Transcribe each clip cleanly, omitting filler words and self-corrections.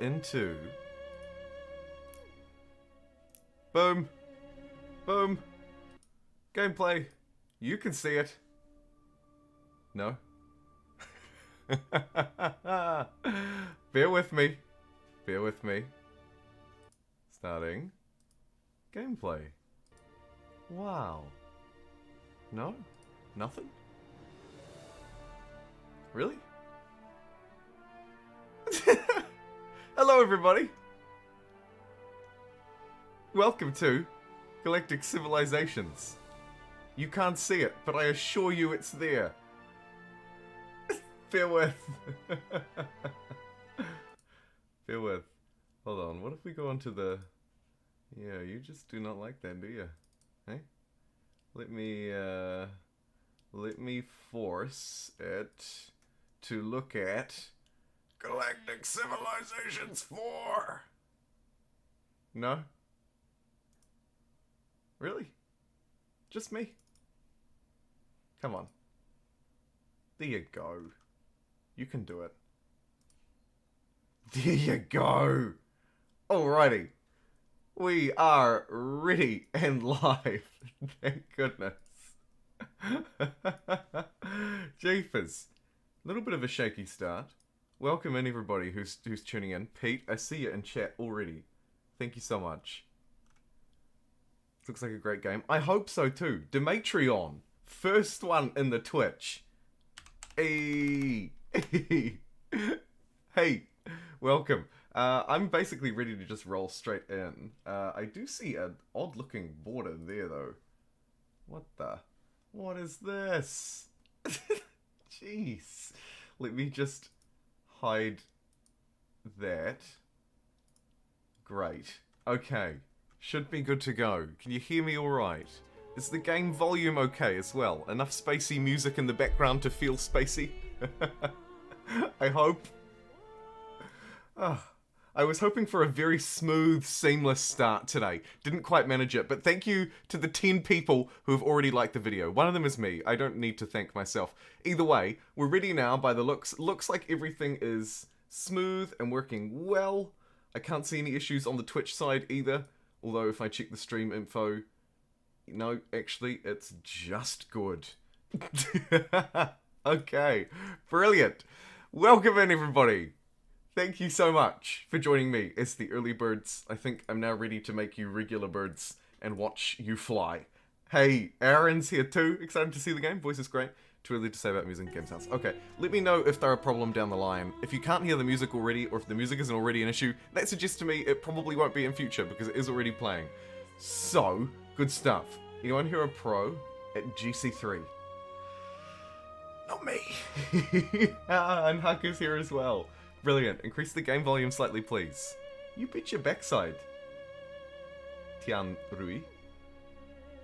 into... Boom. Boom. Gameplay. You can see it. No? Bear with me. Bear with me. Starting. Gameplay. Wow. No? Nothing? Really? Hello everybody! Welcome to Galactic Civilizations. You can't see it, but I assure you it's there. Bear with. Bear with. Hold on, what if we go onto the... Yeah, you just do not like that, do you? Hey? Let me force it to look at Galactic Civilizations IV. No? Really? Just me? Come on. There you go. You can do it. There you go. Alrighty. We are ready and live. Thank goodness. Jeepers. A little bit of a shaky start. Welcome in everybody who's tuning in. Pete, I see you in chat already. Thank you so much. Looks like a great game. I hope so too. Domination. First one in the Twitch. Hey. Hey. Welcome. I'm basically ready to just roll straight in. I do see an odd looking border there though. What the? What is this? Jeez. Let me just hide that. Great. Okay. Should be good to go. Can you hear me alright? Is the game volume okay as well? Enough spacey music in the background to feel spacey? I hope. I was hoping for a very smooth, seamless start today. Didn't quite manage it, but thank you to the 10 people who have already liked the video. One of them is me. I don't need to thank myself. Either way, we're ready now by the looks. Looks like everything is smooth and working well. I can't see any issues on the Twitch side either. Although if I check the stream info, no, actually, it's just good. Okay, brilliant. Welcome in, everybody. Thank you so much for joining me as the early birds. I think I'm now ready to make you regular birds and watch you fly. Hey, Aaron's here too. Excited to see the game. Voice is great. Too early to say about music and game sounds. Okay, let me know if there are a problem down the line. If you can't hear the music already, or if the music isn't already an issue, that suggests to me it probably won't be in future because it is already playing. So, good stuff. Anyone here a pro at GC3? Not me. And Huck is here as well. Brilliant. Increase the game volume slightly, please. You bet your backside. Tian Rui.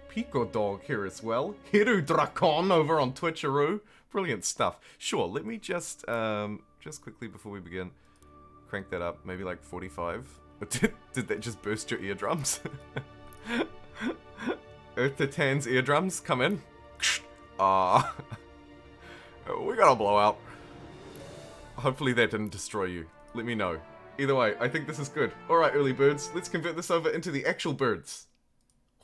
Pico Dog here as well. Hiru Drakon over on Twitcheroo. Brilliant stuff. Sure, let me just quickly before we begin, crank that up, maybe like 45. Did that just burst your eardrums? Earth to Tan's eardrums, come in. We got a blowout. Hopefully that didn't destroy you. Let me know. Either way, I think this is good. Alright, early birds, let's convert this over into the actual birds.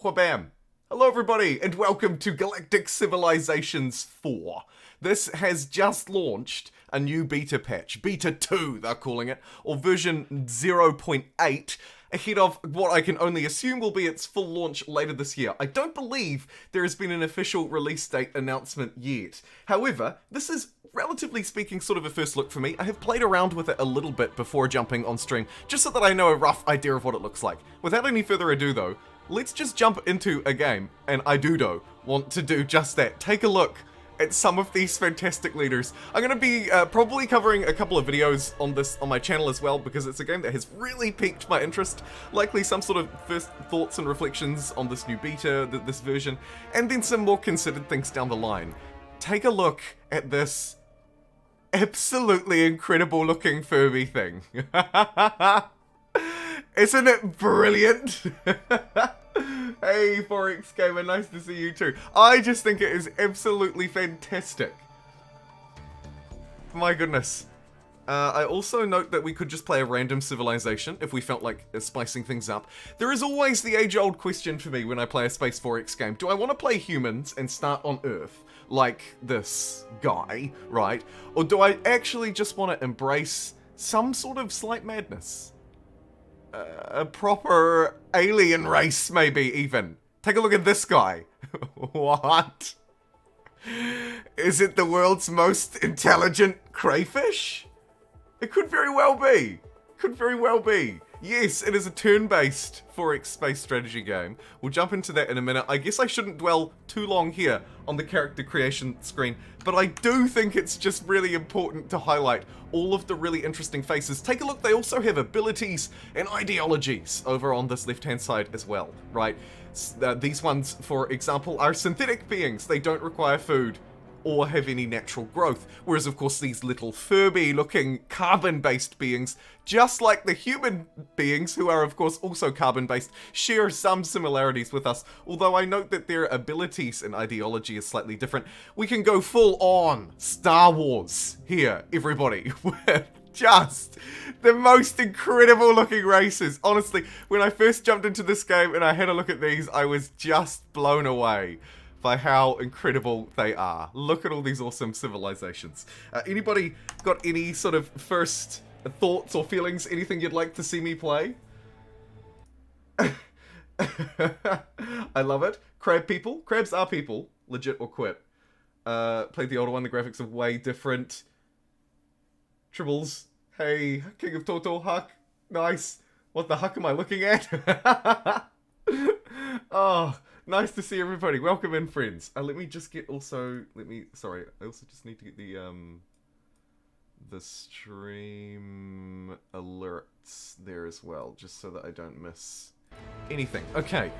Whabam! Hello everybody, and welcome to Galactic Civilizations IV. This has just launched a new beta patch. Beta 2, they're calling it, or version 0.8, ahead of what I can only assume will be its full launch later this year. I don't believe there has been an official release date announcement yet. However, this is, relatively speaking, sort of a first look for me. I have played around with it a little bit before jumping on stream, just so that I know a rough idea of what it looks like. Without any further ado though, let's just jump into a game, and I do want to do just that. Take a look at some of these fantastic leaders. I'm going to be probably covering a couple of videos on my channel as well, because it's a game that has really piqued my interest. Likely some sort of first thoughts and reflections on this new beta, this version, and then some more considered things down the line. Take a look at this absolutely incredible looking Furby thing. Isn't it brilliant? Hey, Forex Gamer, nice to see you too. I just think it is absolutely fantastic. My goodness. I also note that we could just play a random civilization if we felt like spicing things up. There is always the age-old question for me when I play a Space 4X game. Do I want to play humans and start on Earth, like this guy, right? Or do I actually just want to embrace some sort of slight madness? A proper alien race, maybe, even. Take a look at this guy. What? Is it the world's most intelligent crayfish? It could very well be. Could very well be. Yes, it is a turn-based 4X space strategy game. We'll jump into that in a minute. I guess I shouldn't dwell too long here on the character creation screen, but I do think it's just really important to highlight all of the really interesting faces. Take a look, they also have abilities and ideologies over on this left-hand side as well, right? These ones, for example, are synthetic beings. They don't require food or have any natural growth. Whereas, of course, these little Furby-looking carbon-based beings, just like the human beings, who are, of course, also carbon-based, share some similarities with us. Although I note that their abilities and ideology is slightly different. We can go full-on Star Wars here, everybody, with just the most incredible-looking races. Honestly, when I first jumped into this game and I had a look at these, I was just blown away by how incredible they are. Look at all these awesome civilizations. Anybody got any sort of first thoughts or feelings? Anything you'd like to see me play? I love it. Crab people. Crabs are people. Legit or quit. Played the older one. The graphics are way different. Tribbles. Hey, King of Toto. Huck. Nice. What the huck am I looking at? Oh, nice to see everybody. Welcome in, friends. Let me just get sorry, I also just need to get the stream alerts there as well, just so that I don't miss anything. Okay.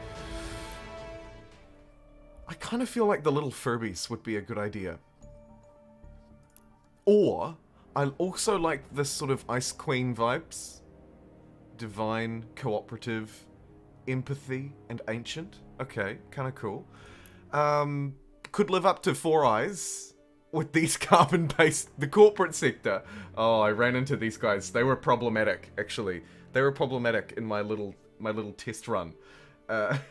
I kind of feel like the little Furbies would be a good idea. Or, I also like this sort of Ice Queen vibes. Divine, cooperative, empathy, and ancient. Okay, kind of cool. Could live up to 4 eyes with these carbon-based, the corporate sector. Oh, I ran into these guys. They were problematic, actually. They were problematic in my little test run. Redacted.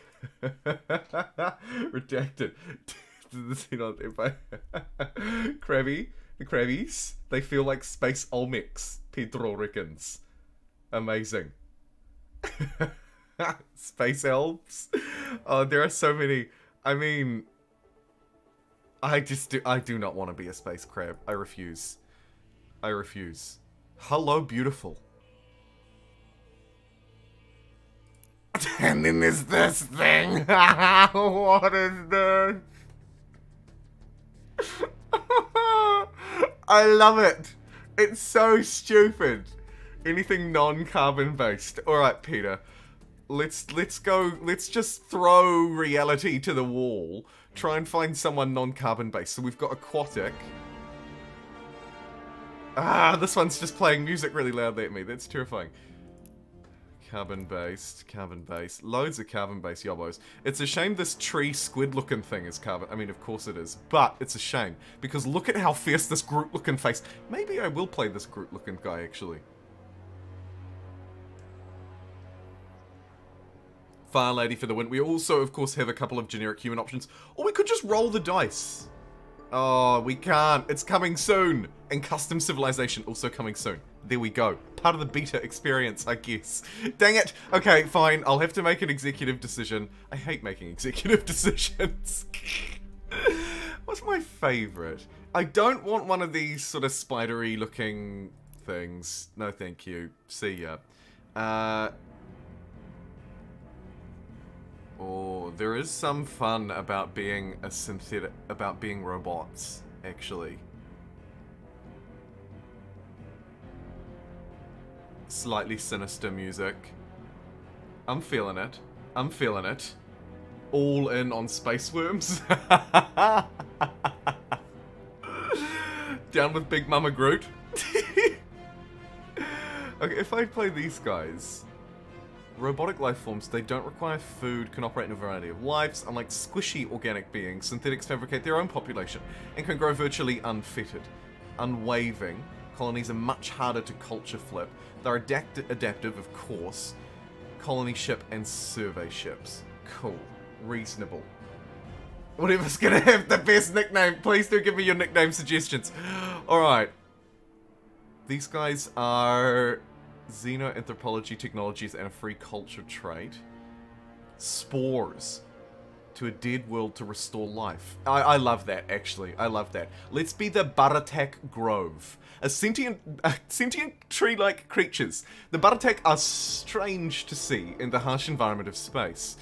Krabby, the Krabbies, they feel like space Olmecs, Pedro reckons. Amazing. Space elves. Oh, there are so many. I mean, I do not want to be a space crab. I refuse. I refuse. Hello, beautiful. And then there's this thing. What is this? I love it. It's so stupid. Anything non-carbon based. Alright, Peter. Let's go, let's just throw reality to the wall. Try and find someone non-carbon based. So we've got aquatic. Ah, this one's just playing music really loudly at me. That's terrifying. Carbon based. Loads of carbon based yobbos. It's a shame this tree squid looking thing is carbon. I mean, of course it is. But it's a shame. Because look at how fierce this Groot looking face. Maybe I will play this Groot looking guy, actually. Fire Lady for the win. We also, of course, have a couple of generic human options. Or we could just roll the dice. Oh, we can't. It's coming soon. And Custom Civilization also coming soon. There we go. Part of the beta experience, I guess. Dang it. Okay, fine. I'll have to make an executive decision. I hate making executive decisions. What's my favorite? I don't want one of these sort of spidery looking things. No, thank you. See ya. Oh, there is some fun about being a synthetic, about being robots, actually. Slightly sinister music. I'm feeling it. I'm feeling it. All in on space worms. Down with Big Mama Groot. Okay, if I play these guys... Robotic life forms, they don't require food, can operate in a variety of lives. Unlike squishy organic beings, synthetics fabricate their own population and can grow virtually unfettered, unwavering, Colonies are much harder to culture flip. They're adaptive, of course. Colony ship and survey ships. Cool. Reasonable. Whatever's gonna have the best nickname. Please do give me your nickname suggestions. Alright. These guys are xenoanthropology technologies and a free culture trait. Spores. To a dead world to restore life. I love that, actually. I love that. Let's be the Baratak Grove. Sentient tree-like creatures. The Baratak are strange to see in the harsh environment of space.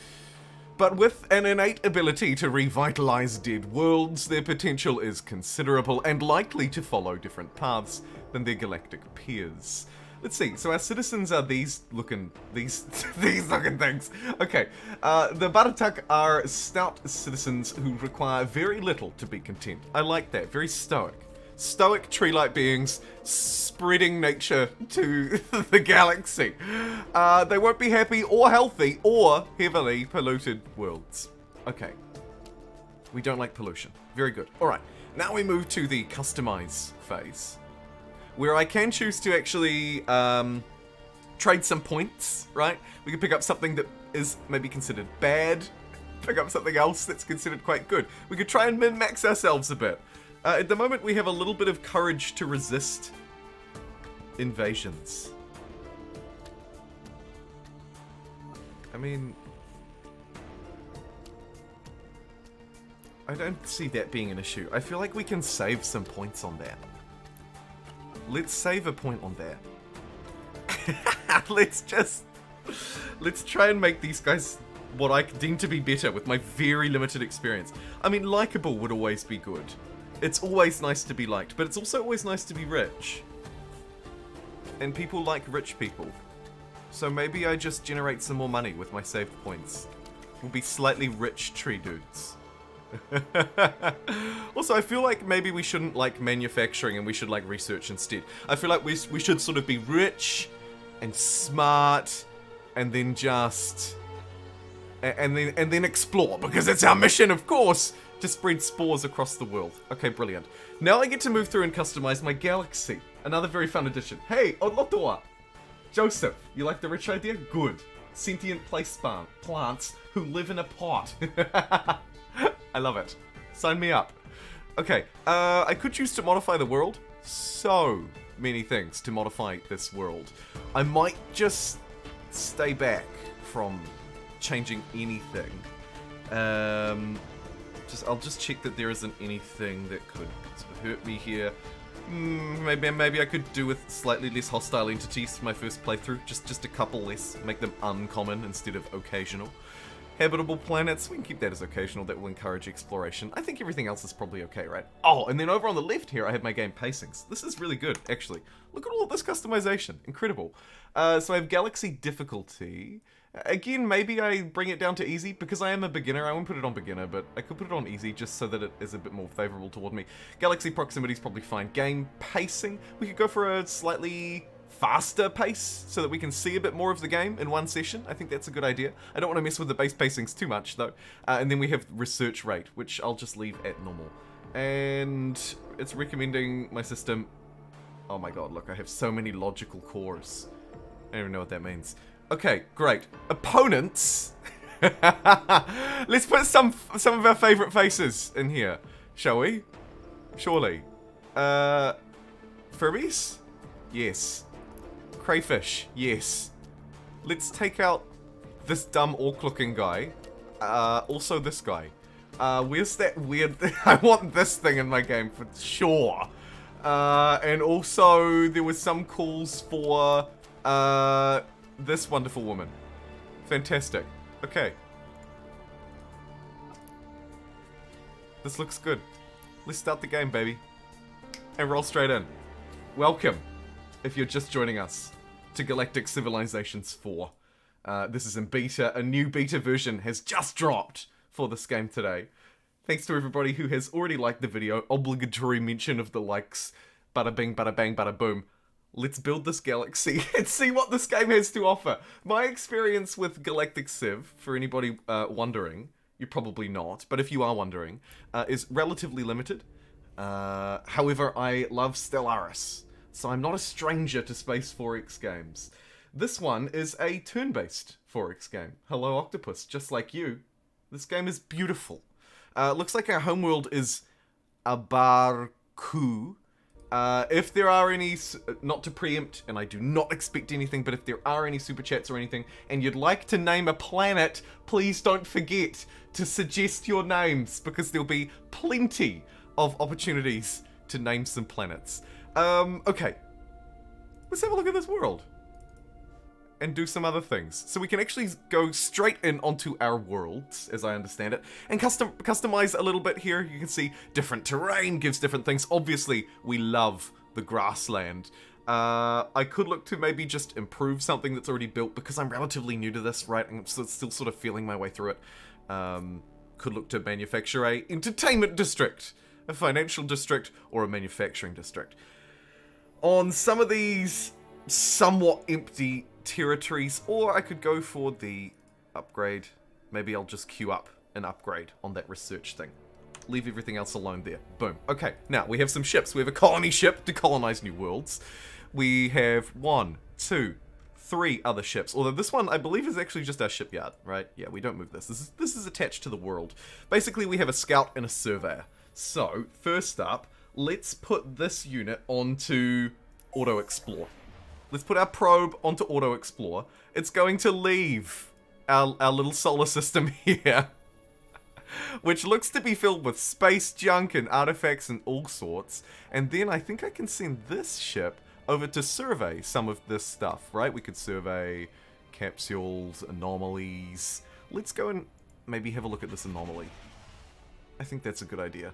But with an innate ability to revitalize dead worlds, their potential is considerable and likely to follow different paths than their galactic peers. Let's see, so our citizens are these looking things. Okay, the Baratak are stout citizens who require very little to be content. I like that, very stoic. Stoic tree-like beings spreading nature to the galaxy. They won't be happy or healthy or heavily polluted worlds. Okay, we don't like pollution. Very good. Alright, now we move to the customize phase, where I can choose to actually trade some points, right? We can pick up something that is maybe considered bad, pick up something else that's considered quite good. We could try and min-max ourselves a bit. At the moment, we have a little bit of courage to resist invasions. I mean, I don't see that being an issue. I feel like we can save some points on that. Let's save a point on that. Let's try and make these guys what I deem to be better with my very limited experience. I mean, likable would always be good. It's always nice to be liked, but it's also always nice to be rich. And people like rich people. So maybe I just generate some more money with my saved points. We'll be slightly rich tree dudes. Also, I feel like maybe we shouldn't like manufacturing and we should like research instead. I feel like we should sort of be rich and smart and then just and then explore, because it's our mission, of course, to spread spores across the world. Okay, brilliant. Now I get to move through and customize my galaxy. Another very fun addition. Hey, Olotoa! Joseph, you like the rich idea? Good. Sentient place plants who live in a pot. I love it. Sign me up. Okay, I could choose to modify the world. So many things to modify this world. I might just stay back from changing anything. I'll just check that there isn't anything that could sort of hurt me here. Maybe I could do with slightly less hostile entities for my first playthrough. Just a couple less. Make them uncommon instead of occasional. Habitable planets, we can keep that as occasional. That will encourage exploration. I think everything else is probably okay, right? Oh, and then over on the left here, I have my game pacings. This is really good, actually. Look at all of this customization. Incredible. So I have galaxy difficulty. Again, maybe I bring it down to easy, because I am a beginner. I won't put it on beginner, but I could put it on easy just so that it is a bit more favorable toward me. Galaxy proximity is probably fine. Game pacing, we could go for a slightly faster pace so that we can see a bit more of the game in one session. I think that's a good idea. I don't want to mess with the base pacings too much, though. And then we have research rate, which I'll just leave at normal. And it's recommending my system. Oh my god, look, I have so many logical cores. I don't even know what that means. Okay, great. Opponents. Let's put some of our favorite faces in here, shall we? Surely. Furbies? Yes. Crayfish? Yes. Let's take out this dumb orc-looking guy. Also this guy. Where's that weird thing? I want this thing in my game for sure. And also there was some calls for this wonderful woman. Fantastic. Okay. This looks good. Let's start the game, baby. And roll straight in. Welcome, if you're just joining us, to Galactic Civilizations IV. This is in beta. A new beta version has just dropped for this game today. Thanks to everybody who has already liked the video. Obligatory mention of the likes. Bada bing, bada bang, bada boom. Let's build this galaxy and see what this game has to offer. My experience with Galactic Civ, for anybody wondering, you're probably not, but if you are wondering, is relatively limited. However, I love Stellaris. so I'm not a stranger to Space 4X games. This one is a turn-based 4X game. Hello, Octopus, just like you. This game is beautiful. Looks like our homeworld is Abarku. If there are any, not to preempt, and I do not expect anything, but if there are any super chats or anything, and you'd like to name a planet, please don't forget to suggest your names, because there'll be plenty of opportunities to name some planets. Okay. Let's have a look at this world. And do some other things. So we can actually go straight in onto our worlds, as I understand it, and customize a little bit here. You can see different terrain gives different things. Obviously, we love the grassland. I could look to maybe just improve something that's already built, because I'm relatively new to this, right? I'm still sort of feeling my way through it. Could look to manufacture a entertainment district, a financial district, or a manufacturing district. On some of these somewhat empty territories, or I could go for the upgrade. Maybe I'll just queue up an upgrade on that research thing. Leave everything else alone there. Boom. Okay, now we have some ships. We have a colony ship to colonize new worlds. We have 1, 2, 3 other ships. Although this one, I believe, is actually just our shipyard, right? Yeah, we don't move this. This is attached to the world. Basically, we have a scout and a surveyor. So, first up, let's put this unit onto Auto Explore. Let's put our probe onto Auto Explore. It's going to leave our little solar system here, which looks to be filled with space junk and artifacts and all sorts. And then I think I can send this ship over to survey some of this stuff, right? We could survey capsules, anomalies. Let's go and maybe have a look at this anomaly. I think that's a good idea.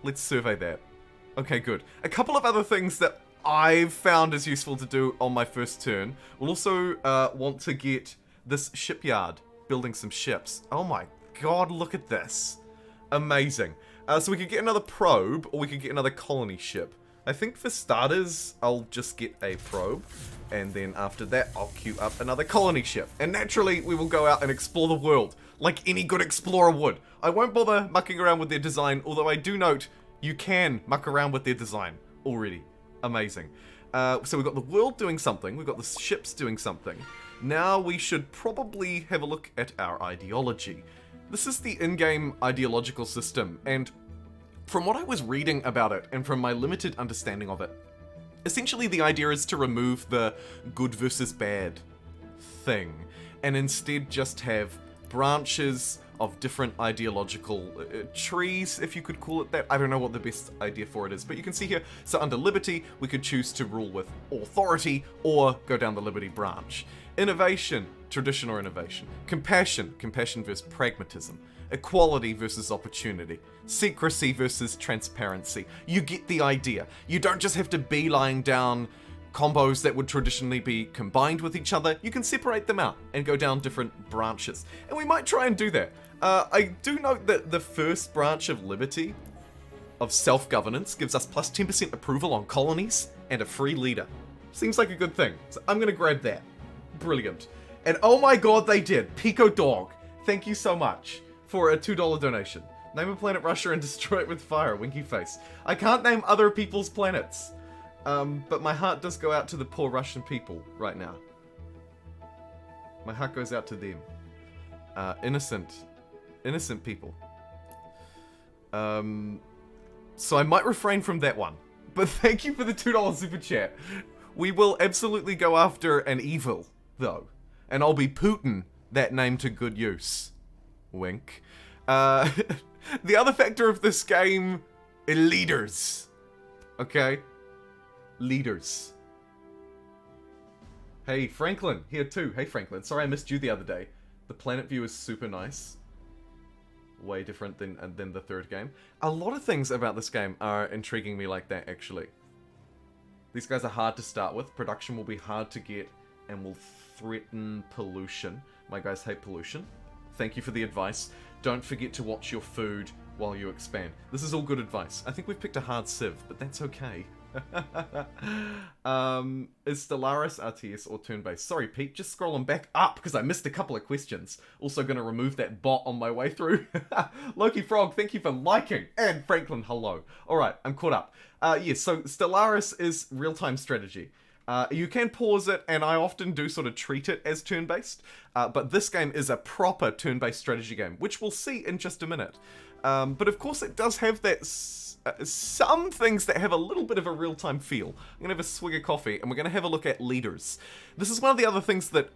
Let's survey that. Okay, good. A couple of other things that I've found is useful to do on my first turn. We'll also want to get this shipyard, building some ships. Oh my god, look at this. Amazing. So we could get another probe, or we could get another colony ship. I think for starters, I'll just get a probe, and then after that, I'll queue up another colony ship. And naturally, we will go out and explore the world, like any good explorer would. I won't bother mucking around with their design, although I do note you can muck around with their design already. Amazing. So we've got the world doing something, we've got the ships doing something. Now we should probably have a look at our ideology. This is the in-game ideological system, and from what I was reading about it, and from my limited understanding of it, essentially the idea is to remove the good versus bad thing, and instead just have branches of different ideological trees, if you could call it that. I don't know what the best idea for it is, but you can see here, so under liberty, we could choose to rule with authority, or go down the liberty branch. Innovation, tradition or innovation. Compassion, compassion versus pragmatism. Equality versus opportunity. Secrecy versus transparency. You get the idea. You don't just have to be lying down combos that would traditionally be combined with each other. You can separate them out and go down different branches. And we might try and do that. I do note that the first branch of liberty, of self-governance, gives us plus 10% approval on colonies and a free leader. Seems like a good thing. So I'm gonna grab that. Brilliant. And oh my god, they did. Pico Dog. Thank you so much for a $2 donation. Name a planet Russia and destroy it with fire. Winky face. I can't name other people's planets. But my heart does go out to the poor Russian people right now. My heart goes out to them. Innocent people. So I might refrain from that one. But thank you for the $2 super chat. We will absolutely go after an evil, though. And I'll be Putin that name to good use. Wink. The other factor of this game is leaders. Okay? Leaders. Hey, Franklin, here too. Hey, Franklin. Sorry I missed you the other day. The planet view is super nice. Way different than the third game. A lot of things about this game are intriguing me like that, actually. These guys are hard to start with. Production will be hard to get and will threaten pollution. My guys hate pollution. Thank you for the advice. Don't forget to watch your food while you expand. This is all good advice. I think we've picked a hard civ, but that's okay. Is Stellaris RTS or turn-based? Sorry, Pete, just scrolling back up because I missed a couple of questions. Also going to remove that bot on my way through. Loki Frog, thank you for liking. And Franklin, hello. Alright, I'm caught up. Yes, so Stellaris is real-time strategy. You can pause it, and I often do sort of treat it as turn-based, but this game is a proper turn-based strategy game, which we'll see in just a minute. But of course it does have that some things that have a little bit of a real-time feel. I'm going to have a swig of coffee, and we're going to have a look at leaders. This is one of the other things that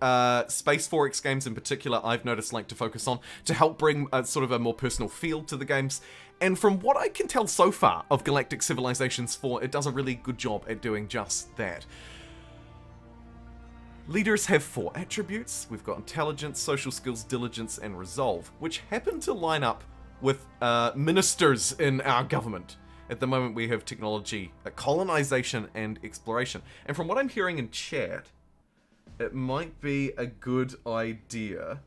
Space 4X games in particular I've noticed like to focus on to help bring sort of a more personal feel to the games. And from what I can tell so far of Galactic Civilizations IV, it does a really good job at doing just that. Leaders have 4 attributes. We've got intelligence, social skills, diligence, and resolve, which happen to line up with ministers in our government. At the moment we have technology, colonization, and exploration. And from what I'm hearing in chat, it might be a good idea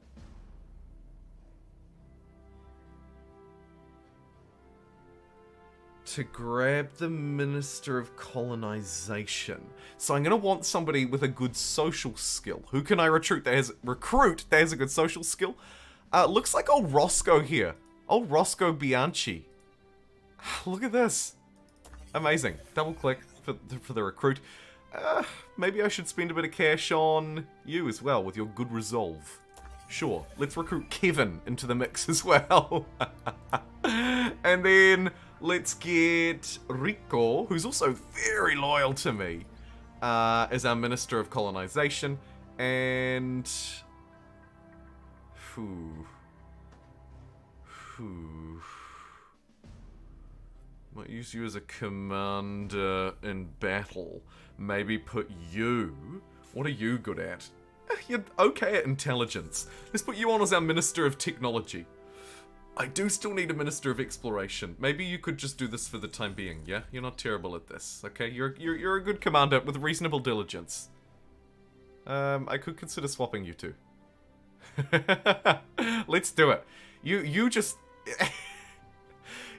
to grab the Minister of Colonization. So I'm going to want somebody with a good social skill. Who can I recruit that has a good social skill? Looks like old Roscoe here. Old Roscoe Bianchi. Look at this. Amazing. Double click for the recruit. Maybe I should spend a bit of cash on you as well with your good resolve. Sure, let's recruit Kevin into the mix as well. And then let's get Rico, who's also very loyal to me, as our Minister of Colonization. And... Might use you as a commander in battle. Maybe put you... What are you good at? You're okay at intelligence. Let's put you on as our Minister of Technology. I do still need a Minister of Exploration. Maybe you could just do this for the time being, yeah? You're not terrible at this, okay? You're a good commander with reasonable diligence. I could consider swapping you two. Let's do it. You just...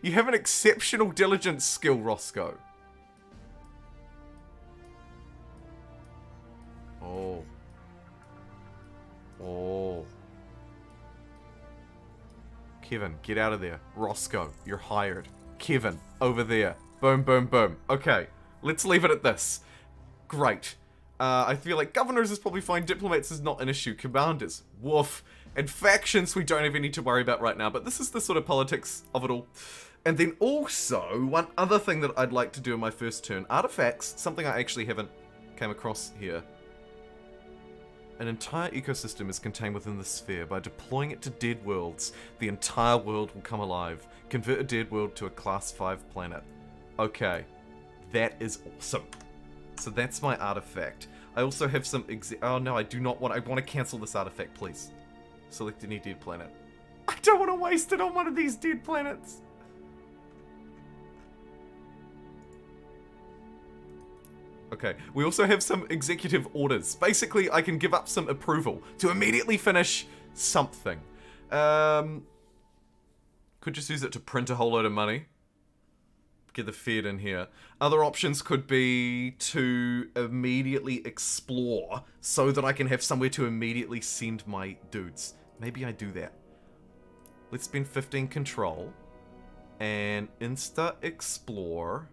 You have an exceptional diligence skill, Roscoe. Oh. Oh. Kevin, get out of there. Roscoe, you're hired. Kevin, over there. Boom, boom, boom. Okay, let's leave it at this. Great. I feel like governors is probably fine. Diplomats is not an issue. Commanders, woof. And factions we don't even need to worry about right now. But this is the sort of politics of it all. And then also, one other thing that I'd like to do in my first turn. Artifacts, something I actually haven't came across here. An entire ecosystem is contained within the sphere. By deploying it to dead worlds, the entire world will come alive. Convert a dead world to a class 5 planet. Okay. That is awesome. So that's my artifact. I also have some oh no, I do not want... I want to cancel this artifact, please. Select any dead planet. I don't want to waste it on one of these dead planets. Okay, we also have some executive orders. Basically, I can give up some approval to immediately finish something. Could just use it to print a whole load of money. Get the Fed in here. Other options could be to immediately explore so that I can have somewhere to immediately send my dudes. Maybe I do that. Let's spend 15 control and insta-explore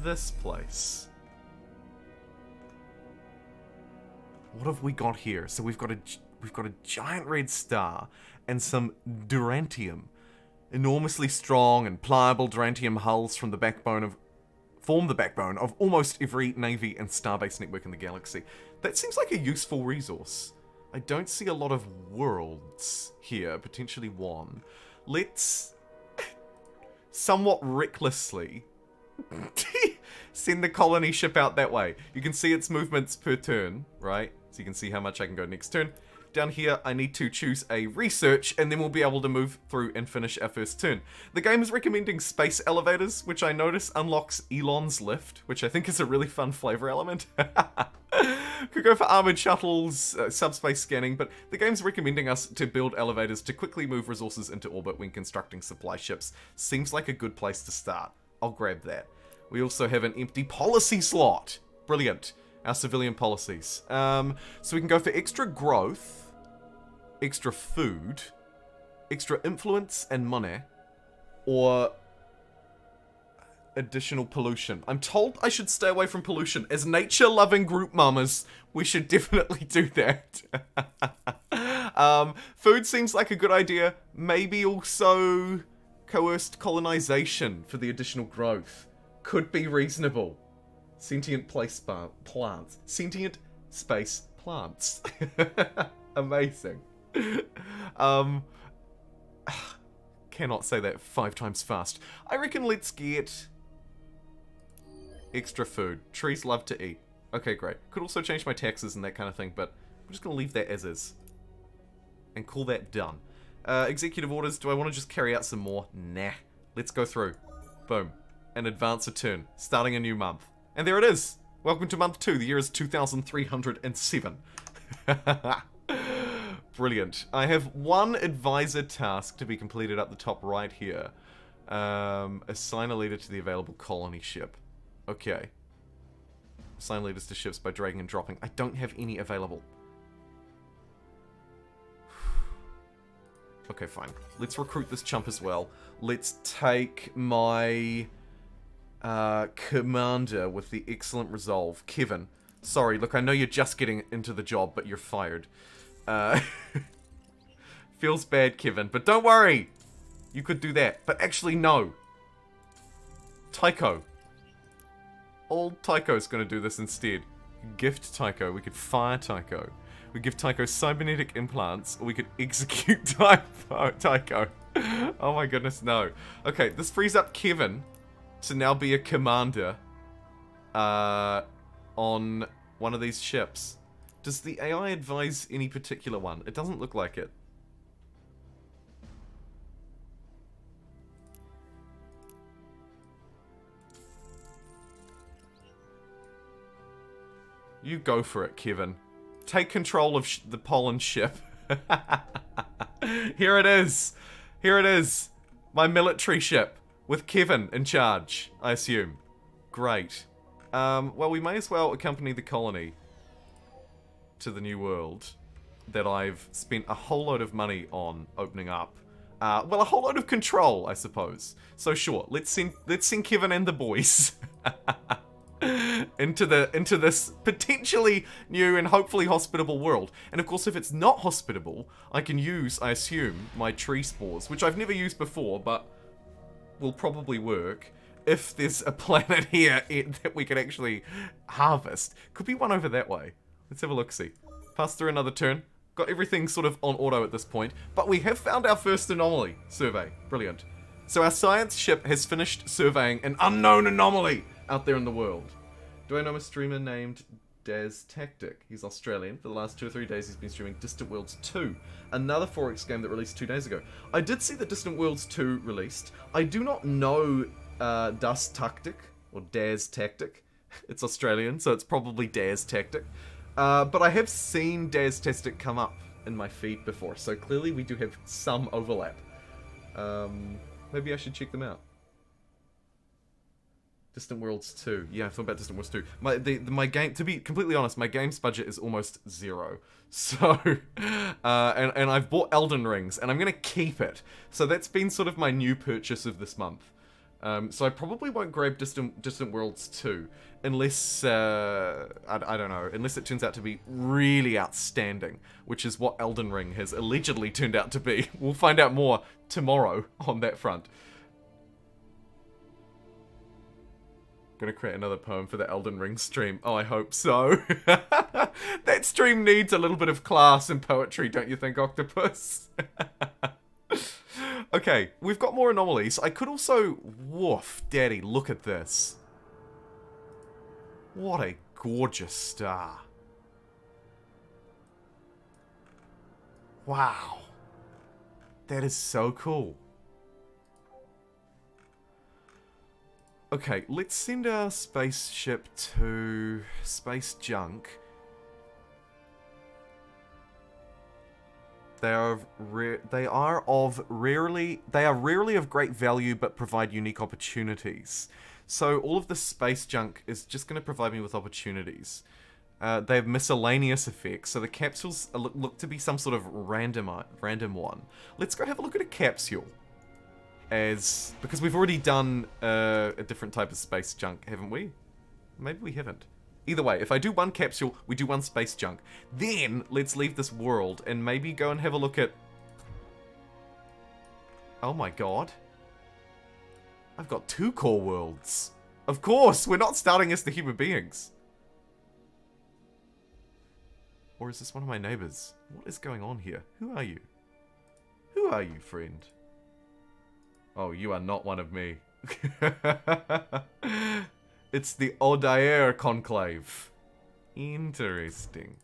this place. What have we got here? So we've got a giant red star and some durantium. Enormously strong and pliable durantium hulls form the backbone of almost every navy and starbase network in the galaxy. That seems like a useful resource. I don't see a lot of worlds here, potentially one. Let's somewhat recklessly send the colony ship out that way. You can see its movements per turn, right? So you can see how much I can go next turn. Down here, I need to choose a research, and then we'll be able to move through and finish our first turn. The game is recommending space elevators, which I notice unlocks Elon's lift, which I think is a really fun flavor element. Could go for armored shuttles, subspace scanning, but the game's recommending us to build elevators to quickly move resources into orbit when constructing supply ships. Seems like a good place to start. I'll grab that. We also have an empty policy slot. Brilliant. Our civilian policies. So we can go for extra growth, extra food, extra influence and money, or additional pollution. I'm told I should stay away from pollution. As nature-loving group mamas, we should definitely do that. Food seems like a good idea. Maybe also coerced colonization for the additional growth. Could be reasonable. Sentient plants. Sentient space plants. Amazing. Cannot say that 5 times fast. I reckon let's get extra food. Trees love to eat. Okay, great. Could also change my taxes and that kind of thing, but I'm just going to leave that as is. And call that done. Executive orders. Do I want to just carry out some more? Nah. Let's go through. Boom. And advance a turn. Starting a new month. And there it is. Welcome to month 2. The year is 2307. Brilliant. I have one advisor task to be completed up the top right here. Assign a leader to the available colony ship. Okay. Assign leaders to ships by dragging and dropping. I don't have any available. Okay, fine. Let's recruit this chump as well. Let's take my commander with the excellent resolve, Kevin. Sorry, look, I know you're just getting into the job, but you're fired. Feels bad, Kevin, but don't worry. You could do that. But actually, no. Tycho. Old Tycho's going to do this instead. Gift Tycho. We could fire Tycho. We give Tycho cybernetic implants, or we could execute Tycho. Oh my goodness, no. Okay, this frees up Kevin to now be a commander on one of these ships. Does the AI advise any particular one? It doesn't look like it. You go for it, Kevin. Take control of the Pollen ship. Here it is. Here it is. My military ship. With Kevin in charge, I assume. Great. Well, we may as well accompany the colony to the new world that I've spent a whole load of money on opening up. Well, a whole load of control, I suppose. So sure, let's send Kevin and the boys into this potentially new and hopefully hospitable world. And of course, if it's not hospitable, I can use, I assume, my tree spores, which I've never used before, but will probably work if there's a planet here that we can actually harvest. Could be one over that way. Let's have a look-see. Pass through another turn. Got everything sort of on auto at this point, but we have found our first anomaly survey. Brilliant. So our science ship has finished surveying an unknown anomaly out there in the world. Do I know a streamer named Daz Tactic? He's Australian. For the last 2 or 3 days he's been streaming Distant Worlds 2, another 4X game that released 2 days ago. I did see that Distant Worlds 2 released. I do not know Das Tactic, or Daz Tactic. It's Australian, so it's probably Daz Tactic. But I have seen Daz Tactic come up in my feed before, so clearly we do have some overlap. Maybe I should check them out. Distant Worlds 2. Yeah, I thought about Distant Worlds 2. My game, to be completely honest, my game's budget is almost 0. So, and I've bought Elden Rings, and I'm gonna keep it. So that's been sort of my new purchase of this month. So I probably won't grab Distant Worlds 2, unless, I don't know, unless it turns out to be really outstanding, which is what Elden Ring has allegedly turned out to be. We'll find out more tomorrow on that front. Gonna create another poem for the Elden Ring stream. Oh, I hope so. That stream needs a little bit of class and poetry, don't you think, Octopus? Okay, we've got more anomalies. I could also... Woof, daddy, look at this. What a gorgeous star. Wow. That is so cool. Okay, let's send our spaceship to space junk They are rarely of great value, but provide unique opportunities. So all of the space junk is just going to provide me with opportunities. They have miscellaneous effects, so the capsules look to be some sort of random one. Let's go have a look at a capsule. Because we've already done a different type of space junk, haven't we? Maybe we haven't. Either way, if I do one capsule, we do one space junk. Then, let's leave this world and maybe go and have a look at... Oh my god. I've got 2 core worlds. Of course, we're not starting as the human beings. Or is this one of my neighbors? What is going on here? Who are you? Who are you, friend? Oh, you are not one of me. It's the Odair Conclave. Interesting.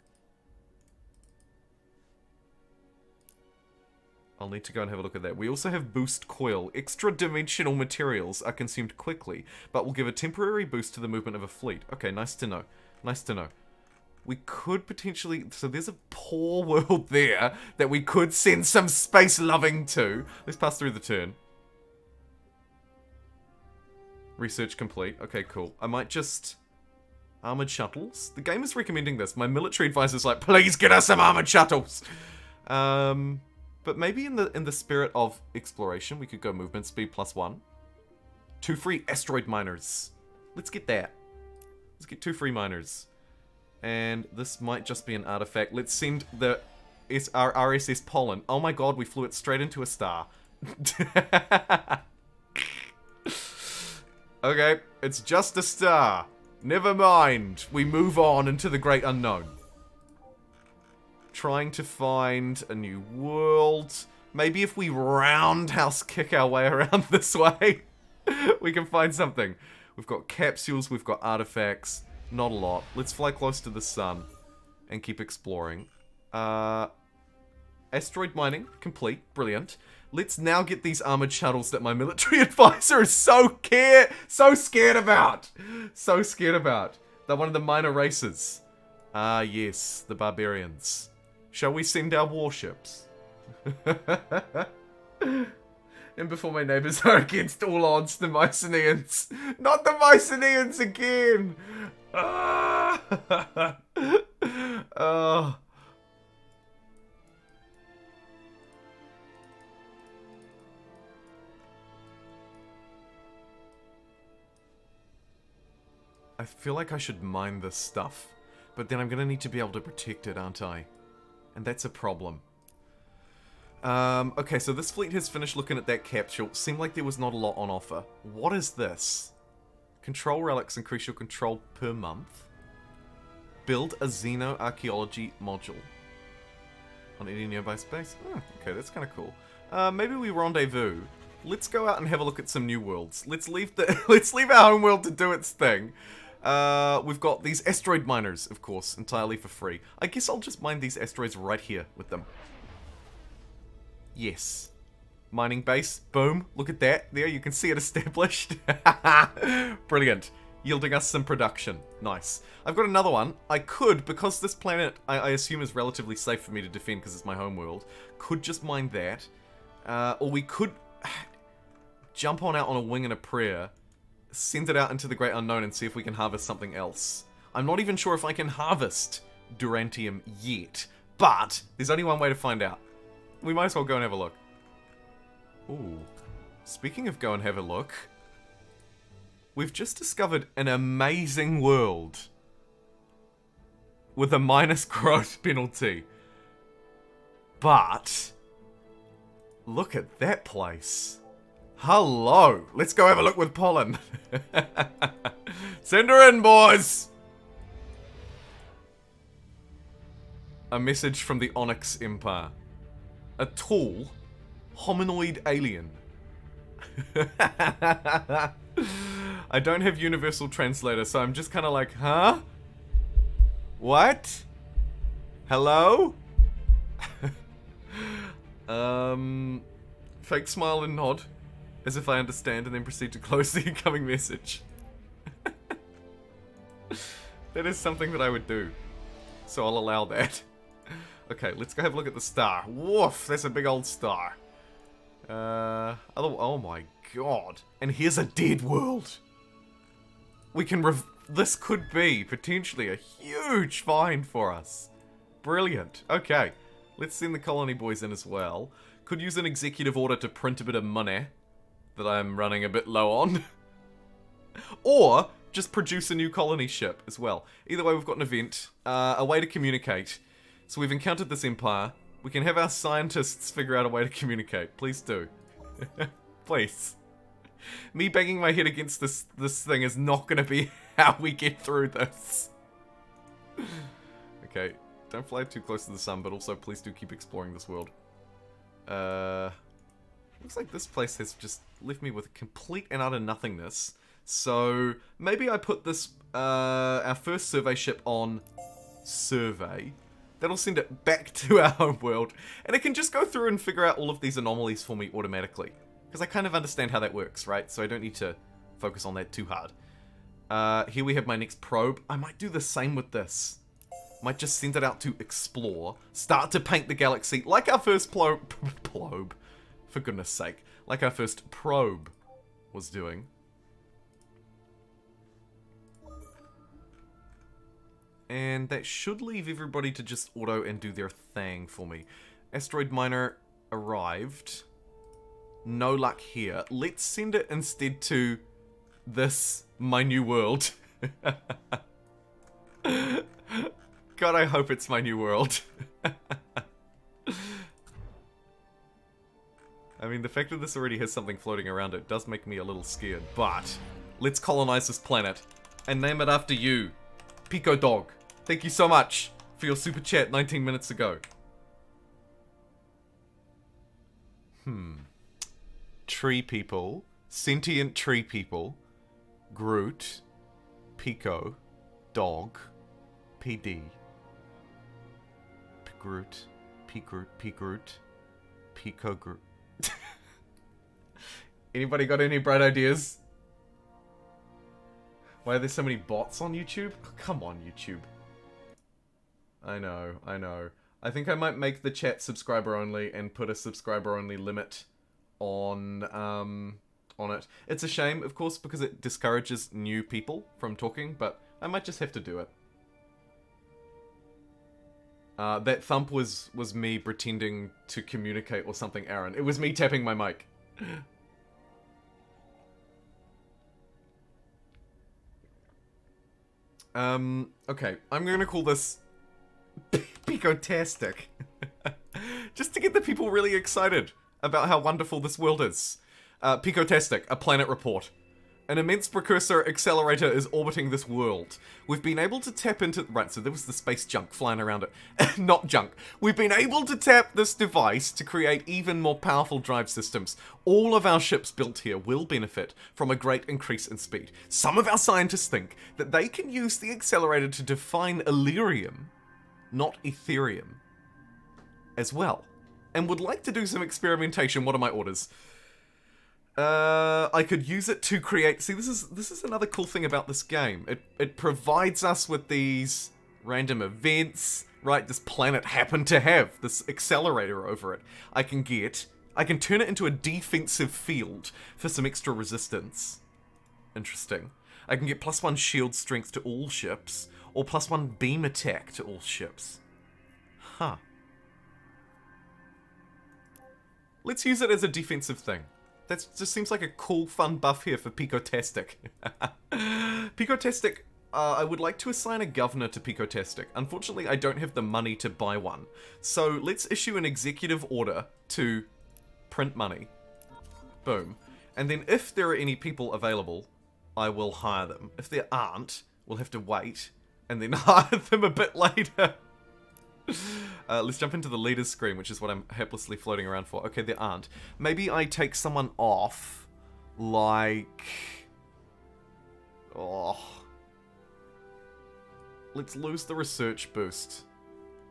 I'll need to go and have a look at that. We also have Boost Coil. Extra-dimensional materials are consumed quickly, but will give a temporary boost to the movement of a fleet. Okay, nice to know. Nice to know. We could potentially... So there's a poor world there that we could send some space loving to. Let's pass through the turn. Research complete. Okay, cool. I might just... Armored shuttles? The game is recommending this. My military advisor's like, please get us some armored shuttles! But maybe in the spirit of exploration, we could go movement speed +1. 2 free asteroid miners. Let's get that. Let's get 2 free miners. And this might just be an artifact. Let's send the RSS Pollen. Oh my god, we flew it straight into a star. Okay, it's just a star. Never mind. We move on into the great unknown. Trying to find a new world. Maybe if we roundhouse kick our way around this way, we can find something. We've got capsules, we've got artifacts. Not a lot. Let's fly close to the sun and keep exploring. Asteroid mining, complete. Brilliant. Let's now get these armored shuttles that my military advisor is so scared about. So scared about. They're one of the minor races. Ah, yes, the barbarians. Shall we send our warships? And before my neighbors are against all odds, the Mycenaeans. Not the Mycenaeans again! Ah! Oh. I feel like I should mine this stuff, but then I'm gonna need to be able to protect it, aren't I? And that's a problem. Okay, so this fleet has finished looking at that capsule. Seemed like there was not a lot on offer. What is this? Control relics increase your control per month. Build a xenoarchaeology module. On any nearby space? Oh, okay, that's kind of cool. Maybe we rendezvous. Let's go out and have a look at some new worlds. Let's leave our home world to do its thing. We've got these asteroid miners, of course, entirely for free. I guess I'll just mine these asteroids right here with them. Yes. Mining base. Boom. Look at that. There, you can see it established. Brilliant. Yielding us some production. Nice. I've got another one. I could, because this planet, I assume is relatively safe for me to defend because it's my home world, could just mine that. Or we could jump on out on a wing and a prayer, send it out into the great unknown and see if we can harvest something else. I'm not even sure if I can harvest Durantium yet, but there's only one way to find out. We might as well go and have a look. Ooh. Speaking of go and have a look, we've just discovered an amazing world with a minus growth penalty. But look at that place. Hello. Let's go have a look with Pollen. Send her in, boys. A message from the Onyx Empire. A tall, hominoid alien. I don't have universal translator, so I'm just kind of like, huh? What? Hello? Fake smile and nod, as if I understand, and then proceed to close the incoming message. That is something that I would do, so I'll allow that. Okay, let's go have a look at the star. Woof, that's a big old star. Oh my god. And here's a dead world. We can this could be potentially a huge find for us. Brilliant. Okay, let's send the colony boys in as well. Could use an executive order to print a bit of money that I'm running a bit low on. Or just produce a new colony ship as well. Either way, we've got an event, a way to communicate. So we've encountered this empire. We can have our scientists figure out a way to communicate. Please do. Please. Me banging my head against this thing is not going to be how we get through this. Okay, don't fly too close to the sun, but also please do keep exploring this world. Looks like this place has just left me with complete and utter nothingness. So maybe I put this, our first survey ship on survey. That'll send it back to our home world, and it can just go through and figure out all of these anomalies for me automatically. Because I kind of understand how that works, right? So I don't need to focus on that too hard. Here we have my next probe. I might do the same with this. Might just send it out to explore. Start to paint the galaxy like our first probe. For goodness sake. Like our first probe was doing. And that should leave everybody to just auto and do their thing for me. Asteroid miner arrived. No luck here. Let's send it instead to this, my new world. God, I hope it's my new world. I mean, the fact that this already has something floating around it does make me a little scared, but let's colonize this planet and name it after you, Pico Dog. Thank you so much for your super chat 19 minutes ago. Tree people, sentient tree people, Groot, Pico, Dog, PD, Groot, P-Groot, Pico Groot. Anybody got any bright ideas? Why are there so many bots on YouTube? Oh, come on, YouTube. I know. I think I might make the chat subscriber only and put a subscriber only limit on it. It's a shame, of course, because it discourages new people from talking, but I might just have to do it. That thump was me pretending to communicate or something, Aaron. It was me tapping my mic. Okay, I'm gonna call this Picotastic. Just to get the people really excited about how wonderful this world is. Picotastic, a planet report. An immense precursor accelerator is orbiting this world. We've been able to tap into... Right, so there was the space junk flying around it. Not junk. We've been able to tap this device to create even more powerful drive systems. All of our ships built here will benefit from a great increase in speed. Some of our scientists think that they can use the accelerator to define Illyrium, not Ethereum, as well. And would like to do some experimentation. What are my orders? I could use it to create... See, this is another cool thing about this game. It provides us with these random events, right? This planet happened to have this accelerator over it. I can turn it into a defensive field for some extra resistance. Interesting. I can get +1 shield strength to all ships, or +1 beam attack to all ships. Huh. Let's use it as a defensive thing. That just seems like a cool, fun buff here for Picotastic. Picotastic, I would like to assign a governor to Picotastic. Unfortunately, I don't have the money to buy one. So let's issue an executive order to print money. Boom. And then if there are any people available, I will hire them. If there aren't, we'll have to wait and then hire them a bit later. Let's jump into the leaders screen, which is what I'm haplessly floating around for. Okay, there aren't. Maybe I take someone off, like... Oh. Let's lose the research boost.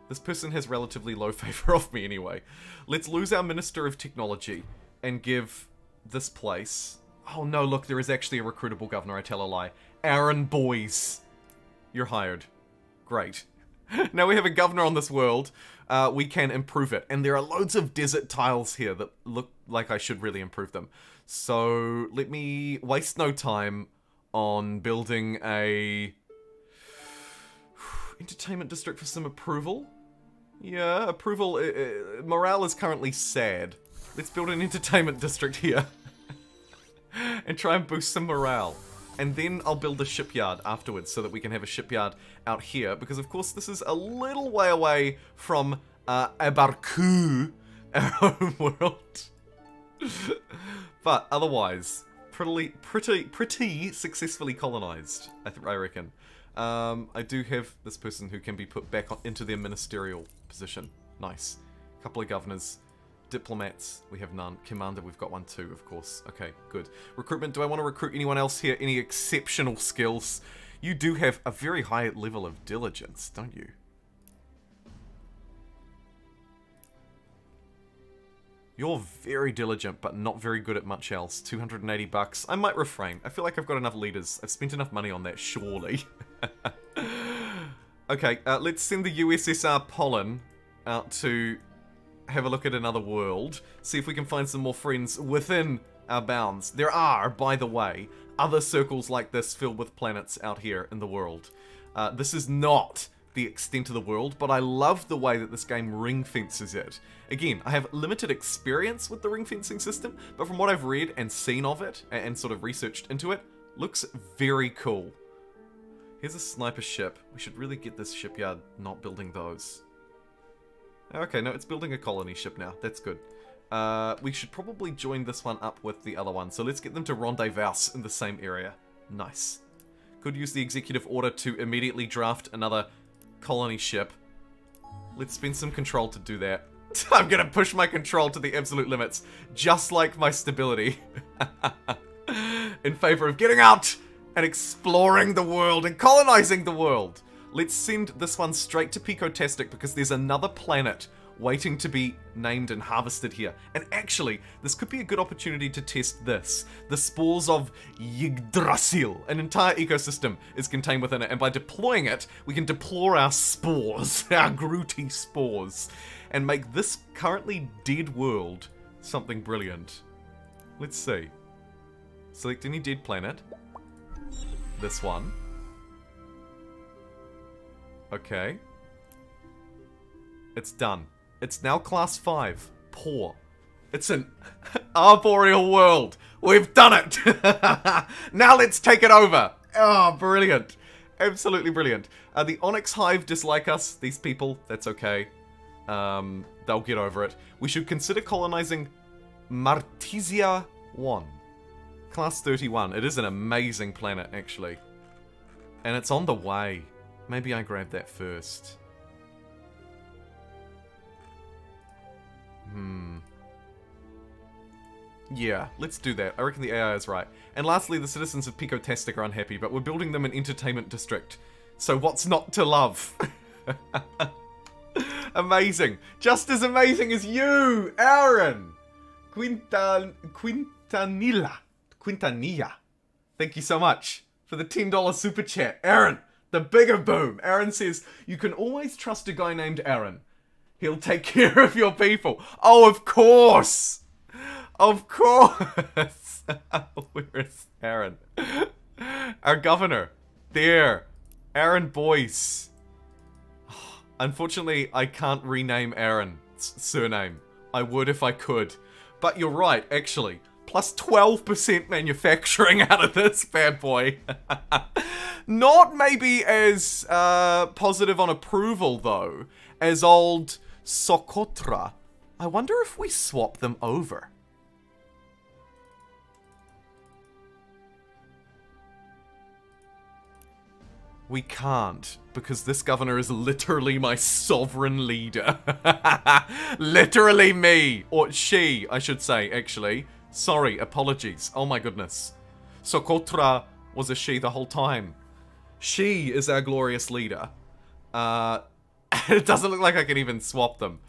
This person has relatively low favor of me anyway. Let's lose our Minister of Technology and give this place... Oh no, look, there is actually a recruitable governor, I tell a lie. Aaron Boys. You're hired. Great. Now we have a governor on this world. We can improve it. And there are loads of desert tiles here that look like I should really improve them. So let me waste no time on building a entertainment district for some approval. Yeah, approval. Morale is currently sad. Let's build an entertainment district here. And try and boost some morale. And then I'll build a shipyard afterwards so that we can have a shipyard out here. Because, of course, this is a little way away from Abarku, our home world. But otherwise, pretty successfully colonized, I reckon. I do have this person who can be put back into their ministerial position. Nice. Couple of governors. Diplomats, we have none. Commander, we've got one too, of course. Okay, good. Recruitment, do I want to recruit anyone else here? Any exceptional skills? You do have a very high level of diligence, don't you? You're very diligent, but not very good at much else. 280 bucks. I might refrain. I feel like I've got enough leaders. I've spent enough money on that, surely. Okay, let's send the USSR Pollen out to have a look at another world, see if we can find some more friends within our bounds. There are, by the way, other circles like this filled with planets out here in the world. This is not the extent of the world, but I love the way that this game ring fences it. Again, I have limited experience with the ring fencing system, but from what I've read and seen of it, and sort of researched into it, looks very cool. Here's a sniper ship. We should really get this shipyard not building those. Okay, no, it's building a colony ship now. That's good. We should probably join this one up with the other one. So let's get them to rendezvous in the same area. Nice. Could use the executive order to immediately draft another colony ship. Let's spend some control to do that. I'm gonna push my control to the absolute limits. Just like my stability. In favor of getting out and exploring the world and colonizing the world. Let's send this one straight to Picotastic because there's another planet waiting to be named and harvested here. And actually, this could be a good opportunity to test this. The spores of Yggdrasil. An entire ecosystem is contained within it. And by deploying it, we can deploy our spores, our Grooty spores, and make this currently dead world something brilliant. Let's see. Select any dead planet. This one. Okay. It's done. It's now class 5. Poor. It's an arboreal world. We've done it! Now let's take it over! Oh, brilliant. Absolutely brilliant. The Onyx Hive dislike us. These people, that's okay. They'll get over it. We should consider colonizing Martisia 1. Class 31. It is an amazing planet, actually. And it's on the way. Maybe I grab that first. Yeah, let's do that. I reckon the AI is right. And lastly, the citizens of Picotastic are unhappy, but we're building them an entertainment district. So what's not to love? Amazing. Just as amazing as you, Aaron. Quintanilla. Thank you so much for the $10 super chat. Aaron, the bigger boom. Aaron says, you can always trust a guy named Aaron. He'll take care of your people. Oh, of course. Of course. Where is Aaron? Our governor. There. Aaron Boyce. Unfortunately, I can't rename Aaron's surname. I would if I could. But you're right, actually. Plus 12% manufacturing out of this bad boy. Not maybe as positive on approval, though, as old Socotra. I wonder if we swap them over. We can't, because this governor is literally my sovereign leader. Literally me. Or she, I should say, actually. Sorry, apologies. Oh my goodness. Socotra was a she the whole time. She is our glorious leader. It doesn't look like I can even swap them.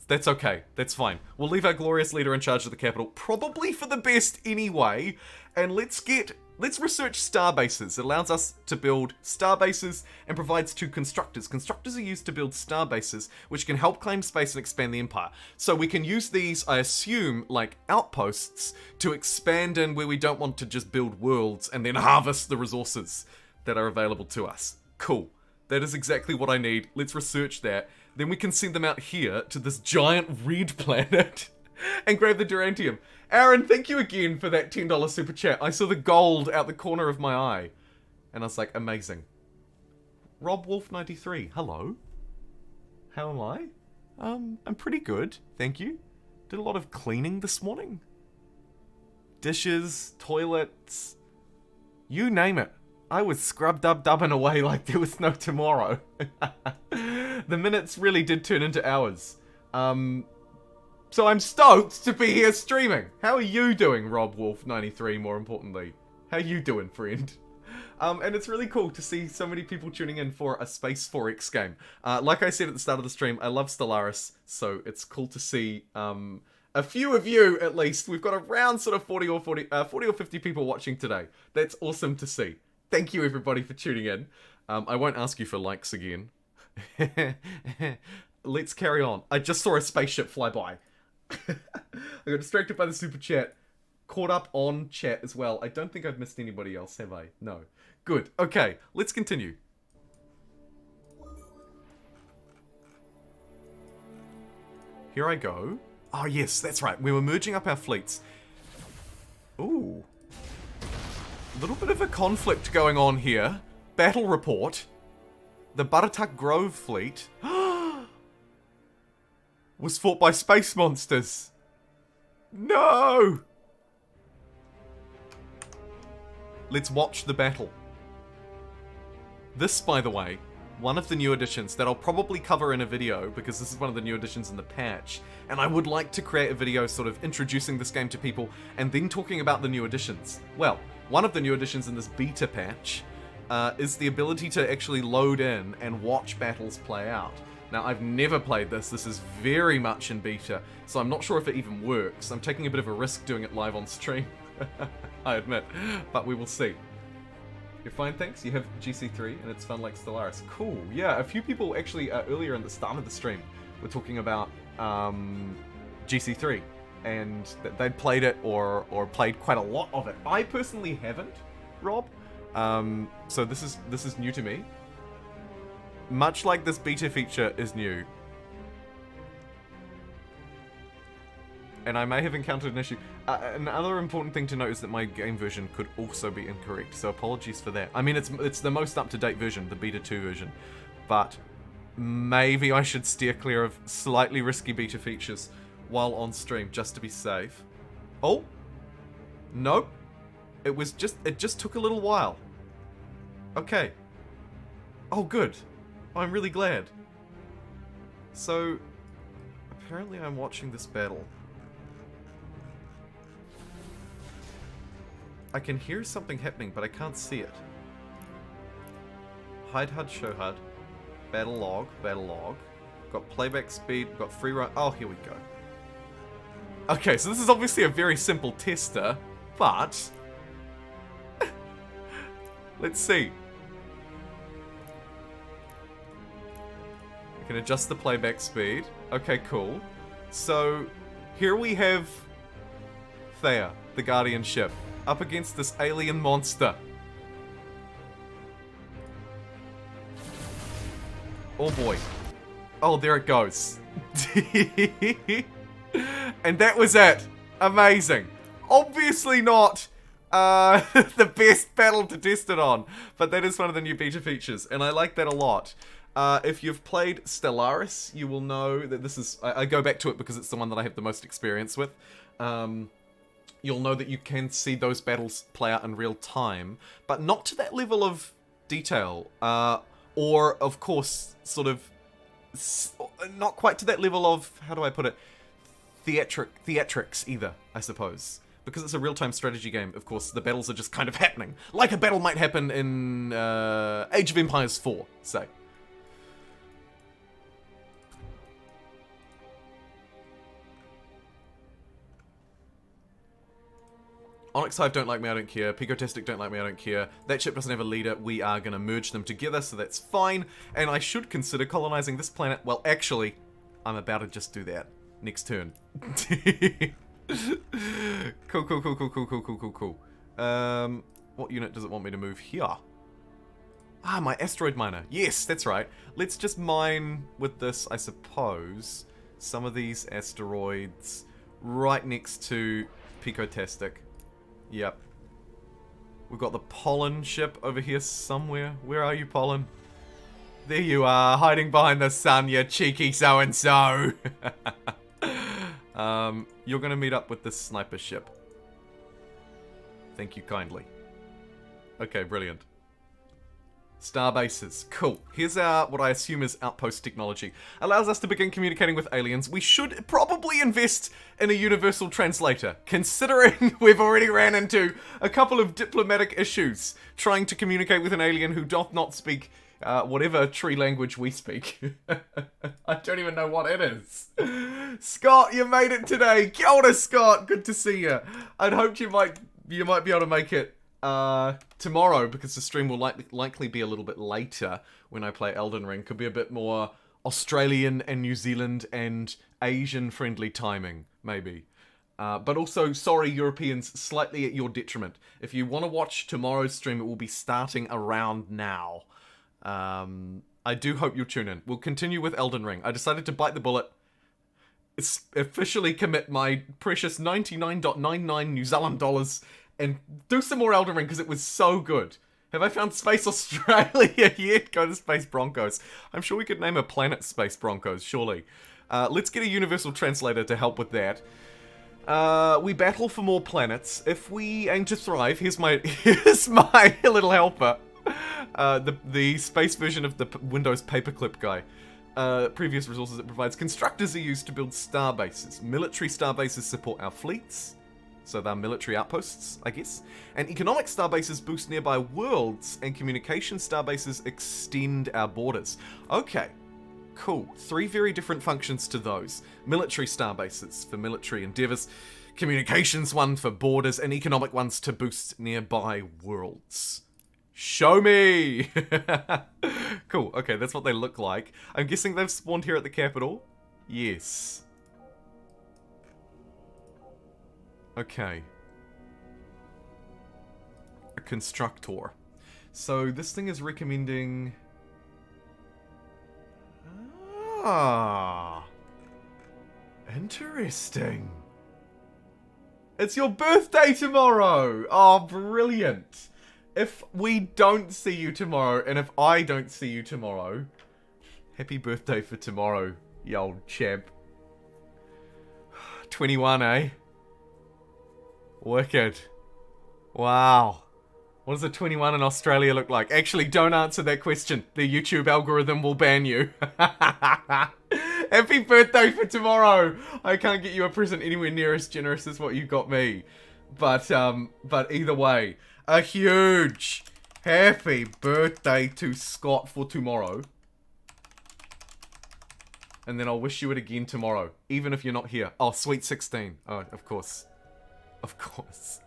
That's okay. That's fine. We'll leave our glorious leader in charge of the capital. Probably for the best anyway. And let's get Let's research starbases. It allows us to build starbases and provides two constructors. Constructors are used to build starbases, which can help claim space and expand the empire. So we can use these, I assume, like outposts to expand in where we don't want to just build worlds and then harvest the resources that are available to us. Cool. That is exactly what I need. Let's research that. Then we can send them out here to this giant red planet and grab the Durantium. Aaron, thank you again for that $10 super chat. I saw the gold out the corner of my eye. And I was like, amazing. Rob Wolf 93, hello. How am I? I'm pretty good, thank you. Did a lot of cleaning this morning. Dishes, toilets, you name it. I was scrub-dub-dubbing away like there was no tomorrow. The minutes really did turn into hours. So I'm stoked to be here streaming. How are you doing, Rob Wolf 93, more importantly? How you doing, friend? And it's really cool to see so many people tuning in for a Space 4X game. Like I said at the start of the stream, I love Stellaris, so it's cool to see a few of you, at least. We've got around sort of 40 or 50 people watching today. That's awesome to see. Thank you, everybody, for tuning in. I won't ask you for likes again. Let's carry on. I just saw a spaceship fly by. I got distracted by the super chat. Caught up on chat as well. I don't think I've missed anybody else, have I? No. Good. Okay, let's continue. Here I go. Oh yes, that's right. We were merging up our fleets. Ooh. A little bit of a conflict going on here. Battle report. The Buttertuck Grove fleet was fought by space monsters. No! Let's watch the battle. This, by the way, one of the new additions that I'll probably cover in a video, because this is one of the new additions in the patch, and I would like to create a video sort of introducing this game to people and then talking about the new additions. Well, one of the new additions in this beta patch is the ability to actually load in and watch battles play out. Now, I've never played this. This is very much in beta, so I'm not sure if it even works. I'm taking a bit of a risk doing it live on stream, I admit, but we will see. You're fine, thanks. You have GC3, and it's fun like Stellaris. Cool. Yeah, a few people actually earlier in the start of the stream were talking about GC3, and that they'd played it or played quite a lot of it. I personally haven't, Rob. So this is new to me. Much like this beta feature is new. And I may have encountered an issue. Another important thing to note is that my game version could also be incorrect, so apologies for that. I mean, it's the most up-to-date version, the beta 2 version, but maybe I should steer clear of slightly risky beta features while on stream, just to be safe. Oh, nope. It just took a little while. Okay. Oh, good. I'm really glad. So, apparently I'm watching this battle. I can hear something happening, but I can't see it. Hide HUD, show HUD. Battle log, battle log. Got playback speed, got free run. Oh, here we go. Okay, so this is obviously a very simple tester, but let's see. I can adjust the playback speed. Okay, cool. So, here we have Thea, the Guardian ship, up against this alien monster. Oh boy. Oh, there it goes. And that was it. Amazing. Obviously not the best battle to test it on, but that is one of the new beta features, and I like that a lot. If you've played Stellaris, you will know that this is... I go back to it because it's the one that I have the most experience with. You'll know that you can see those battles play out in real time, but not to that level of detail. Or, of course, sort of... not quite to that level of... how do I put it? Theatrics, either, I suppose. Because it's a real-time strategy game, of course, the battles are just kind of happening. Like a battle might happen in Age of Empires 4, say. Onyx Hive don't like me, I don't care. Picotastic don't like me, I don't care. That ship doesn't have a leader. We are going to merge them together, so that's fine. And I should consider colonizing this planet. Well, actually, I'm about to just do that. Next turn. Cool. What unit does it want me to move here? Ah, my asteroid miner. Yes, that's right. Let's just mine with this, I suppose. Some of these asteroids right next to Picotastic. Yep. We've got the Pollen ship over here somewhere. Where are you, Pollen? There you are, hiding behind the sun, you cheeky so-and-so. You're gonna meet up with this sniper ship. Thank you kindly. Okay, brilliant. Starbases. Cool. Here's our, what I assume is outpost technology. Allows us to begin communicating with aliens. We should probably invest in a universal translator, considering we've already ran into a couple of diplomatic issues trying to communicate with an alien who doth not speak whatever tree language we speak. I don't even know what it is. Scott, you made it today. Kia ora, Scott. Good to see you. I'd hoped you might be able to make it tomorrow, because the stream will likely be a little bit later when I play Elden Ring. Could be a bit more Australian and New Zealand and Asian friendly timing, maybe. But also, sorry Europeans, slightly at your detriment. If you want to watch tomorrow's stream, it will be starting around now. I do hope you'll tune in. We'll continue with Elden Ring. I decided to bite the bullet, officially commit my precious 99.99 New Zealand dollars and do some more Elden Ring because it was so good. Have I found Space Australia yet? Go to Space Broncos. I'm sure we could name a planet Space Broncos, surely. Let's get a universal translator to help with that. We battle for more planets. If we aim to thrive, here's my little helper. The space version of the Windows paperclip guy. Previous resources it provides. Constructors are used to build starbases. Military starbases support our fleets. So they're military outposts, I guess. And economic starbases boost nearby worlds, and communication starbases extend our borders. Okay, cool. 3 very different functions to those. Military starbases for military endeavors, communications one for borders, and economic ones to boost nearby worlds. Show me! Cool, okay, that's what they look like. I'm guessing they've spawned here at the capital? Yes. Okay. A constructor. So this thing is recommending... Ah. Interesting. It's your birthday tomorrow! Oh, brilliant. If we don't see you tomorrow, and if I don't see you tomorrow, happy birthday for tomorrow, you old champ. 21, eh? Wicked. Wow. What does a 21 in Australia look like? Actually, don't answer that question. The YouTube algorithm will ban you. Happy birthday for tomorrow. I can't get you a present anywhere near as generous as what you got me. But either way, a huge happy birthday to Scott for tomorrow. And then I'll wish you it again tomorrow, even if you're not here. Oh, sweet 16. Oh, of course. Of course.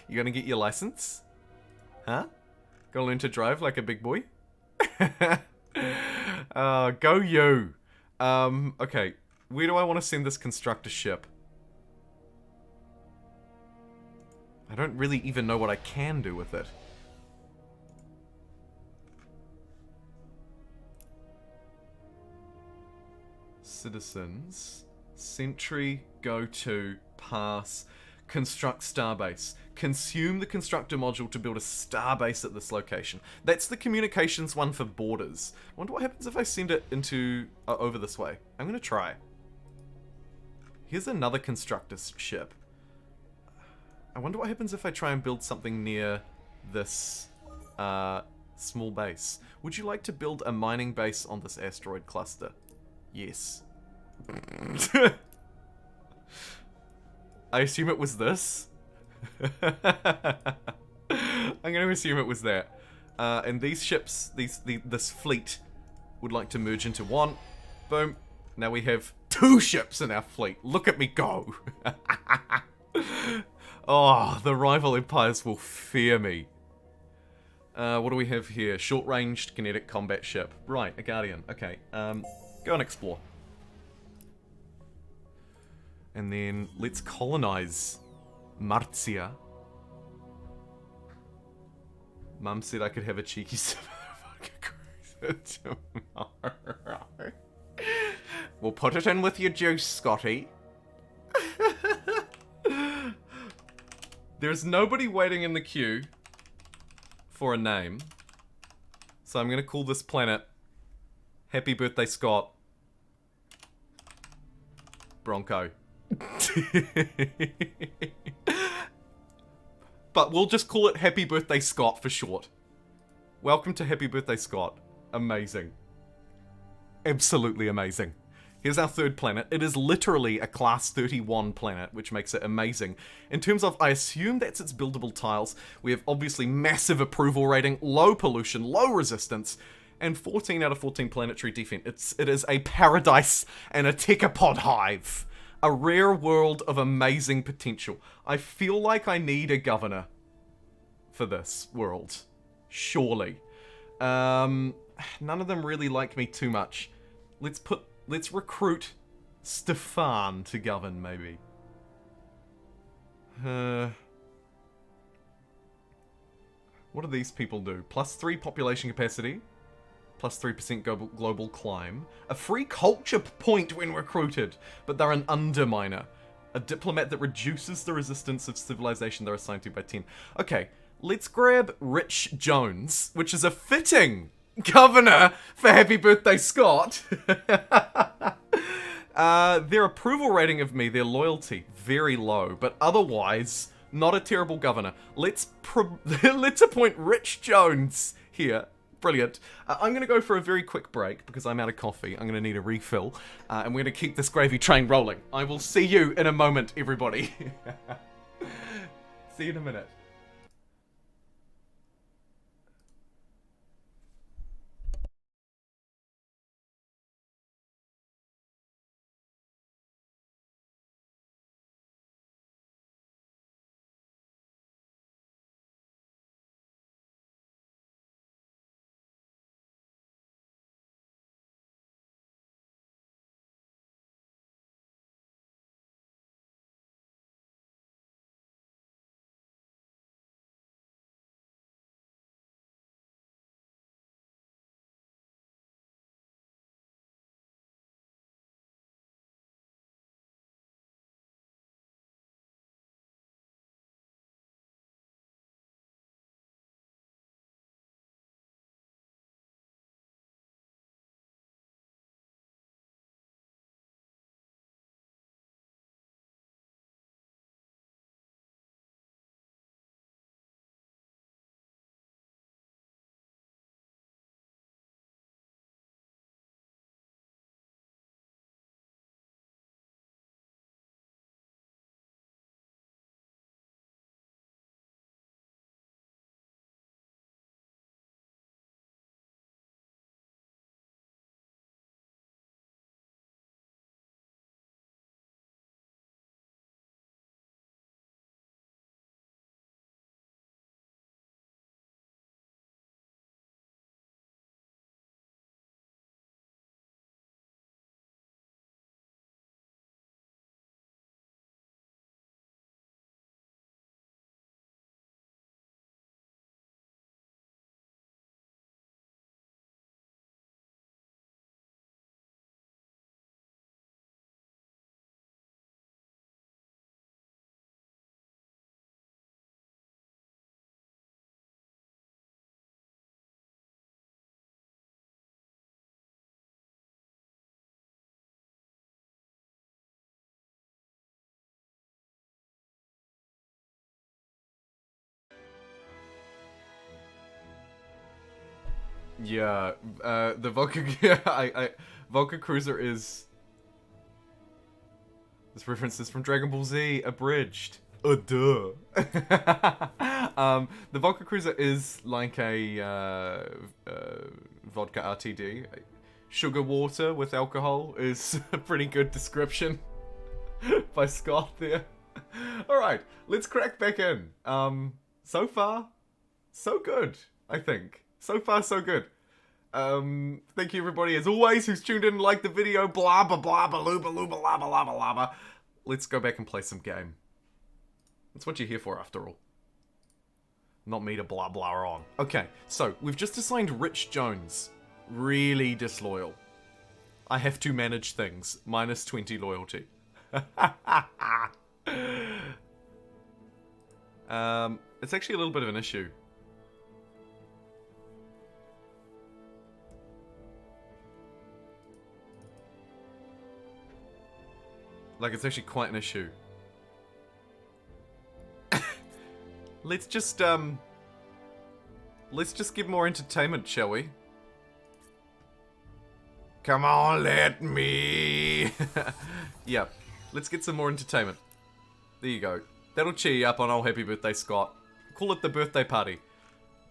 You gonna get your license? Huh? Gonna learn to drive like a big boy? Go you. Okay. Where do I want to send this constructor ship? I don't really even know what I can do with it. Citizens. Sentry, go to, pass. Construct starbase. Consume the constructor module to build a starbase at this location. That's the communications one for borders. I wonder what happens if I send it into over this way. I'm gonna try. Here's another constructor ship. I wonder what happens if I try and build something near this small base. Would you like to build a mining base on this asteroid cluster? Yes. I assume it was this. I'm going to assume it was that. And these ships, this fleet, would like to merge into one. Boom. Now we have 2 ships in our fleet. Look at me go. Oh, the rival empires will fear me. What do we have here? Short-ranged kinetic combat ship. Right, a Guardian. Okay, go and explore. And then let's colonize Martia. Mum said I could have a cheeky cruiser tomorrow. We'll put it in with your juice, Scotty. There's nobody waiting in the queue for a name. So I'm going to call this planet Happy Birthday, Scott. Bronco. But we'll just call it Happy Birthday, Scott for short. Welcome to Happy Birthday, Scott. Amazing. Absolutely amazing. Here's our third planet. It is literally a class 31 planet, which makes it amazing. In terms of, I assume that's its buildable tiles. We have obviously massive approval rating, low pollution, low resistance, and 14 out of 14 planetary defense. It is a paradise and a techopod hive. A rare world of amazing potential. I feel like I need a governor for this world. Surely. None of them really like me too much. Let's recruit Stefan to govern, maybe. What do these people do? +3 population capacity. +3% global climb. A free culture point when recruited, but they're an underminer. A diplomat that reduces the resistance of civilization they're assigned to by 10. Okay, let's grab Rich Jones, which is a fitting governor for Happy Birthday, Scott. Their approval rating of me, their loyalty, very low, but otherwise, not a terrible governor. Let's appoint Rich Jones here. Brilliant. I'm going to go for a very quick break because I'm out of coffee. I'm going to need a refill. And we're going to keep this gravy train rolling. I will see you in a moment, everybody. See you in a minute. Yeah, the Vulcan, yeah, Vulcan Cruiser is... This reference is from Dragon Ball Z, abridged. Duh. The Vulcan Cruiser is like a vodka RTD. Sugar water with alcohol is a pretty good description by Scott there. Alright, let's crack back in. So far, so good, I think. So far, so good. Thank you everybody, as always, who's tuned in and liked the video. Blah, blah, blah, blah, blah, blah, blah, blah, blah, blah, blah. Let's go back and play some game. That's what you're here for, after all. Not me to blah, blah on. Okay, so, we've just assigned Rich Jones. Really disloyal. I have to manage things. Minus 20 loyalty. It's actually a little bit of an issue. Like, it's actually quite an issue. Let's just give more entertainment, shall we? Come on, let me. Yeah, let's get some more entertainment. There you go. That'll cheer you up on Oh Happy Birthday, Scott. Call it the birthday party.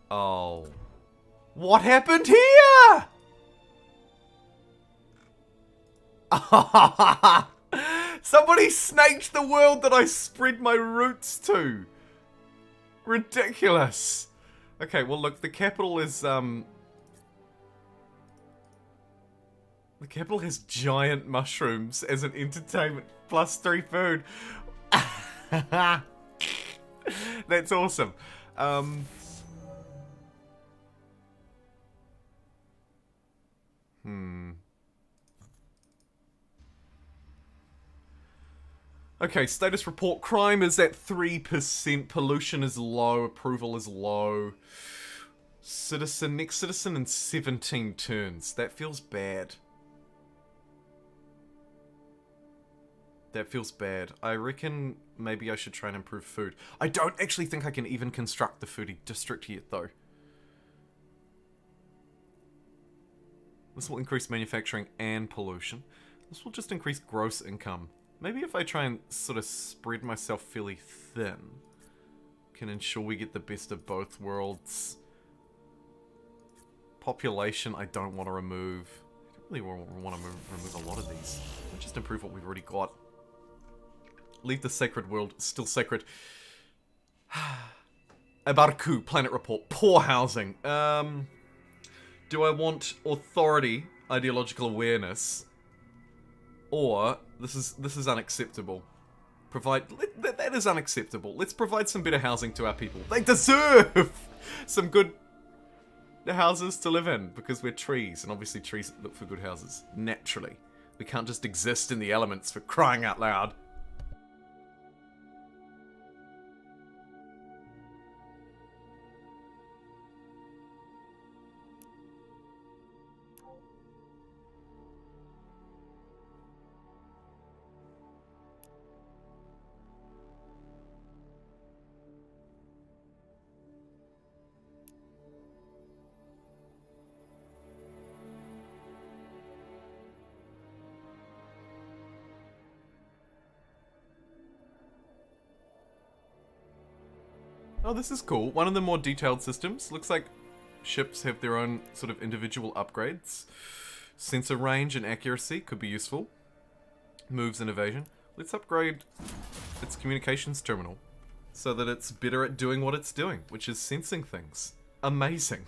Oh. What happened here? Somebody snaked the world that I spread my roots to. Ridiculous. Okay, well look, the capital is, the capital has giant mushrooms as an entertainment plus 3 food. That's awesome. Okay, status report. Crime is at 3%. Pollution is low. Approval is low. Citizen. Next citizen in 17 turns. That feels bad. That feels bad. I reckon maybe I should try and improve food. I don't actually think I can even construct the foodie district yet, though. This will increase manufacturing and pollution. This will just increase gross income. Maybe if I try and sort of spread myself fairly thin, can ensure we get the best of both worlds. Population, I don't want to remove. I don't really want to remove a lot of these. I'll just improve what we've already got. Leave the sacred world still sacred. Abarku, planet report. Poor housing. Do I want authority, ideological awareness, or this is unacceptable? That is unacceptable. Let's provide some better housing to our people. They deserve some good houses to live in because we're trees, and obviously trees look for good houses naturally. We can't just exist in the elements, for crying out loud. Oh, this is cool. One of the more detailed systems. Looks like ships have their own sort of individual upgrades. Sensor range and accuracy could be useful. Moves and evasion. Let's upgrade its communications terminal so that it's better at doing what it's doing, which is sensing things. Amazing.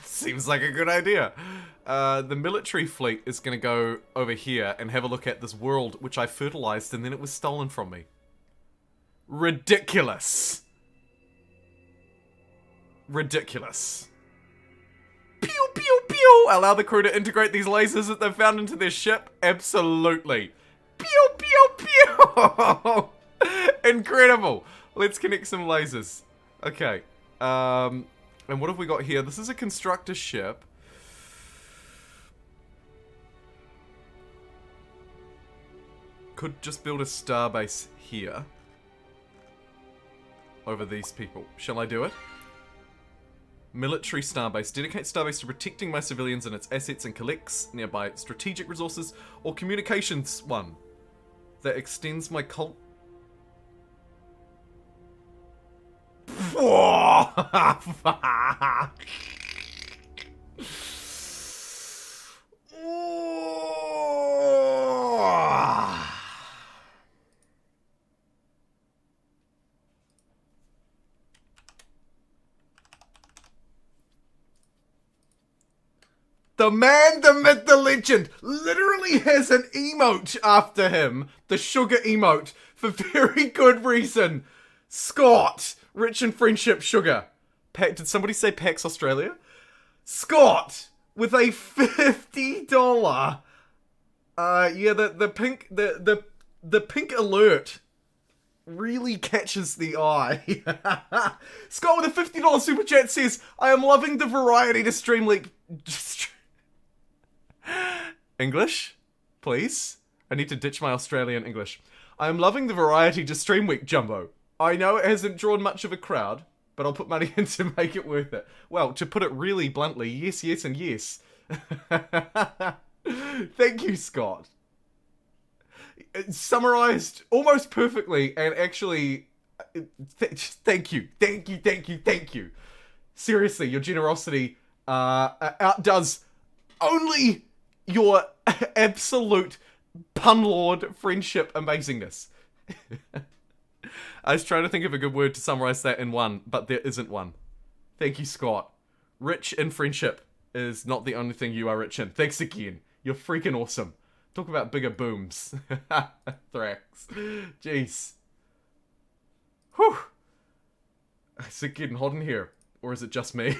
Seems like a good idea. The military fleet is going to go over here and have a look at this world, which I fertilized and then it was stolen from me. Ridiculous. Ridiculous. Pew, pew, pew. Allow the crew to integrate these lasers that they've found into their ship? Absolutely. Pew, pew, pew. Incredible. Let's connect some lasers. Okay. And what have we got here? This is a constructor ship. Could just build a starbase here. Over these people. Shall I do it? Military starbase. Dedicate starbase to protecting my civilians and its assets and collects nearby strategic resources, or communications one that extends my cult. The man, the myth, the legend literally has an emote after him. The sugar emote. For very good reason. Scott. Rich in friendship, sugar. Did somebody say PAX Australia? Scott. With a $50. Yeah, the pink alert really catches the eye. Scott with a $50 super chat says, I am loving the variety to Stream League. English, please. I need to ditch my Australian English. I am loving the variety to Stream Week, Jumbo. I know it hasn't drawn much of a crowd, but I'll put money in to make it worth it. Well, to put it really bluntly, yes, yes, and yes. Thank you, Scott. It summarized almost perfectly, and actually, thank you. Seriously, your generosity outdoes only your absolute pun lord friendship amazingness. I was trying to think of a good word to summarize that in one, but there isn't one. Thank you, Scott. Rich in friendship is not the only thing you are rich in. Thanks again. You're freaking awesome. Talk about bigger booms. Thrax. Jeez. Whew. Is it getting hot in here? Or is it just me?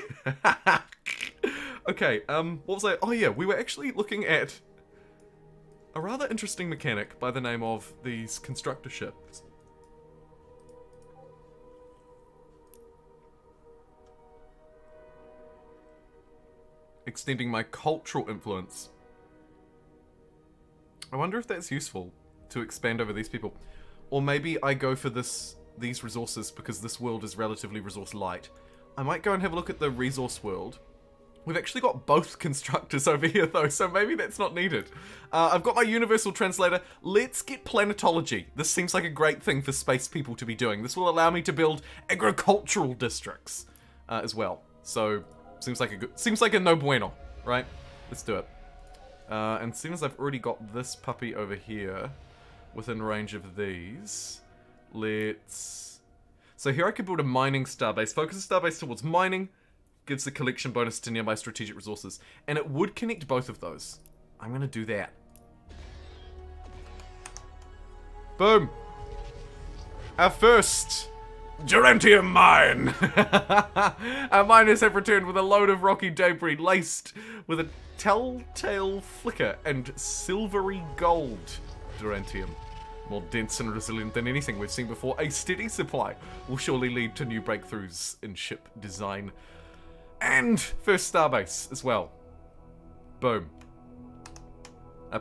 Okay, what was I... Oh yeah, we were actually looking at a rather interesting mechanic by the name of these constructor ships. Extending my cultural influence. I wonder if that's useful to expand over these people. Or maybe I go for these resources because this world is relatively resource light. I might go and have a look at the resource world. We've actually got both constructors over here though, so maybe that's not needed. I've got my universal translator. Let's get planetology. This seems like a great thing for space people to be doing. This will allow me to build agricultural districts as well. So seems like a no bueno, right? Let's do it. And seeing as I've already got this puppy over here within range of these, let's... So here I could build a mining starbase. Focus the starbase towards mining, gives the collection bonus to nearby strategic resources. And it would connect both of those. I'm going to do that. Boom. Our first Gerantium mine. Our miners have returned with a load of rocky debris laced with a telltale flicker and silvery gold. Gerantium. More dense and resilient than anything we've seen before. A steady supply will surely lead to new breakthroughs in ship design. And first starbase as well. Boom.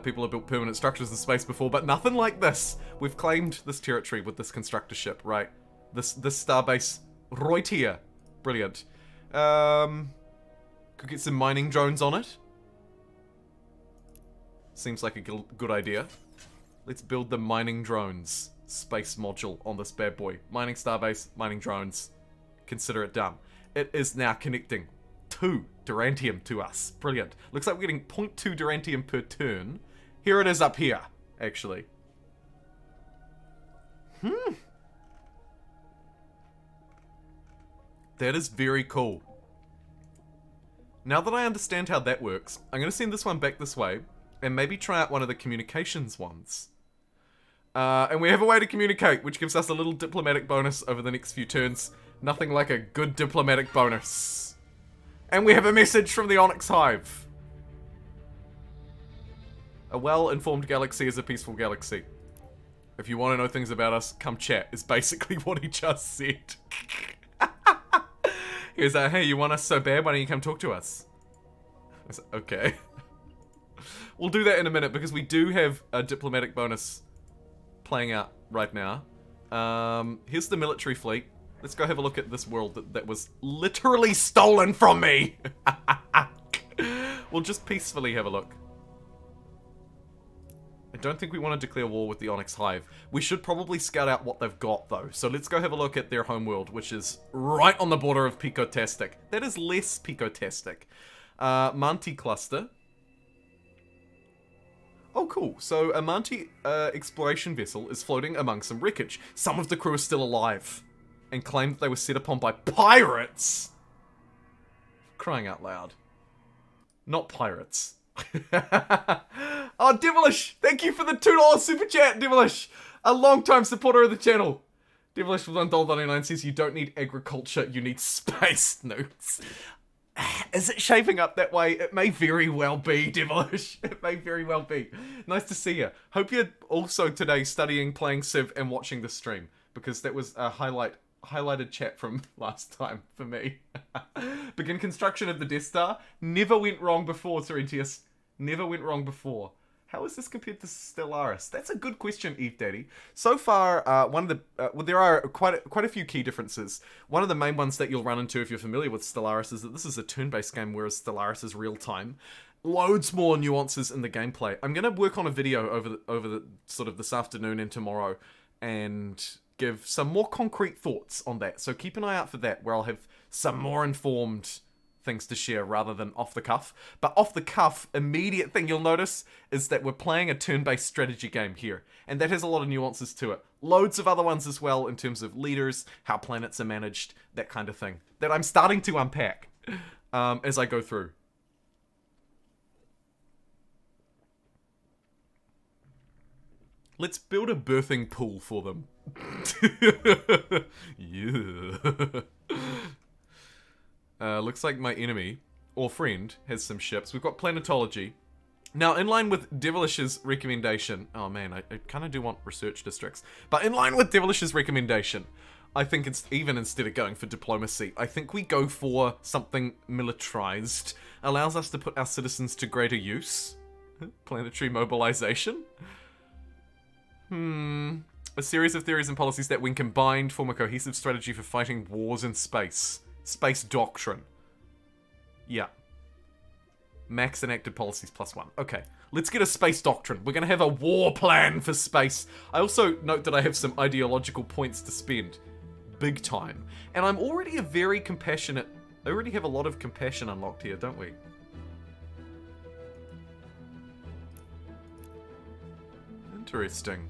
People have built permanent structures in space before, but nothing like this. We've claimed this territory with this constructor ship, right? This starbase right here. Brilliant. Could get some mining drones on it. Seems like a good idea. Let's build the mining drones space module on this bad boy. Mining starbase, mining drones. Consider it done. It is now connecting 2 Durantium to us. Brilliant. Looks like we're getting 0.2 Durantium per turn. Here it is up here, actually. That is very cool. Now that I understand how that works, I'm going to send this one back this way and maybe try out one of the communications ones. And we have a way to communicate, which gives us a little diplomatic bonus over the next few turns. Nothing like a good diplomatic bonus. And we have a message from the Onyx Hive. A well-informed galaxy is a peaceful galaxy. If you want to know things about us, come chat, is basically what he just said. He was like, hey, you want us so bad, why don't you come talk to us? I said, okay. We'll do that in a minute, because we do have a diplomatic bonus playing out right now. Here's the military fleet. Let's go have a look at this world that was literally stolen from me. We'll just peacefully have a look. I don't think we want to declare war with the Onyx Hive. We should probably scout out what they've got, though. So let's go have a look at their homeworld, which is right on the border of Picotastic. That is less Picotastic. Manti cluster. Oh, cool. So a Manti exploration vessel is floating among some wreckage. Some of the crew are still alive and claim that they were set upon by pirates. Crying out loud. not pirates. Oh, Devilish! Thank you for the $2 super chat, Devilish! A long-time supporter of the channel. Devilish with $1.99 says, you don't need agriculture, you need space nukes. Is it shaping up that way? It may very well be, Devilish. It may very well be. Nice to see you. Hope you're also today studying, playing Civ, and watching the stream, because that was a highlighted chat from last time for me. Begin construction of the Death Star. Never went wrong before, Sorrentius. Never went wrong before. How is this compared to Stellaris? That's a good question, Eve Daddy. So far, well, there are quite a few key differences. One of the main ones that you'll run into if you're familiar with Stellaris is that this is a turn-based game, whereas Stellaris is real-time. Loads more nuances in the gameplay. I'm going to work on a video over the sort of this afternoon and tomorrow, and give some more concrete thoughts on that. So keep an eye out for that, where I'll have some more informed things to share rather than off the cuff. But off the cuff, immediate thing you'll notice is that we're playing a turn-based strategy game here, and that has a lot of nuances to it. Loads of other ones as well in terms of leaders, how planets are managed, that kind of thing, that I'm starting to unpack as I go through. Let's build a birthing pool for them. Yeah. Looks like my enemy, or friend, has some ships. We've got planetology. Now, in line with Devilish's recommendation... Oh man, I kind of do want research districts. But in line with Devilish's recommendation, I think it's even instead of going for diplomacy, I think we go for something militarized. Allows us to put our citizens to greater use. Planetary mobilization. A series of theories and policies that, when combined, form a cohesive strategy for fighting wars in space. Space doctrine. Yeah. Max enacted policies +1. Okay. Let's get a space doctrine. We're going to have a war plan for space. I also note that I have some ideological points to spend. Big time. And I'm already a very compassionate... I already have a lot of compassion unlocked here, don't we? Interesting.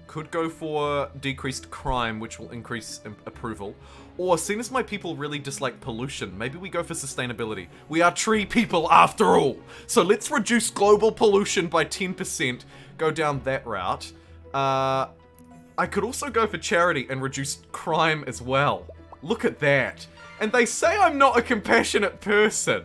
Could go for decreased crime, which will increase approval. Or, seeing as my people really dislike pollution, maybe we go for sustainability. We are tree people after all! So let's reduce global pollution by 10%, go down that route. I could also go for charity and reduce crime as well. Look at that. And they say I'm not a compassionate person.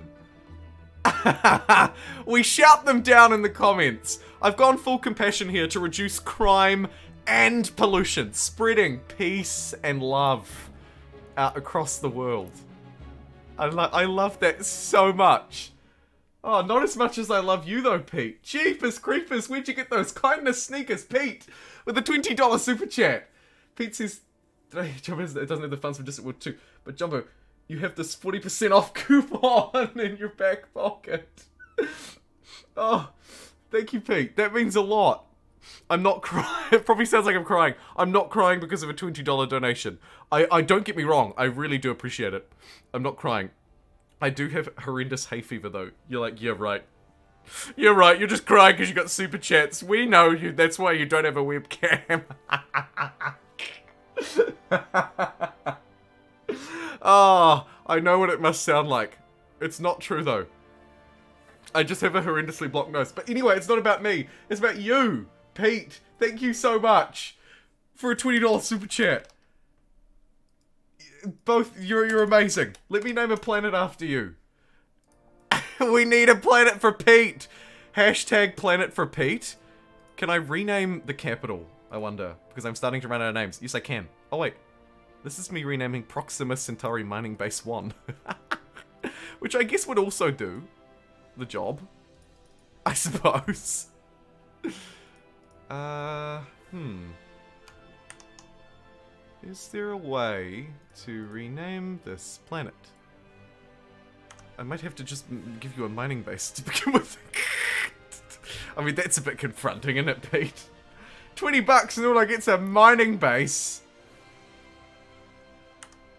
We shout them down in the comments. I've gone full compassion here to reduce crime and pollution, spreading peace and love out across the world. I love that so much. Oh, not as much as I love you though, Pete. Jeepers creepers, where'd you get those kindness sneakers, Pete? With a $20 super chat. Pete says, Jumbo, it doesn't have the funds for Distant World 2, but Jumbo, you have this 40% off coupon in your back pocket. Oh, thank you, Pete. That means a lot. I'm not crying. It probably sounds like I'm crying. I'm not crying because of a $20 donation. I don't get me wrong. I really do appreciate it. I'm not crying. I do have horrendous hay fever, though. You're like, yeah, right. You're right. You're just crying because you got super chats. We know you. That's why you don't have a webcam. Oh, I know what it must sound like. It's not true, though. I just have a horrendously blocked nose. But anyway, it's not about me. It's about you. Pete, thank you so much for a $20 super chat. Both, you're amazing. Let me name a planet after you. We need a planet for Pete. Hashtag planet for Pete. Can I rename the capital, I wonder? Because I'm starting to run out of names. Yes, I can. Oh, wait. This is me renaming Proxima Centauri Mining Base 1. Which I guess would also do the job, I suppose. Is there a way to rename this planet? I might have to just give you a mining base to begin with. I mean, that's a bit confronting, isn't it, Pete? $20 and all I get's a mining base.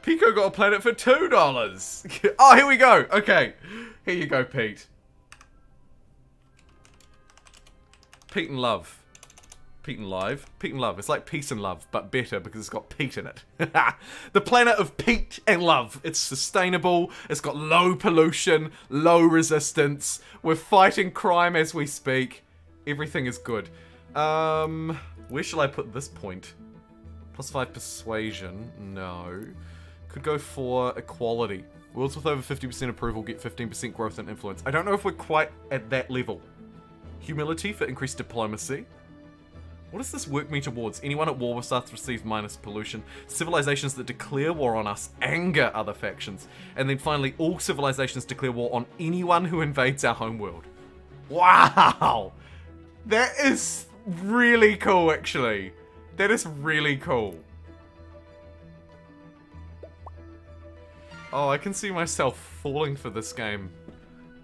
Pico got a planet for $2. Oh, here we go. Okay. Here you go, Pete. Pete and love. Pete and Live. Pete and Love. It's like Peace and Love, but better because it's got Pete in it. The planet of Pete and Love. It's sustainable. It's got low pollution, low resistance. We're fighting crime as we speak. Everything is good. Where shall I put this point? +5 persuasion. No. Could go for equality. Worlds with over 50% approval get 15% growth and influence. I don't know if we're quite at that level. Humility for increased diplomacy. What does this work me towards? Anyone at war with us receives minus pollution. Civilizations that declare war on us anger other factions. And then finally, all civilizations declare war on anyone who invades our homeworld. Wow! That is really cool, actually. That is really cool. Oh, I can see myself falling for this game.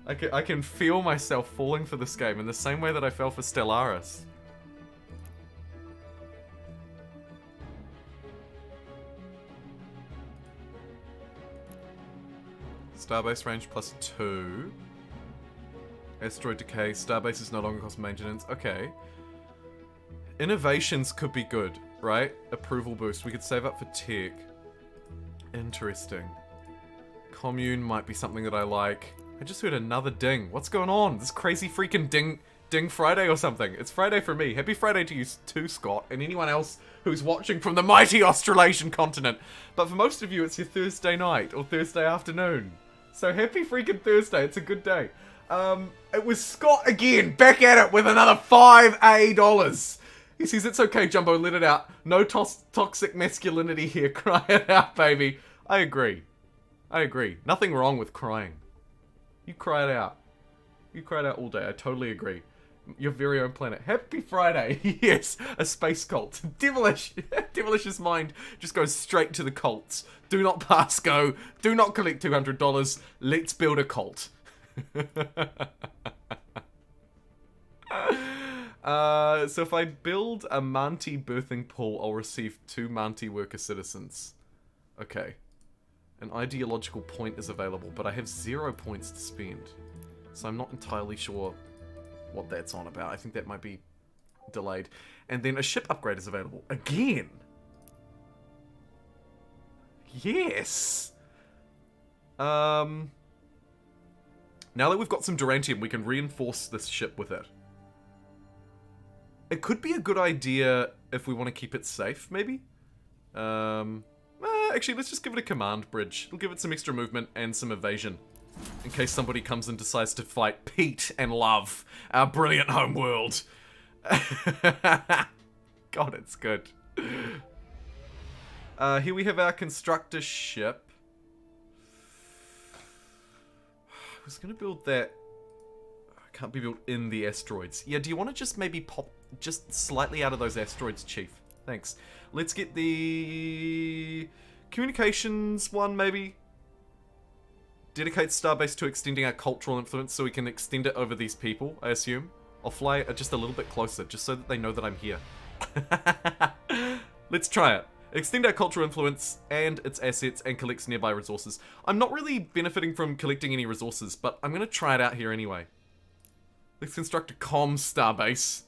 I can feel myself falling for this game in the same way that I fell for Stellaris. Starbase range +2. Asteroid decay. Starbase is no longer cost maintenance. Okay. Innovations could be good, right? Approval boost. We could save up for tech. Interesting. Commune might be something that I like. I just heard another ding. What's going on? This crazy freaking ding Friday or something. It's Friday for me. Happy Friday to you too, Scott, and anyone else who's watching from the mighty Australasian continent. But for most of you, it's your Thursday night or Thursday afternoon. So happy freaking Thursday. It's a good day. It was Scott again, back at it with another $5. He says, it's okay, Jumbo, let it out. No toxic masculinity here. Cry it out, baby. I agree. I agree. Nothing wrong with crying. You cry it out. You cry it out all day. I totally agree. Your very own planet. Happy Friday. Yes, a space cult. Devilish. Devilish's mind just goes straight to the cults. Do not pass go. Do not collect $200. Let's build a cult. So if I build a Manti birthing pool, I'll receive 2 Manti worker citizens. Okay. An ideological point is available, but I have 0 points to spend. So I'm not entirely sure what that's on about. I think that might be delayed. And then a ship upgrade is available. Again! Yes! Now that we've got some Durantium, we can reinforce this ship with it. It could be a good idea if we want to keep it safe, maybe? Actually, let's just give it a command bridge. We'll give it some extra movement and some evasion. In case somebody comes and decides to fight Pete and Love, our brilliant homeworld. God, it's good. Here we have our constructor ship. I was going to build that. Can't be built in the asteroids. Yeah, do you want to just maybe pop just slightly out of those asteroids, Chief? Thanks. Let's get the communications one, maybe. Dedicate Starbase to extending our cultural influence so we can extend it over these people, I assume. I'll fly just a little bit closer, just so that they know that I'm here. Let's try it. Extend our cultural influence and its assets and collects nearby resources. I'm not really benefiting from collecting any resources, but I'm going to try it out here anyway. Let's construct a comms starbase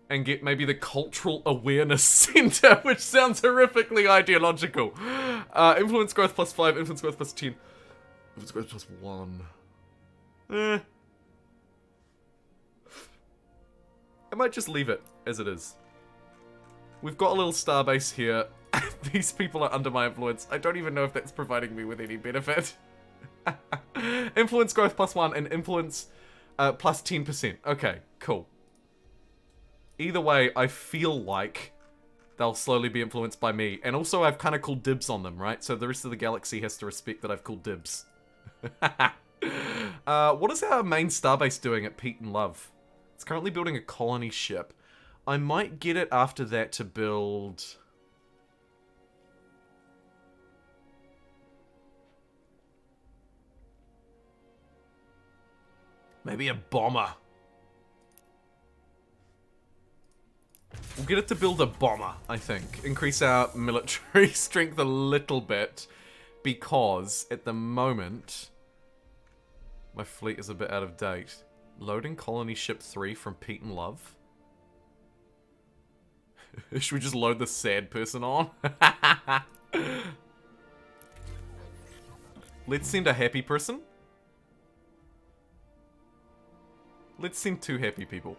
and get maybe the Cultural Awareness Center, which sounds horrifically ideological. Influence growth +5, influence growth +10. Influence growth +1. I might just leave it as it is. We've got a little starbase here. These people are under my influence. I don't even know if that's providing me with any benefit. Influence growth +1 and influence +10%. Okay, cool. Either way, I feel like they'll slowly be influenced by me. And also, I've kind of called dibs on them, right? So the rest of the galaxy has to respect that I've called dibs. What is our main starbase doing at Pete and Love? It's currently building a colony ship. I might get it after that to build... maybe a bomber. We'll get it to build a bomber, I think. Increase our military strength a little bit. Because, at the moment... my fleet is a bit out of date. Loading colony ship 3 from Pete and Love. Should we just load the sad person on? Let's send a happy person. Let's send 2 happy people.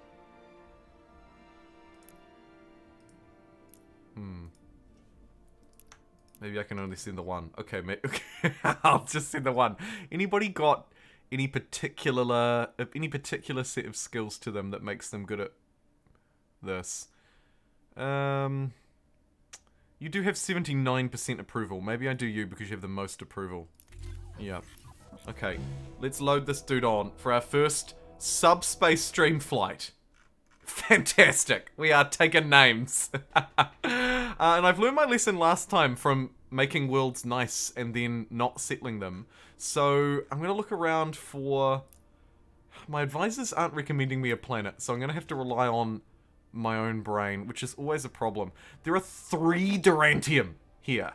Maybe I can only send the one. Okay, mate. Okay. I'll just send the one. Anybody got any particular set of skills to them that makes them good at this? You do have 79% approval. Maybe I do you because you have the most approval. Yeah. Okay. Let's load this dude on for our first subspace stream flight. Fantastic. We are taking names. And I've learned my lesson last time from making worlds nice and then not settling them. So I'm going to look around for... My advisors aren't recommending me a planet, so I'm going to have to rely on my own brain, which is always a problem. There are 3 Durantium here.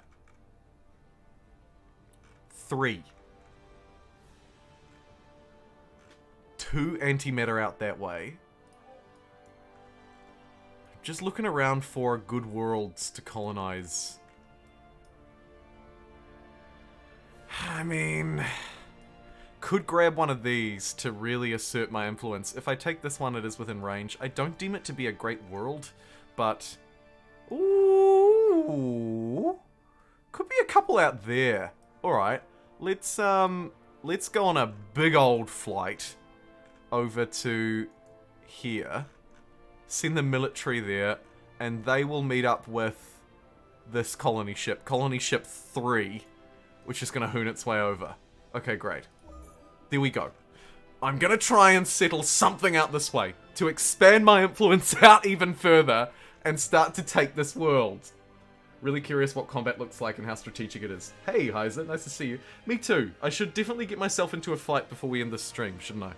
3. 2 antimatter out that way. Just looking around for good worlds to colonize. I mean... Could grab one of these to really assert my influence. If I take this one, it is within range. I don't deem it to be a great world, but... Ooh! Could be a couple out there. Alright, let's go on a big old flight over to here. Send the military there, and they will meet up with this colony ship. Colony ship 3, which is going to hoon its way over. Okay, great. There we go. I'm going to try and settle something out this way to expand my influence out even further and start to take this world. Really curious what combat looks like and how strategic it is. Hey, Heiser, nice to see you. Me too. I should definitely get myself into a fight before we end this stream, shouldn't I?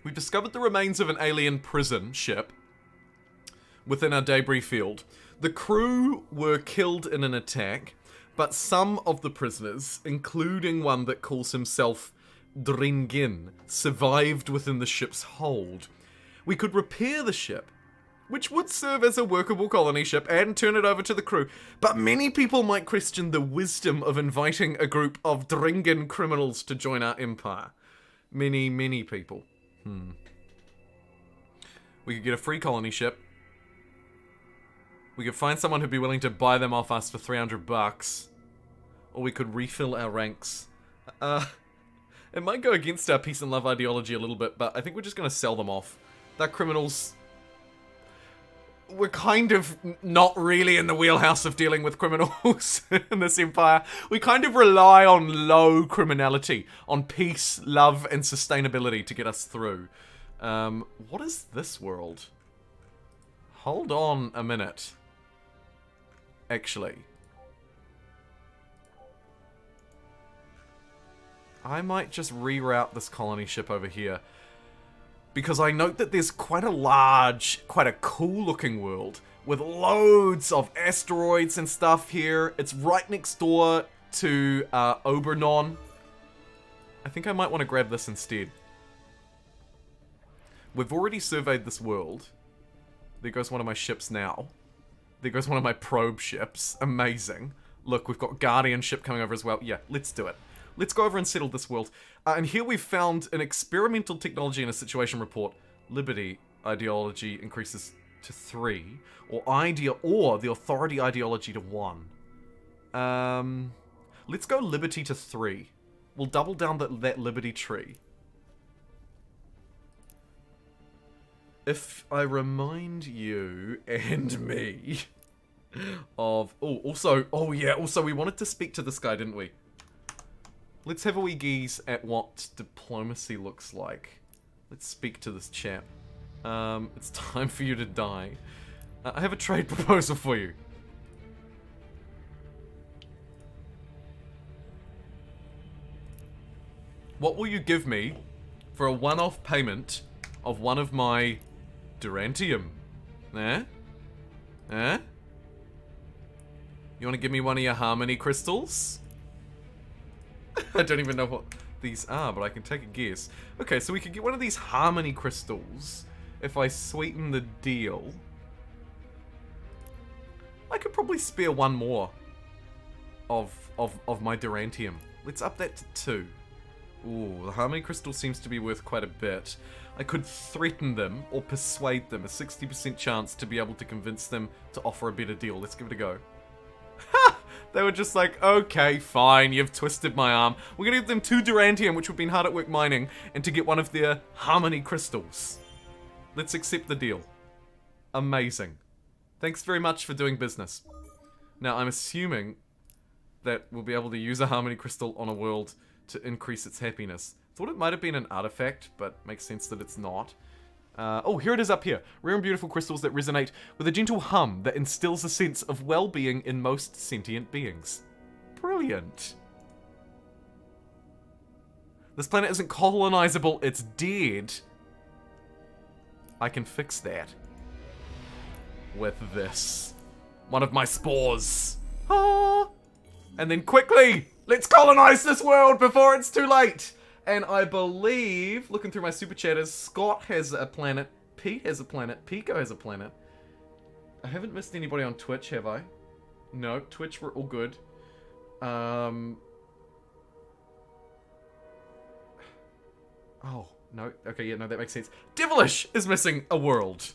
We've discovered the remains of an alien prison ship within our debris field. The crew were killed in an attack, but some of the prisoners, including one that calls himself Dringin, survived within the ship's hold. We could repair the ship, which would serve as a workable colony ship, and turn it over to the crew. But many people might question the wisdom of inviting a group of Dringin criminals to join our empire. Many people. We could get a free colony ship. We could find someone who'd be willing to buy them off us for $300. Or we could refill our ranks. It might go against our peace and love ideology a little bit, but I think we're just going to sell them off. They're criminals. We're kind of not really in the wheelhouse of dealing with criminals in this empire. We kind of rely on low criminality, on peace, love, and sustainability to get us through. What is this world? Hold on a minute. Actually. I might just reroute this colony ship over here. Because I note that there's quite a large, quite a cool looking world with loads of asteroids and stuff here. It's right next door to Obernon. I think I might want to grab this instead. We've already surveyed this world. There goes one of my ships now. There goes one of my probe ships. Amazing. Look, we've got Guardian ship coming over as well. Yeah, let's do it. Let's go over and settle this world. And here we've found an experimental technology in a situation report. Liberty ideology increases to 3. Or the authority ideology to 1. Let's go liberty to 3. We'll double down that liberty tree. If I remind you and me of... also we wanted to speak to this guy, didn't we? Let's have a wee gaze at what diplomacy looks like. Let's speak to this chap. It's time for you to die. I have a trade proposal for you. What will you give me for a one-off payment of one of my Durantium? Eh? Eh? You want to give me one of your harmony crystals? I don't even know these are, but I can take a guess. Okay, so we could get one of these harmony crystals if I sweeten the deal. I could probably spare one more of my Durantium. Let's up that to 2. Ooh, the harmony crystal seems to be worth quite a bit. I could threaten them or persuade them. A 60% chance to be able to convince them to offer a better deal. Let's give it a go. Ha! They were just like, okay, fine, you've twisted my arm. We're gonna give them 2 Durantium, which we've been hard at work mining, and to get one of their harmony crystals. Let's accept the deal. Amazing. Thanks very much for doing business. Now, I'm assuming that we'll be able to use a harmony crystal on a world to increase its happiness. Thought it might have been an artifact, but makes sense that it's not. Oh, here it is up here. Rare and beautiful crystals that resonate with a gentle hum that instills a sense of well-being in most sentient beings. Brilliant. This planet isn't colonizable, it's dead. I can fix that. With this. One of my spores. Ah! And then quickly, let's colonize this world before it's too late. And I believe, looking through my super chatters, Scott has a planet, Pete has a planet, Pico has a planet. I haven't missed anybody on Twitch, have I? No, Twitch, we're all good. Oh, no. Okay, yeah, no, that makes sense. Devilish is missing a world.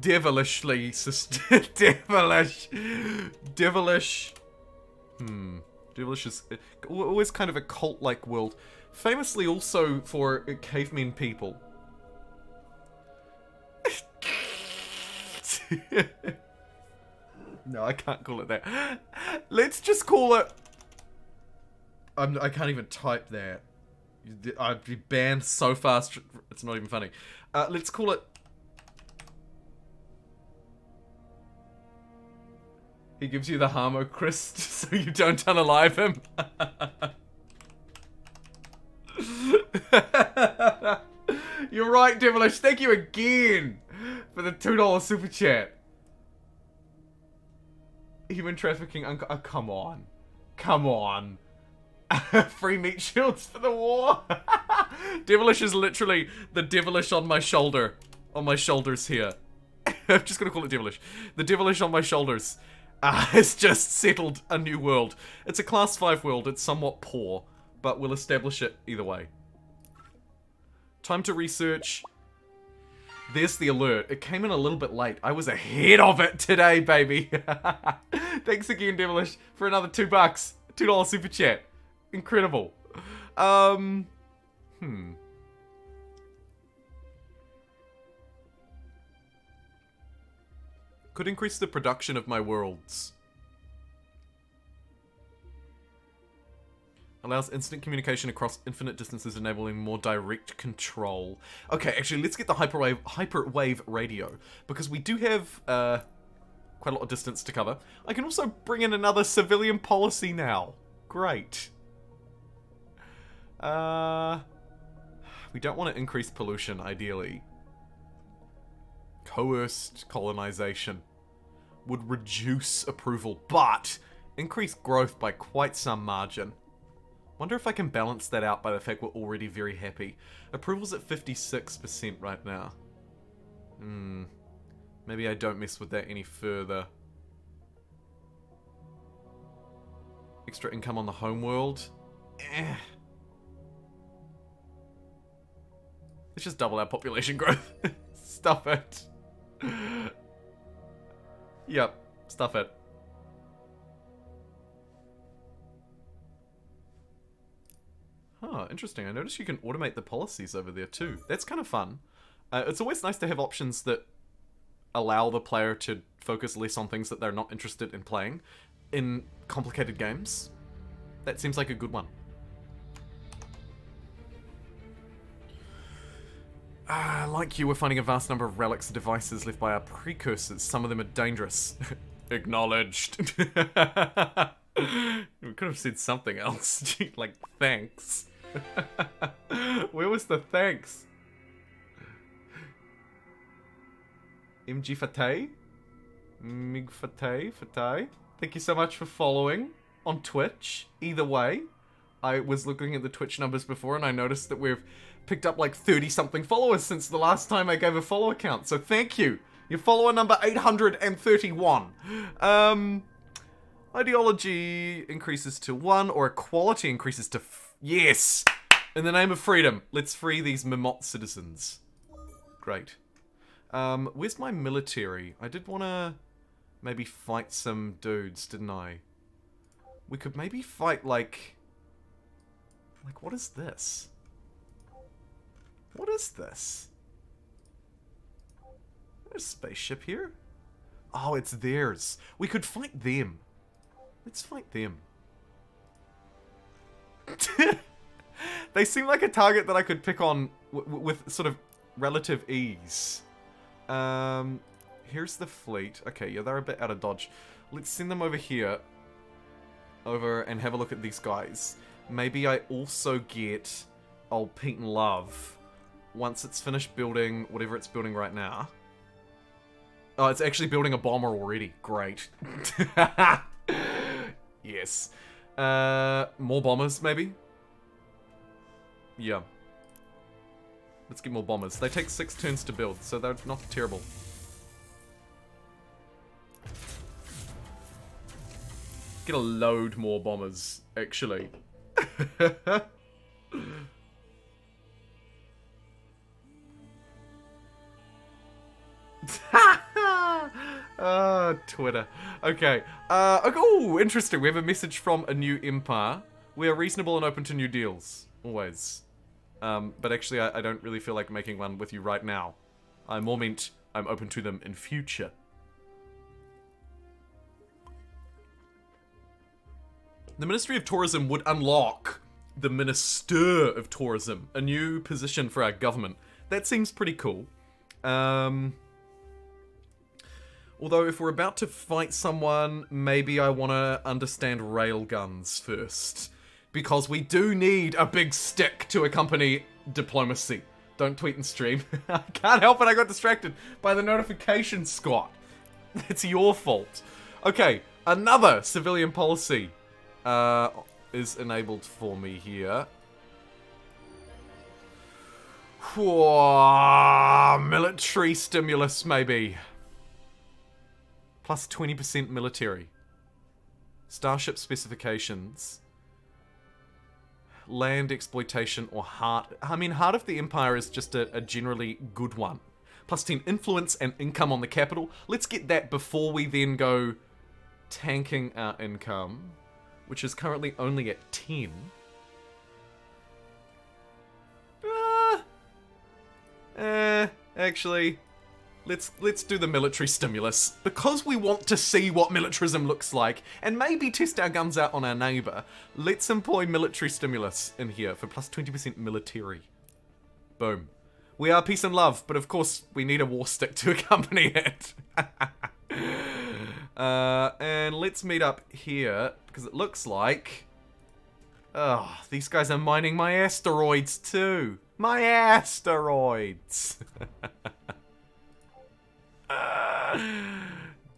Devilishly, sister. Devilish. Devilish. Devilish is always kind of a cult-like world. Famously also for cavemen people. No, I can't call it that. Let's just call it... I can't even type that. I'd be banned so fast, it's not even funny. Let's call it... He gives you the Harmo Crest so you don't unalive him. You're right, Devilish. Thank you again for the $2 super chat. Human trafficking. Oh, come on. Come on. Free meat shields for the war. Devilish is literally the Devilish on my shoulder. On my shoulders here. I'm just gonna call it Devilish. The Devilish on my shoulders. Has just settled a new world. It's a class 5 world, it's somewhat poor, but we'll establish it either way. Time to research. There's the alert. It came in a little bit late. I was ahead of it today, baby. Thanks again, Devilish, for another $2. $2 super chat. Incredible. Could increase the production of my worlds. Allows instant communication across infinite distances, enabling more direct control. Okay, actually, let's get the hyperwave radio, because we do have quite a lot of distance to cover. I can also bring in another civilian policy now. Great. We don't want to increase pollution, ideally. Coerced colonization would reduce approval, but increase growth by quite some margin. Wonder if I can balance that out by the fact we're already very happy. Approval's at 56% right now. Maybe I don't mess with that any further. Extra income on the homeworld? Let's just double our population growth. Stuff it. Yep, stuff it. Huh, interesting. I noticed you can automate the policies over there too. That's kind of fun. It's always nice to have options that allow the player to focus less on things that they're not interested in playing in complicated games. That seems like a good one. Like you, we're finding a vast number of relics and devices left by our precursors. Some of them are dangerous. Acknowledged. We could have said something else. Like, thanks. Where was the thanks? MG Fateh? Mig Fateh? Fateh? Thank you so much for following on Twitch. Either way, I was looking at the Twitch numbers before and I noticed that we've picked up like 30-something followers since the last time I gave a follower count. So thank you. Your follower number 831. Ideology increases to 1, or equality increases to... Yes! In the name of freedom, let's free these Mimot citizens. Great. Where's my military? I did want to maybe fight some dudes, didn't I? We could maybe fight, like... Like, what is this? What is this? There's a spaceship here. Oh, it's theirs. We could fight them. Let's fight them. They seem like a target that I could pick on with sort of relative ease. Here's the fleet. Okay, yeah, they're a bit out of dodge. Let's send them over here. Over and have a look at these guys. Maybe I also get old Pete and Love once it's finished building whatever it's building right now. Oh, it's actually building a bomber already. Great. Yes. More bombers, maybe? Yeah. Let's get more bombers. They take 6 turns to build, so they're not terrible. Get a load more bombers, actually. Twitter. Okay. Oh, interesting. We have a message from a new empire. We are reasonable and open to new deals. Always. But actually, I don't really feel like making one with you right now. I more meant I'm open to them in future. The Ministry of Tourism would unlock the Minister of Tourism, a new position for our government. That seems pretty cool. Although, if we're about to fight someone, maybe I want to understand railguns first. Because we do need a big stick to accompany diplomacy. Don't tweet and stream. I can't help it, I got distracted by the notification, Scott. It's your fault. Okay, another civilian policy is enabled for me here. Whoa, military stimulus, maybe. Plus 20% military. Starship specifications. Land exploitation or heart. I mean, Heart of the Empire is just a generally good one. Plus 10 influence and income on the capital. Let's get that before we then go tanking our income, which is currently only at 10. Actually, let's do the military stimulus. Because we want to see what militarism looks like, and maybe test our guns out on our neighbor, let's employ military stimulus in here for plus 20% military. Boom. We are peace and love, but of course we need a war stick to accompany it. And let's meet up here, because it looks like... Oh, these guys are mining my asteroids too. My asteroids.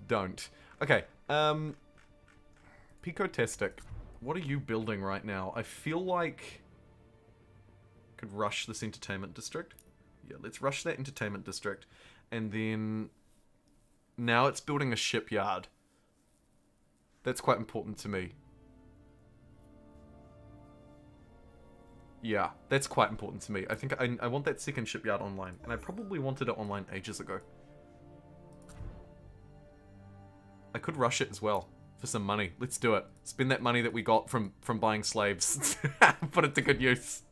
Don't. Okay, Picotastic, what are you building right now? I feel like... Could rush this entertainment district. Yeah, let's rush that entertainment district. And then... Now it's building a shipyard. That's quite important to me. Yeah, that's quite important to me. I think I want that second shipyard online. And I probably wanted it online ages ago. I could rush it as well. For some money. Let's do it. Spend that money that we got from buying slaves. Put it to good use.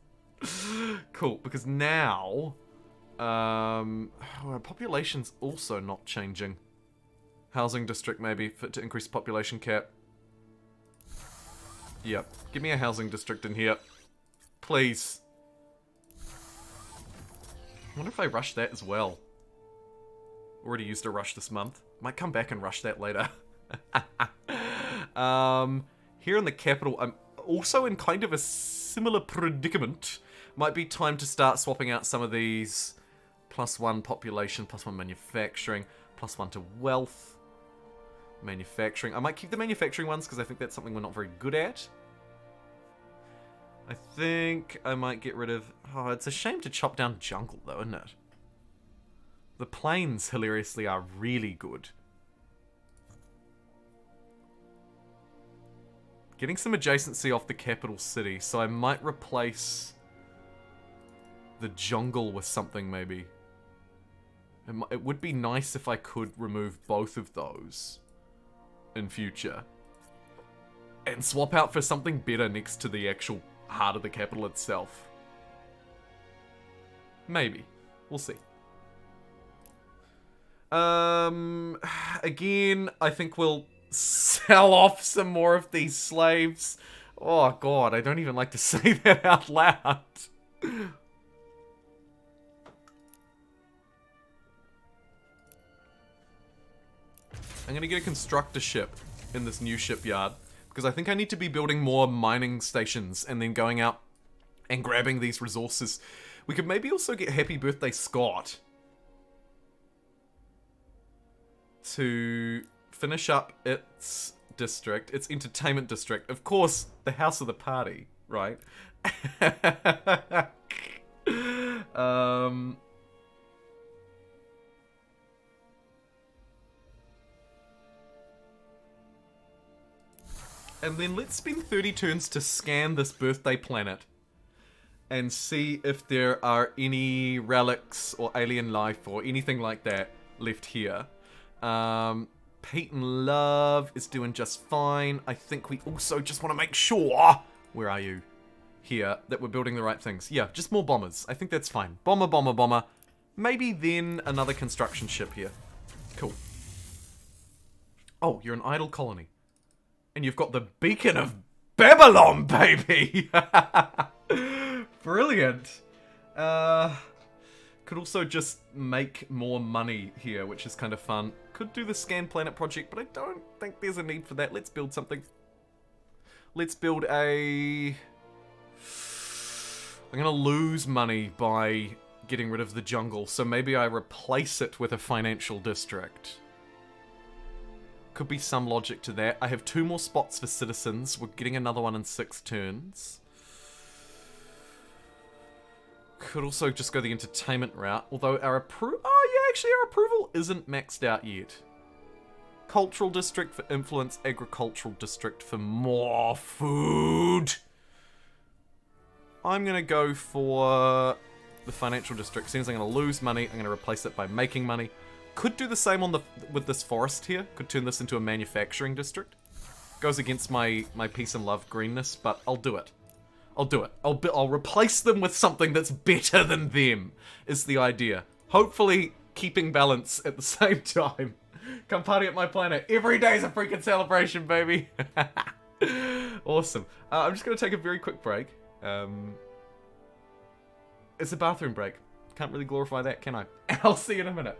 Cool, because now... our population's also not changing. Housing district maybe, to increase population cap. Yep. Give me a housing district in here. Please. I wonder if I rush that as well. Already used a rush this month. Might come back and rush that later. Here in the capital, I'm also in kind of a similar predicament. Might be time to start swapping out some of these +1 population, +1 manufacturing, +1 to wealth. Manufacturing. I might keep the manufacturing ones because I think that's something we're not very good at. I think I might get rid of... Oh, it's a shame to chop down jungle though, isn't it? The plains, hilariously, are really good. Getting some adjacency off the capital city, so I might replace the jungle with something, maybe. It would be nice if I could remove both of those in future. And swap out for something better next to the actual heart of the capital itself. Maybe. We'll see. Again, I think we'll sell off some more of these slaves. Oh god, I don't even like to say that out loud. I'm gonna get a constructor ship in this new shipyard, because I think I need to be building more mining stations and then going out and grabbing these resources. We could maybe also get Happy Birthday Scott to finish up its district, its entertainment district. Of course, the house of the party, right? And then let's spend 30 turns to scan this birthday planet and see if there are any relics or alien life or anything like that left here. Pete and Love is doing just fine. I think we also just want to make sure, where are you? Here, that we're building the right things. Yeah, just more bombers. I think that's fine. Bomber, bomber, bomber. Maybe then another construction ship here. Cool. Oh, you're an idle colony. And you've got the Beacon of Babylon, baby! Brilliant. Could also just make more money here, which is kind of fun. Could do the Scan Planet project, but I don't think there's a need for that. Let's build something. Let's build a... I'm gonna lose money by getting rid of the jungle, so maybe I replace it with a financial district. Could be some logic to that. I have 2 more spots for citizens. We're getting another one in 6 turns. Could also just go the entertainment route. Although our approval... Oh yeah, actually our approval isn't maxed out yet. Cultural district for influence. Agricultural district for more food. I'm gonna go for the financial district. Since I'm gonna lose money, I'm gonna replace it by making money. Could do the same on the with this forest here. Could turn this into a manufacturing district. Goes against my peace and love greenness, but I'll do it. I'll do it. I'll replace them with something that's better than them, is the idea. Hopefully keeping balance at the same time. Come party at my planet. Every day's a freaking celebration, baby. Awesome. I'm just going to take a very quick break. It's a bathroom break. Can't really glorify that, can I? I'll see you in a minute.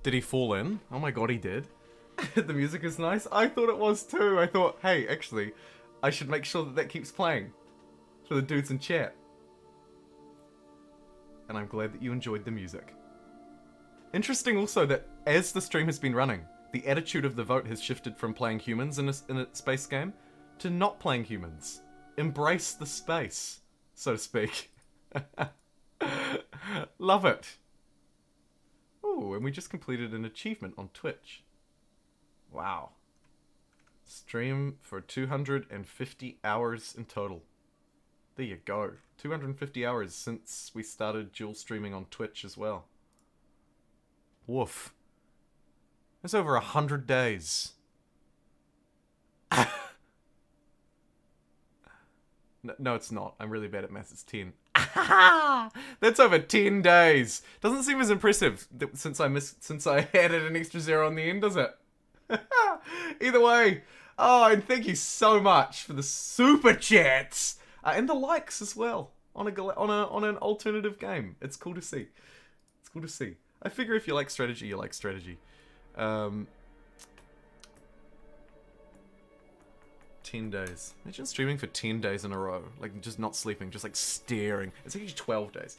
Did he fall in? Oh my god, he did. The music is nice. I thought it was too. I thought, hey, actually, I should make sure that that keeps playing for the dudes in chat. And I'm glad that you enjoyed the music. Interesting also that as the stream has been running, the attitude of the vote has shifted from playing humans in a space game to not playing humans. Embrace the space, so to speak. Love it. Oh, and we just completed an achievement on Twitch. Wow. Stream for 250 hours in total. There you go. 250 hours since we started dual streaming on Twitch as well. Woof. That's over 100 days. No, it's not. I'm really bad at maths. It's 10. That's over 10 days. Doesn't seem as impressive since I added an extra zero on the end, does it? Either way. Oh, and thank you so much for the super chats and the likes as well on an alternative game. It's cool to see. It's cool to see. I figure if you like strategy, you like strategy. 10 days. Imagine streaming for 10 days in a row. Like, just not sleeping, just like staring. It's actually 12 days.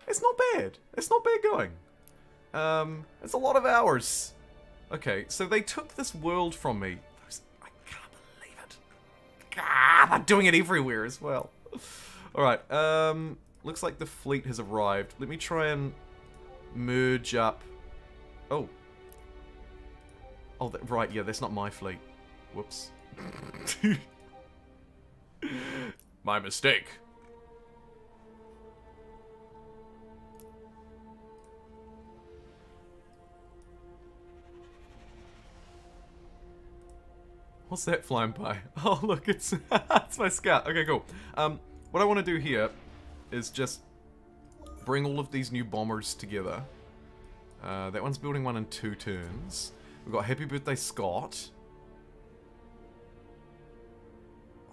It's not bad. It's not bad going. It's a lot of hours. Okay, so they took this world from me. I can't believe it. They're doing it everywhere as well. Alright, looks like the fleet has arrived. Let me try and merge up. Oh. Oh, right, yeah, that's not my fleet. Whoops. My mistake. What's that flying by? Oh, look, it's it's my scout. Okay, cool. What I want to do here is just bring all of these new bombers together. That one's building one in 2 turns. We've got Happy Birthday Scott.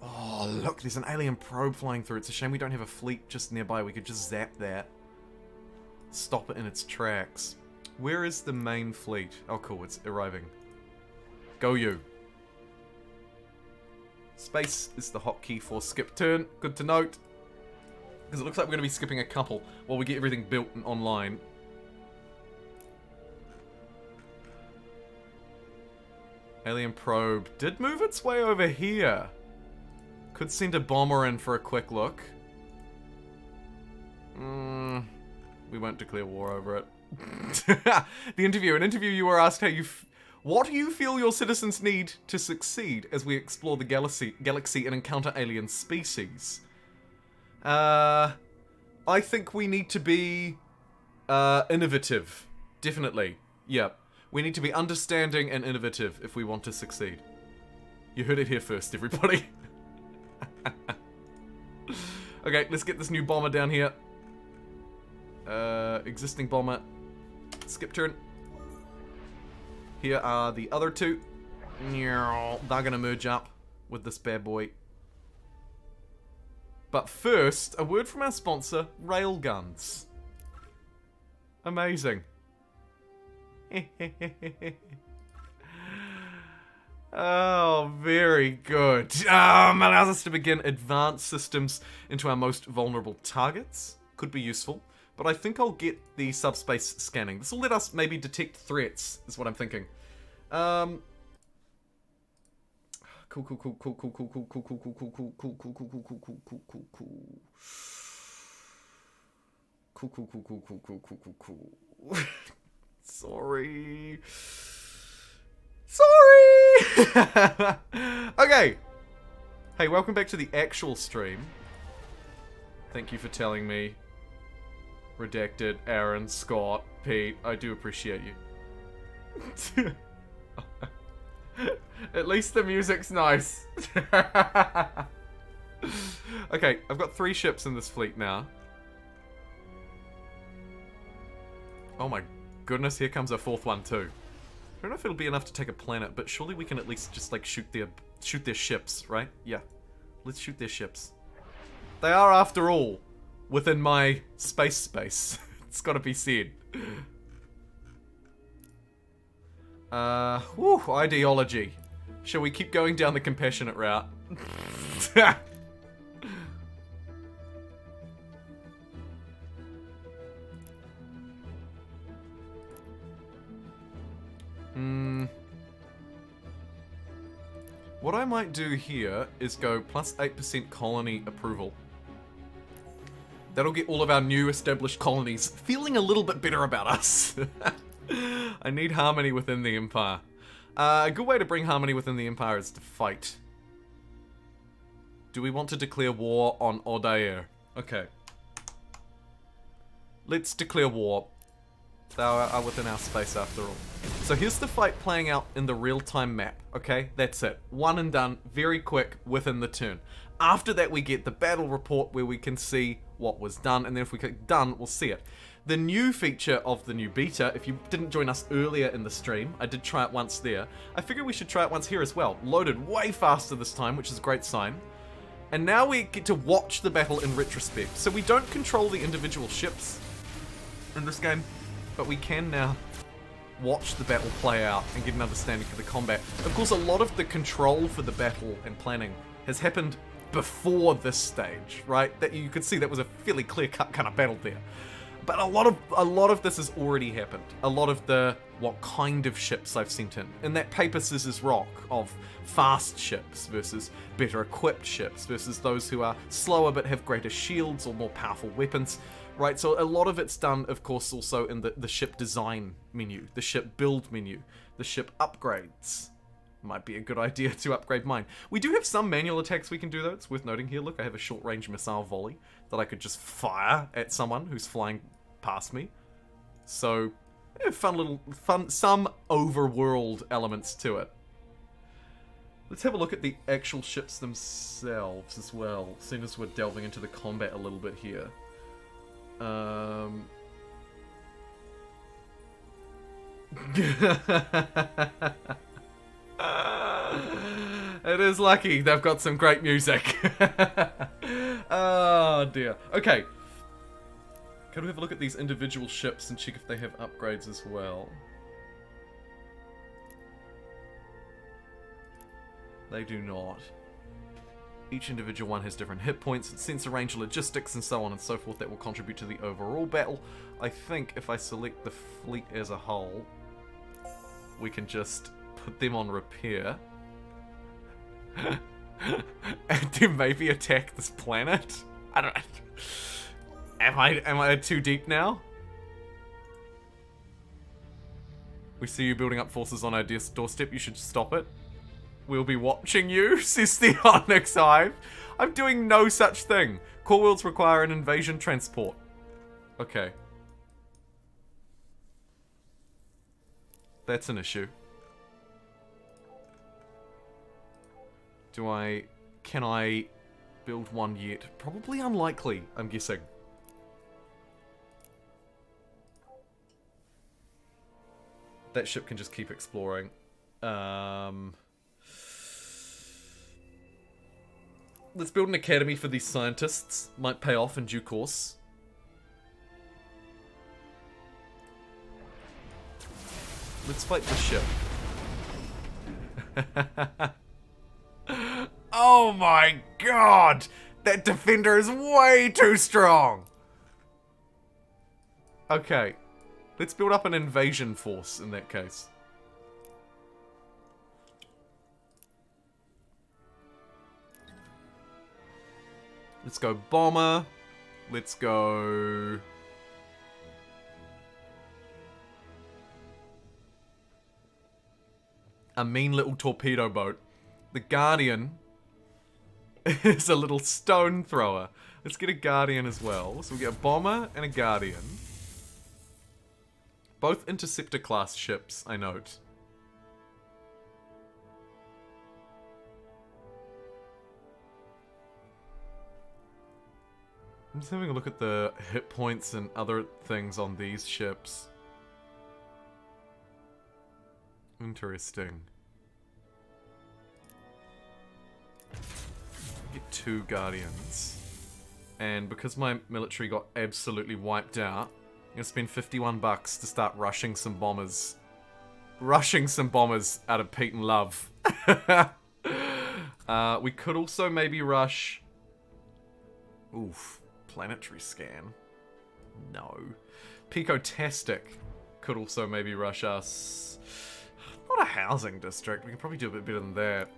Oh, look, there's an alien probe flying through. It's a shame we don't have a fleet just nearby. We could just zap that. Stop it in its tracks. Where is the main fleet? Oh, cool, it's arriving. Go you. Space is the hotkey for skip turn. Good to note. Because it looks like we're going to be skipping a couple while we get everything built and online. Alien probe did move its way over here. Could send a bomber in for a quick look. We won't declare war over it. The interview. In interview you were asked how what do you feel your citizens need to succeed as we explore the galaxy and encounter alien species? I think we need to be innovative. Definitely. Yeah. We need to be understanding and innovative if we want to succeed. You heard it here first, everybody. Okay, let's get this new bomber down here. Existing bomber. Skip turn. Here are the other two. They're gonna merge up with this bad boy. But first, a word from our sponsor, Railguns. Amazing. Oh, very good. Allows us to begin advanced systems into our most vulnerable targets. Could be useful. But I think I'll get the subspace scanning. This will let us maybe detect threats, is what I'm thinking. Cool. Sorry. Okay. Hey, welcome back to the actual stream. Thank you for telling me. Redacted, Aaron, Scott, Pete, I do appreciate you. At least the music's nice. Okay, I've got 3 ships in this fleet now. Oh my goodness, here comes a 4th one too. I don't know if it'll be enough to take a planet, but surely we can at least just like shoot their ships, right? Yeah. Let's shoot their ships. They are, after all, within my space. It's gotta be said. Ideology. Shall we keep going down the compassionate route? What I might do here is go plus 8% colony approval. That'll get all of our new established colonies feeling a little bit better about us. I need harmony within the Empire. A good way to bring harmony within the Empire is to fight. Do we want to declare war on Odair? Okay. Let's declare war. They are within our space after all. So here's the fight playing out in the real-time map, okay? That's it. One and done, very quick, within the turn. After that, we get the battle report where we can see what was done, and then if we click done, we'll see it. The new feature of the new beta, if you didn't join us earlier in the stream, I did try it once there. I figured we should try it once here as well. Loaded way faster this time, which is a great sign. And now we get to watch the battle in retrospect. So we don't control the individual ships in this game, but we can now watch the battle play out and get an understanding for the combat. Of course, a lot of the control for the battle and planning has happened before this stage, right? That you could see that was a fairly clear-cut kind of battle there. But a lot of this has already happened. A lot of the what kind of ships I've sent in. In that paper scissors rock of fast ships versus better equipped ships versus those who are slower but have greater shields or more powerful weapons. Right, so a lot of it's done, of course, also in the ship design menu, the ship build menu, the ship upgrades. Might be a good idea to upgrade mine. We do have some manual attacks we can do, though. It's worth noting here. Look, I have a short-range missile volley that I could just fire at someone who's flying past me. So, yeah, some overworld elements to it. Let's have a look at the actual ships themselves as well, seeing as we're delving into the combat a little bit here. It is lucky they've got some great music. Oh dear. Okay. Can we have a look at these individual ships and check if they have upgrades as well? They do not. Each individual one has different hit points, sensor range, logistics, and so on and so forth that will contribute to the overall battle. I think if I select the fleet as a whole, we can just put them on repair. And then maybe attack this planet? I don't know. Am I too deep now? We see you building up forces on our doorstep, you should stop it. We'll be watching you, says the Onyx Hive. I'm doing no such thing. Core worlds require an invasion transport. Okay. That's an issue. Can I build one yet? Probably unlikely, I'm guessing. That ship can just keep exploring. Let's build an academy for these scientists. Might pay off in due course. Let's fight the ship. Oh my god! That defender is way too strong! Okay. Let's build up an invasion force in that case. Let's go bomber. Let's go... a mean little torpedo boat. The Guardian is a little stone thrower. Let's get a Guardian as well. So we get a bomber and a Guardian. Both interceptor class ships, I note. I'm just having a look at the hit points and other things on these ships. Interesting. Get 2 Guardians. And because my military got absolutely wiped out, I'm gonna spend $51 to start rushing some bombers rushing some bombers out of Pete and Love. We could also maybe rush... Oof. Planetary scan. No. Picotastic could also maybe rush us. Not a housing district. We can probably do a bit better than that.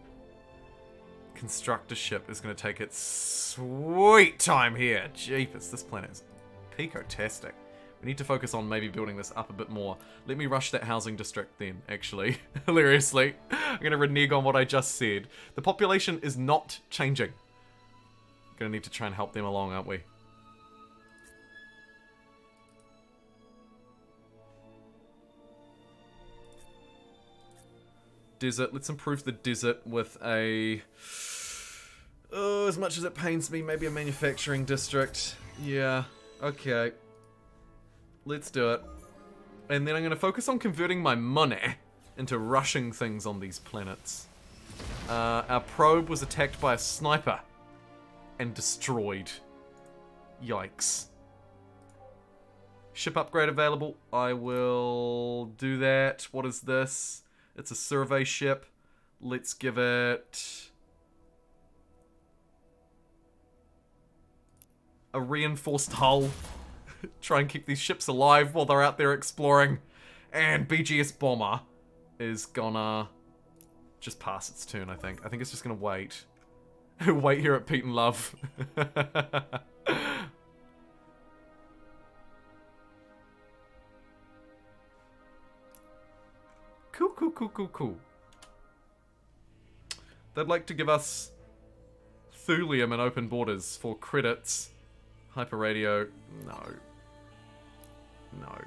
Constructor ship is going to take its sweet time here. Jeepers, this planet is picotastic. We need to focus on maybe building this up a bit more. Let me rush that housing district then, actually. Hilariously. I'm going to renege on what I just said. The population is not changing. Going to need to try and help them along, aren't we? Desert. Let's improve the desert with a... Oh, as much as it pains me, maybe a manufacturing district. Yeah, okay. Let's do it. And then I'm going to focus on converting my money into rushing things on these planets. Our probe was attacked by a sniper and destroyed. Yikes. Ship upgrade available. I will do that. What is this? It's a survey ship. Let's give it... a reinforced hull. Try and keep these ships alive while they're out there exploring. And BGS Bomber is gonna just pass its turn, I think. I think it's just gonna wait. Wait here at Pete and Love. Cool, cool, cool, cool, cool. They'd like to give us thulium and open borders for credits. Hyper radio, no. No.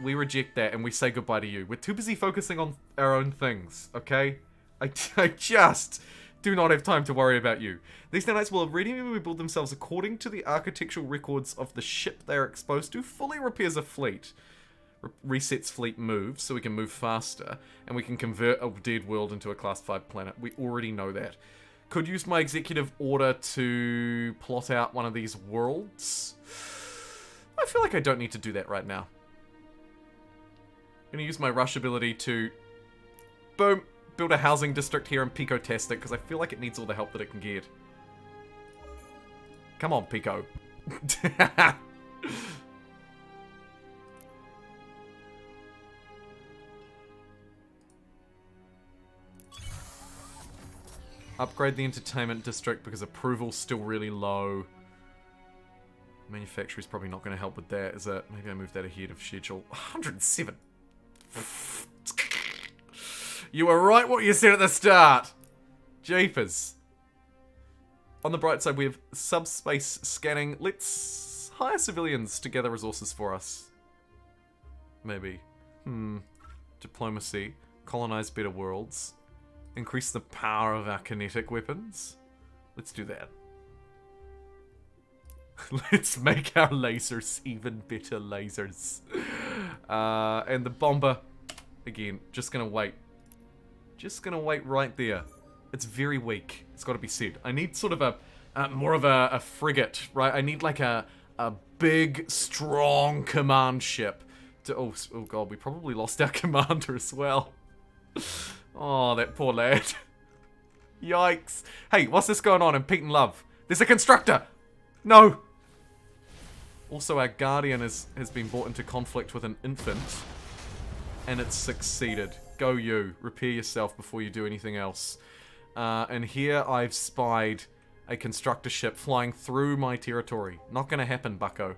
We reject that and we say goodbye to you. We're too busy focusing on our own things, okay? I just do not have time to worry about you. These nanites will immediately build themselves according to the architectural records of the ship they are exposed to, fully repairs a fleet. Resets fleet moves so we can move faster, and we can convert a dead world into a class 5 planet. We already know that. Could use my executive order to plot out one of these worlds. I feel like I don't need to do that right now. I'm going to use my rush ability to, boom, build a housing district here in Picotastic, because I feel like it needs all the help that it can get. Come on, Pico. Upgrade the entertainment district because approval's still really low. Manufacturing's probably not going to help with that, is it? Maybe I move that ahead of schedule. 107. You were right what you said at the start. Jeepers. On the bright side, we have subspace scanning. Let's hire civilians to gather resources for us. Maybe. Diplomacy. Colonize better worlds. Increase the power of our kinetic weapons. Let's do that. Let's make our lasers even better lasers. And the bomber, again, just gonna wait. Just gonna wait right there. It's very weak. It's got to be said. I need sort of a more of a frigate, right? I need like a big, strong command ship. To, oh god, we probably lost our commander as well. Oh, that poor lad. Yikes. Hey, what's this going on in Pete and Love? There's a constructor! No! Also, our guardian has been brought into conflict with an infant. And it's succeeded. Go you. Repair yourself before you do anything else. And here I've spied a constructor ship flying through my territory. Not gonna happen, bucko.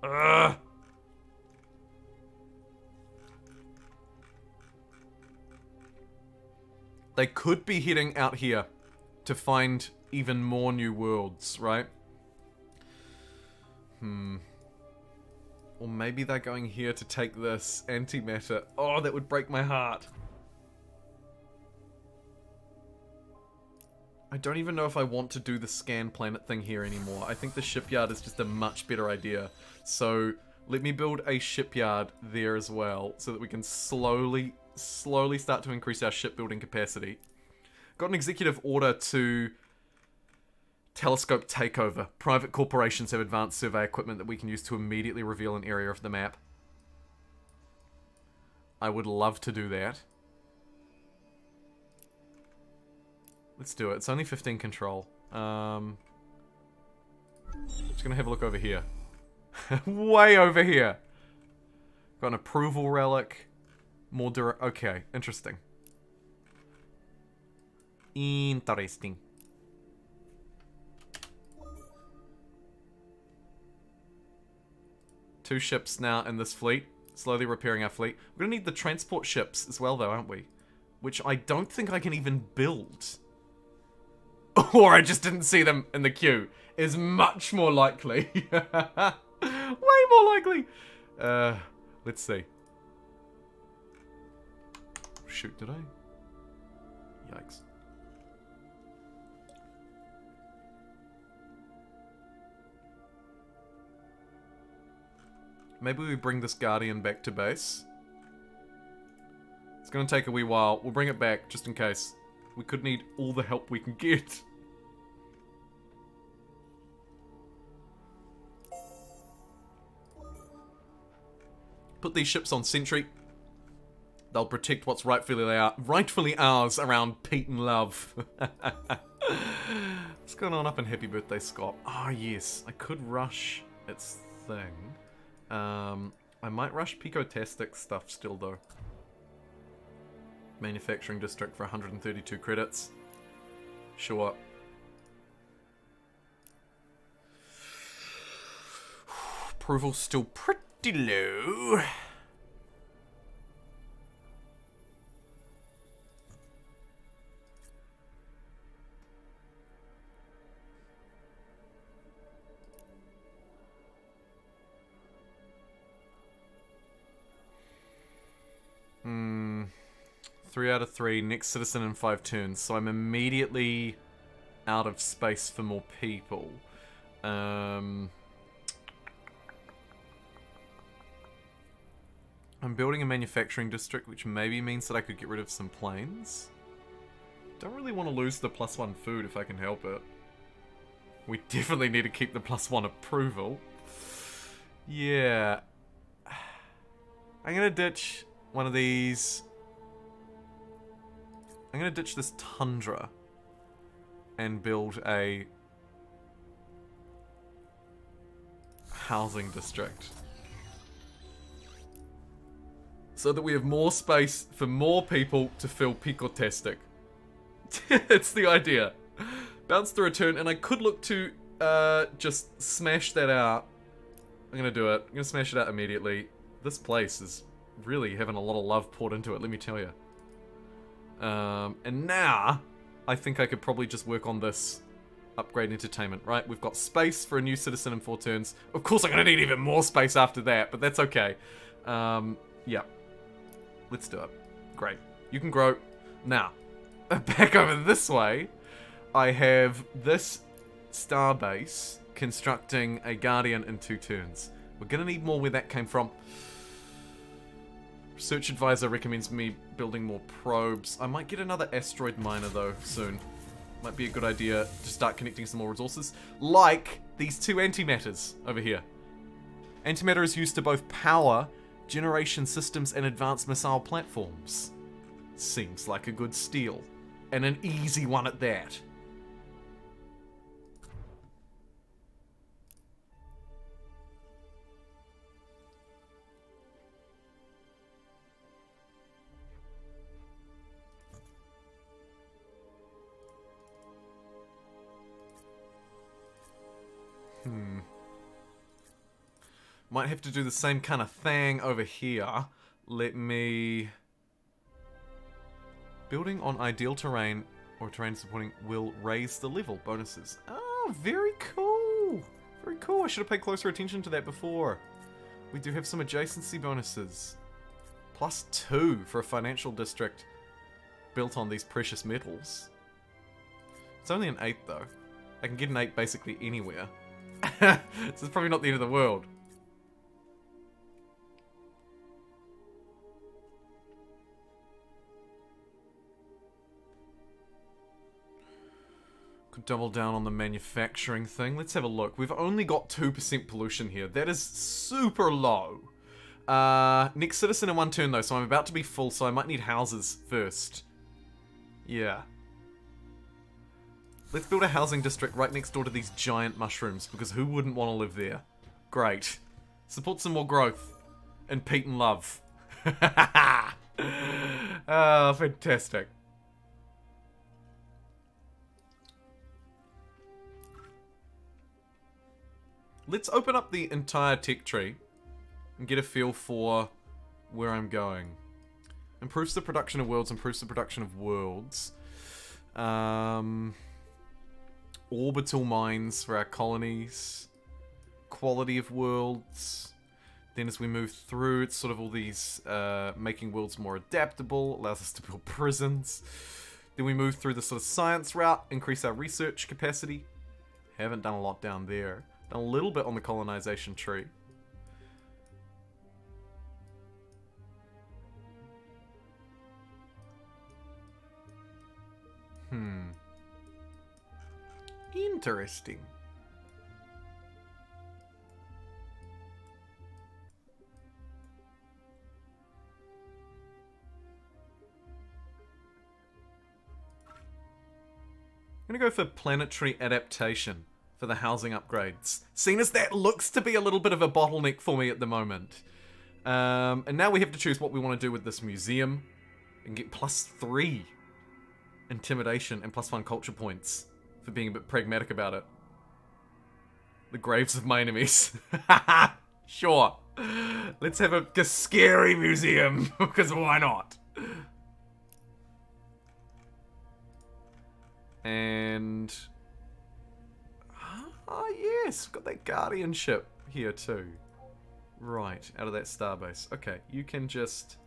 Ugh! They could be heading out here to find even more new worlds, right? Or maybe they're going here to take this antimatter. Oh, that would break my heart. I don't even know if I want to do the scan planet thing here anymore. I think the shipyard is just a much better idea. So let me build a shipyard there as well so that we can slowly start to increase our shipbuilding capacity. Got an executive order to telescope takeover. Private corporations have advanced survey equipment that we can use to immediately reveal an area of the map. I would love to do that. Let's do it. It's only 15 control. Just gonna have a look over here. Way over here. Got an approval relic. More okay, interesting. Interesting. Two ships now in this fleet. Slowly repairing our fleet. We're gonna need the transport ships as well though, aren't we? Which I don't think I can even build. Or I just didn't see them in the queue. Is much more likely. Way more likely. Let's see. Shoot, did I? Yikes. Maybe we bring this Guardian back to base. It's gonna take a wee while. We'll bring it back just in case. We could need all the help we can get. Put these ships on sentry. They'll protect what's rightfully ours around Pete and Love. What's going on up in Happy Birthday, Scott? Ah, oh, yes. I could rush its thing. I might rush Picotastic stuff still, though. Manufacturing district for 132 credits. Sure. Approval's still pretty low. Hmm. 3 out of 3. Next citizen in 5 turns. So I'm immediately out of space for more people. I'm building a manufacturing district, which maybe means that I could get rid of some planes. Don't really want to lose the +1 food if I can help it. We definitely need to keep the +1 approval. Yeah. I'm gonna ditch one of these. I'm gonna ditch this Tundra and build a housing district. So that we have more space for more people to fill Picotastic. That's the idea. Bounce the return, and I could look to just smash that out. I'm gonna do it. I'm gonna smash it out immediately. This place is really having a lot of love poured into it, let me tell you. And now, I think I could probably just work on this upgrade entertainment, right? We've got space for a new citizen in 4 turns. Of course I'm gonna need even more space after that, but that's okay. Yeah. Let's do it. Great. You can grow. Now, back over this way, I have this starbase constructing a Guardian in 2 turns. We're gonna need more where that came from. Research advisor recommends me building more probes. I might get another asteroid miner though soon. Might be a good idea to start connecting some more resources. Like these 2 antimatters over here. Antimatter is used to both power generation systems and advanced missile platforms. Seems like a good steal. And an easy one at that. Might have to do the same kind of thing over here. Let me... Building on ideal terrain or terrain supporting will raise the level bonuses. Oh, very cool. Very cool. I should have paid closer attention to that before. We do have some adjacency bonuses. +2 for a financial district built on these precious metals. It's only an 8 though. I can get an 8 basically anywhere. This is probably not the end of the world. Could double down on the manufacturing thing. Let's have a look. We've only got 2% pollution here. That is super low. Next citizen in 1 turn, though, so I'm about to be full, so I might need houses first. Yeah. Let's build a housing district right next door to these giant mushrooms, because who wouldn't want to live there? Great. Support some more growth. And Pete and love. Oh, fantastic. Let's open up the entire tech tree and get a feel for where I'm going. Improves the production of worlds, improves the production of worlds. Orbital mines for our colonies. Quality of worlds. Then as we move through, it's sort of all these making worlds more adaptable, allows us to build prisons. Then we move through the sort of science route, increase our research capacity. Haven't done a lot down there. Done a little bit on the colonization tree. Interesting. I'm gonna go for planetary adaptation for the housing upgrades. Seeing as that looks to be a little bit of a bottleneck for me at the moment. And now we have to choose what we want to do with this museum. And get +3 intimidation and +1 culture points for being a bit pragmatic about it. The graves of my enemies. Sure. Let's have a scary museum, because why not? And... oh yes, we've got that guardianship here too. Right, out of that starbase. Okay, you can just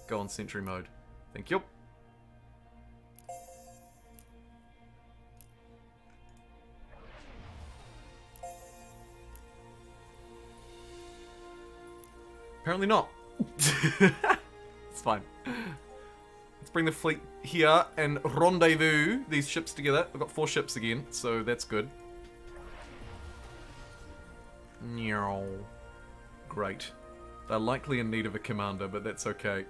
go on sentry mode. Thank you. Apparently not. It's fine. Let's bring the fleet here and rendezvous these ships together. We've got 4 ships again, so that's good. Great. They're likely in need of a commander, but that's okay.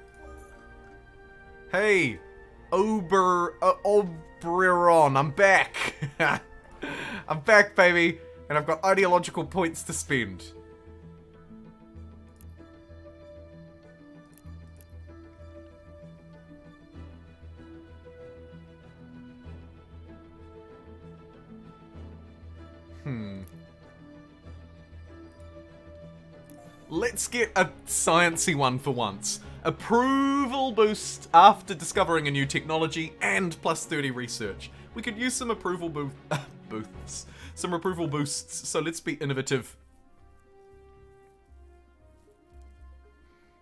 Hey! Oberon, I'm back! I'm back, baby! And I've got ideological points to spend. Let's get a sciencey one for once. Approval boost after discovering a new technology and +30 research. We could use some approval boosts. Some approval boosts, so let's be innovative.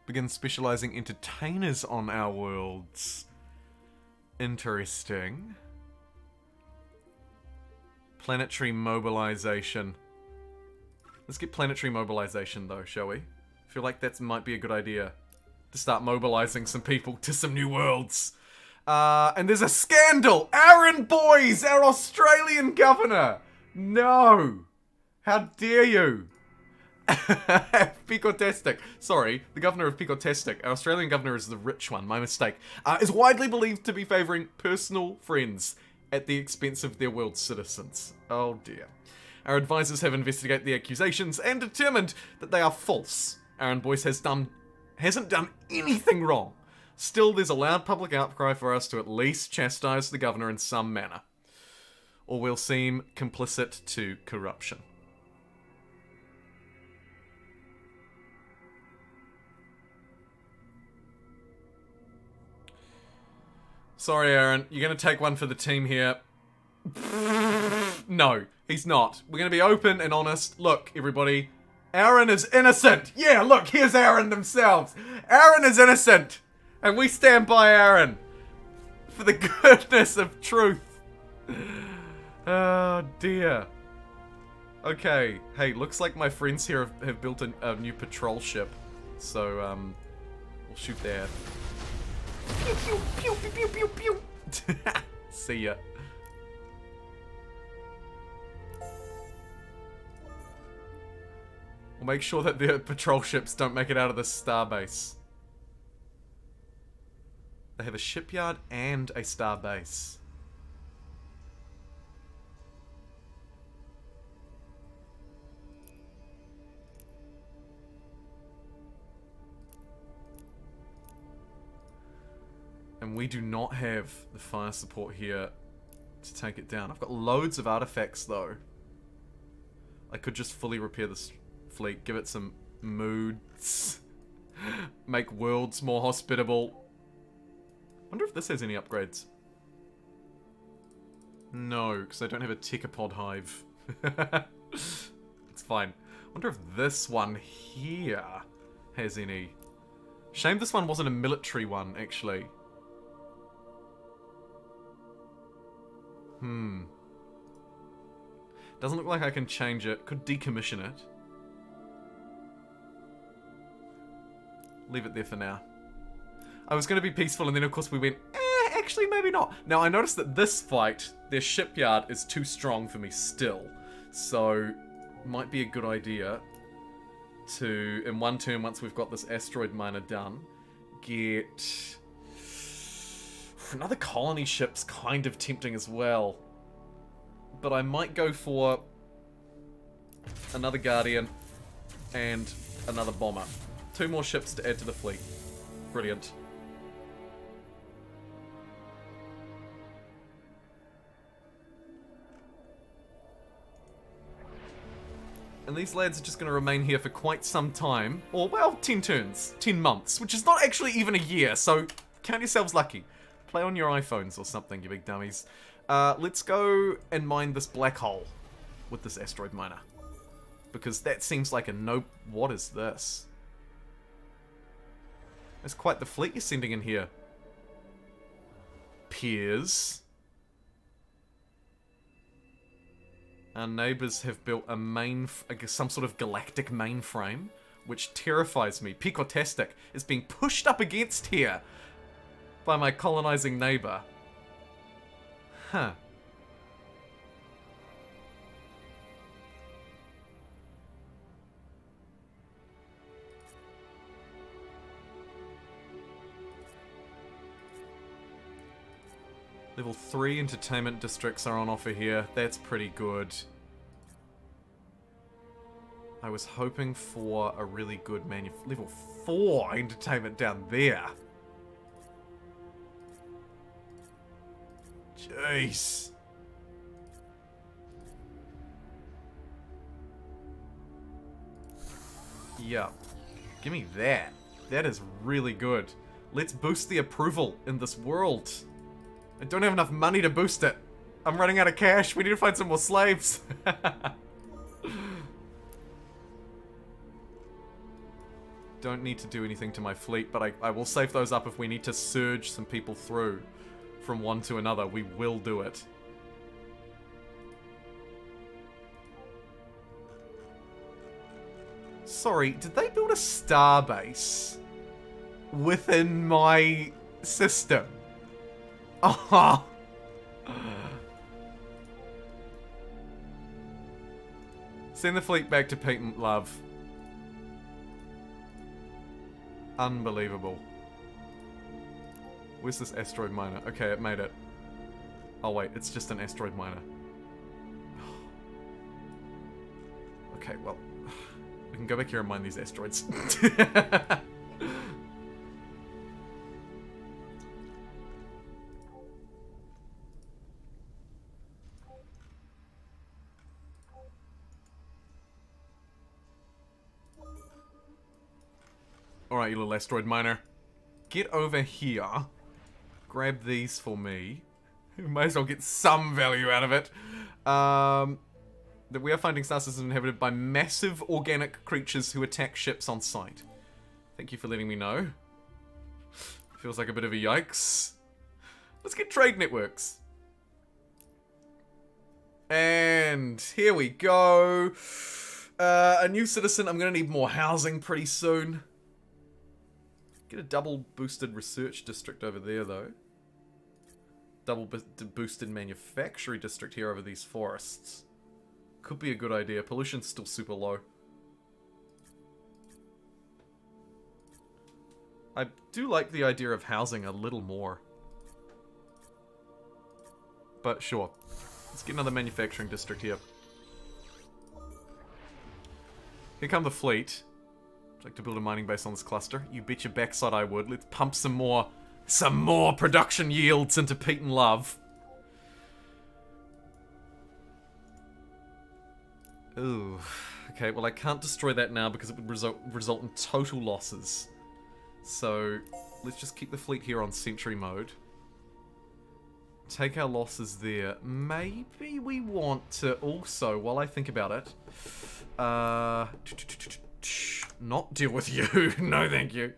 Begin specializing entertainers on our worlds. Interesting. Planetary mobilization. Let's get planetary mobilization though, shall we? I feel like that might be a good idea. To start mobilizing some people to some new worlds. And there's a scandal! Aaron Boys, our Australian governor! No! How dare you! Picotastic. Sorry, the governor of Picotastic. Our Australian governor is the rich one, my mistake. Is widely believed to be favouring personal friends at the expense of their world's citizens. Oh dear. Our advisors have investigated the accusations and determined that they are false. Aaron Boyce hasn't done anything wrong. Still, there's a loud public outcry for us to at least chastise the governor in some manner. Or we'll seem complicit to corruption. Sorry, Aaron. You're going to take one for the team here. No, he's not. We're going to be open and honest. Look, everybody. Aaron is innocent. Yeah, look, here's Aaron themselves. Aaron is innocent. And we stand by Aaron. For the goodness of truth. Oh, dear. Okay. Hey, looks like my friends here have built a new patrol ship. So, we'll shoot that. Pew, pew, pew, pew, pew, pew, pew. See ya. We'll make sure that the patrol ships don't make it out of this starbase. They have a shipyard and a starbase. And we do not have the fire support here to take it down. I've got loads of artifacts, though. I could just fully repair this fleet, give it some moods, make worlds more hospitable. Wonder if this has any upgrades. No, because I don't have a Tekapod hive. It's fine. Wonder if this one here has any. Shame this one wasn't a military one, actually. Doesn't look like I can change it. Could decommission it. Leave it there for now. I was going to be peaceful, and then of course we went, actually maybe not. Now I noticed that this fight, their shipyard is too strong for me still. So, might be a good idea to, in one turn, once we've got this asteroid miner done, get... Another colony ship's kind of tempting as well. But I might go for another Guardian and another bomber. 2 more ships to add to the fleet. Brilliant. And these lads are just going to remain here for quite some time. Or, well, 10 turns. 10 months. Which is not actually even a year, so count yourselves lucky. Play on your iPhones or something, you big dummies. Let's go and mine this black hole with this asteroid miner. Because that seems like a no... What is this? That's quite the fleet you're sending in here. Peers. Our neighbors have built a I guess some sort of galactic mainframe, which terrifies me. Picotastic is being pushed up against here by my colonizing neighbor. Huh. Level 3 entertainment districts are on offer here. That's pretty good. I was hoping for a really good level 4 entertainment down there. Jeez. Yeah. Give me that. That is really good. Let's boost the approval in this world. I don't have enough money to boost it. I'm running out of cash. We need to find some more slaves. Don't need to do anything to my fleet, but I will save those up if we need to surge some people through from one to another. We will do it. Sorry, did they build a starbase within my system? Oh. Send the fleet back to Patent Love. Unbelievable. Where's this asteroid miner? Okay, it made it. Oh wait, it's just an asteroid miner. Okay, well, we can go back here and mine these asteroids. Alright, you little asteroid miner. Get over here. Grab these for me. We might as well get some value out of it. That we are finding star systems inhabited by massive organic creatures who attack ships on sight. Thank you for letting me know. Feels like a bit of a yikes. Let's get trade networks. And here we go. A new citizen. I'm going to need more housing pretty soon. Get a double boosted research district over there, though. Double boosted manufacturing district here over these forests. Could be a good idea. Pollution's still super low. I do like the idea of housing a little more. But sure. Let's get another manufacturing district here. Here come the fleet. Would like to build a mining base on this cluster? You bet your backside I would. Let's pump some more production yields into Pete and Love. Ooh. Okay, well I can't destroy that now because it would result in total losses. So, let's just keep the fleet here on sentry mode. Take our losses there. Maybe we want to also, while I think about it, not deal with you. No, thank you.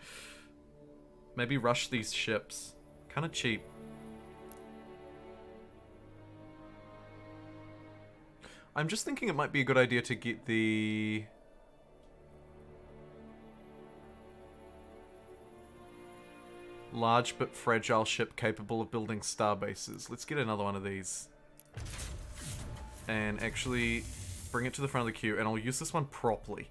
Maybe rush these ships. Kind of cheap. I'm just thinking it might be a good idea to get the... large but fragile ship capable of building starbases. Let's get another one of these. And actually bring it to the front of the queue, and I'll use this one properly.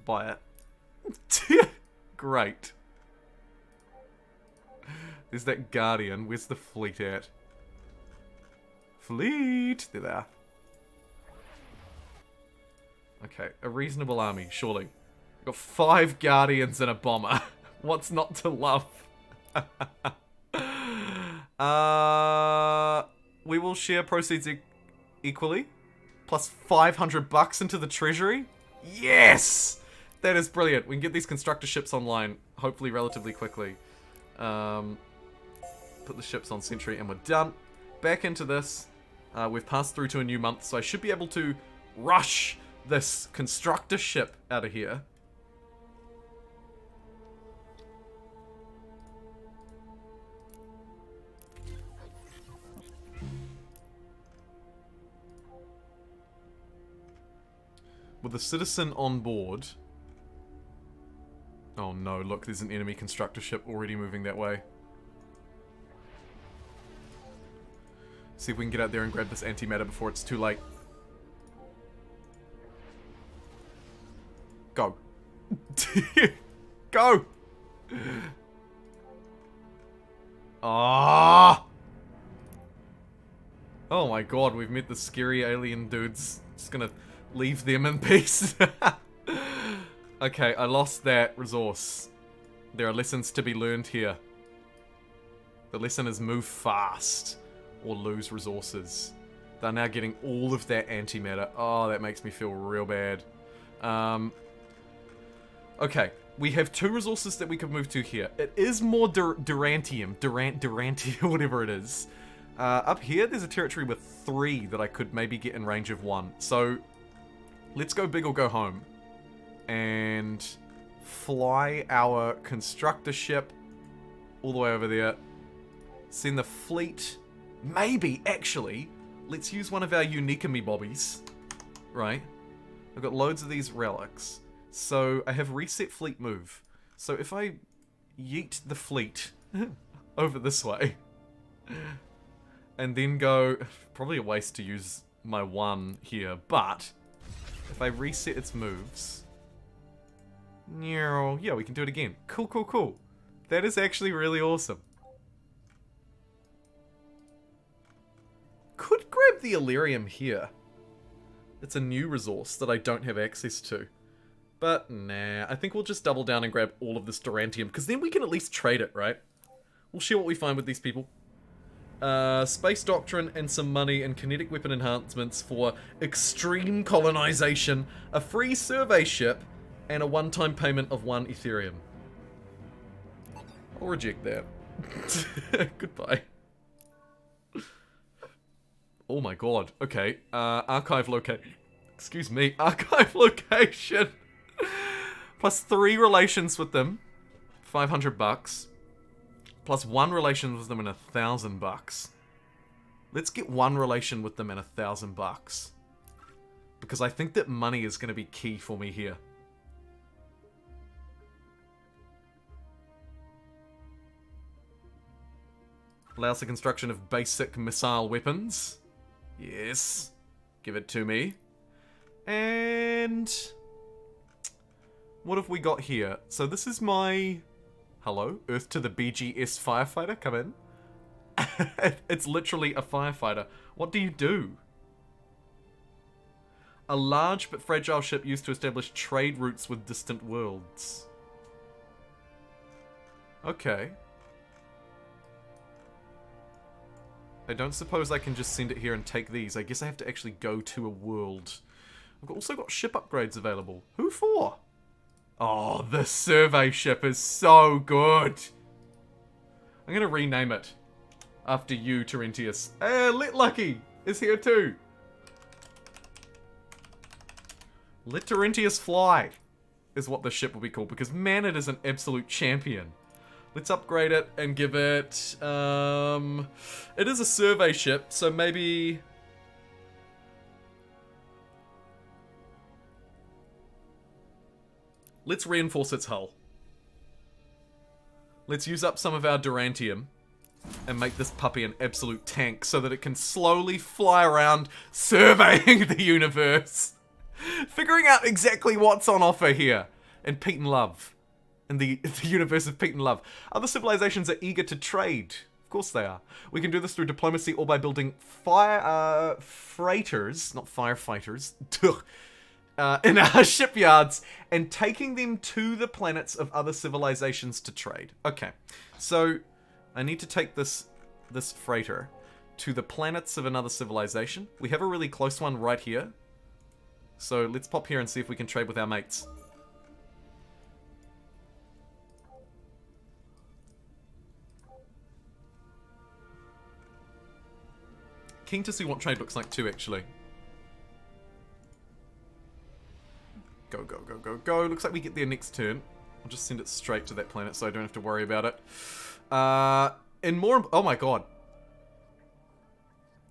Buy it. Great. There's that Guardian. Where's the fleet at? Fleet! There they are. Okay, a reasonable army, surely. We've got 5 Guardians and a bomber. What's not to love? We will share proceeds equally. Plus 500 bucks into the treasury. Yes! That is brilliant. We can get these constructor ships online, hopefully relatively quickly. Put the ships on sentry and we're done. Back into this. We've passed through to a new month, so I should be able to rush this constructor ship out of here. With a citizen on board. Oh no, look, there's an enemy constructor ship already moving that way. See if we can get out there and grab this antimatter before it's too late. Go. Go! Ah! Oh my god, we've met the scary alien dudes. Just gonna leave them in peace. Okay, I lost that resource. There are lessons to be learned here. The lesson is move fast or lose resources. They're now getting all of that antimatter. Oh, that makes me feel real bad. Okay, we have 2 resources that we could move to here. It is more Durantium, whatever it is. Up here, there's a territory with 3 that I could maybe get in range of 1. So, let's go big or go home. And fly our constructor ship all the way over there. Send the fleet. Maybe, actually, let's use one of our Unikami bobbies. Right? I've got loads of these relics. So, I have reset fleet move. So, if I yeet the fleet over this way, and then go... Probably a waste to use my 1 here, but if I reset its moves... Yeah, we can do it again. Cool, cool, cool. That is actually really awesome. Could grab the Illyrium here. It's a new resource that I don't have access to. But nah, I think we'll just double down and grab all of this Durantium, because then we can at least trade it, right? We'll share what we find with these people. Space Doctrine and some money and kinetic weapon enhancements for extreme colonization, a free survey ship, and a one-time payment of 1 Ethereum. I'll reject that. Goodbye. Oh my god. Okay. Archive location. Excuse me. Archive location. Plus 3 relations with them. 500 bucks. Plus 1 relation with them and 1,000 bucks. Let's get 1 relation with them and 1,000 bucks. Because I think that money is going to be key for me here. Allows the construction of basic missile weapons. Yes. Give it to me. And... What have we got here? So this is my... Hello? Earth to the BGS firefighter? Come in. It's literally a firefighter. What do you do? A large but fragile ship used to establish trade routes with distant worlds. Okay. I don't suppose I can just send it here and take these. I guess I have to actually go to a world. I've also got ship upgrades available. Who for? Oh, the survey ship is so good. I'm going to rename it after you, Terentius. Let Lucky is here too. Let Terentius fly is what the ship will be called, because man, it is an absolute champion. Let's upgrade it and give it, it is a survey ship, so maybe... Let's reinforce its hull. Let's use up some of our Durantium and make this puppy an absolute tank so that it can slowly fly around surveying the universe. Figuring out exactly what's on offer here in Pete and Love. In the universe of Pete and Love. Other civilizations are eager to trade. Of course they are. We can do this through diplomacy or by building freighters, not firefighters, in our shipyards and taking them to the planets of other civilizations to trade. Okay, so I need to take this freighter to the planets of another civilization. We have a really close one right here. So let's pop here and see if we can trade with our mates. Keen to see what trade looks like too, actually. Go, go, go, go, go. Looks like we get there next turn. I'll just send it straight to that planet so I don't have to worry about it. And more... Oh my god.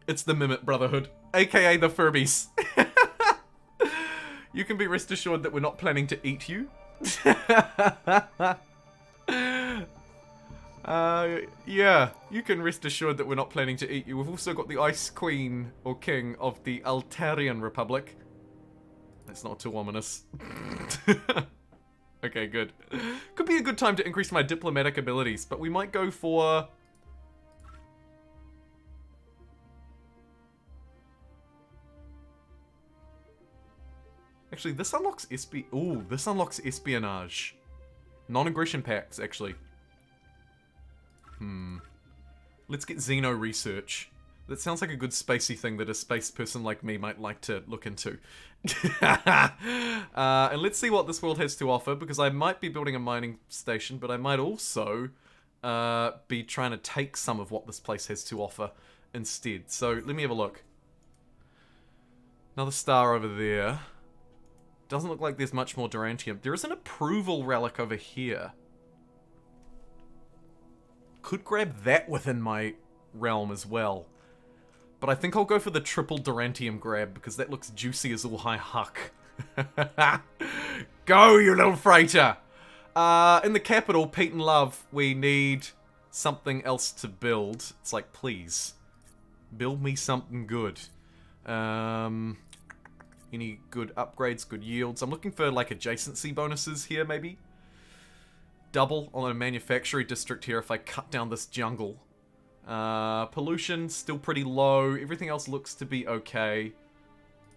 It's the Mimit Brotherhood, aka the Furbies. You can be rest assured that we're not planning to eat you. Yeah, you can rest assured that we're not planning to eat you. We've also got the Ice Queen, or King, of the Altarian Republic. That's not too ominous. Okay, good. Could be a good time to increase my diplomatic abilities, but we might go for... Actually, this unlocks this unlocks espionage. Non-aggression pacts, actually. Let's get Xeno research. That sounds like a good spacey thing that a space person like me might like to look into. And let's see what this world has to offer, because I might be building a mining station, but I might also be trying to take some of what this place has to offer instead. So let me have a look. Another star over there. Doesn't look like there's much more Durantium. There is an approval relic over here. Could grab that within my realm as well. But I think I'll go for the triple Durantium grab, because that looks juicy as all high huck. Go, you little freighter! In the capital, Pete and Love, we need something else to build. It's like, please, build me something good. Any good upgrades, good yields? I'm looking for, like, adjacency bonuses here, maybe? Double on a manufacturing district here if I cut down this jungle. Pollution, still pretty low. Everything else looks to be okay.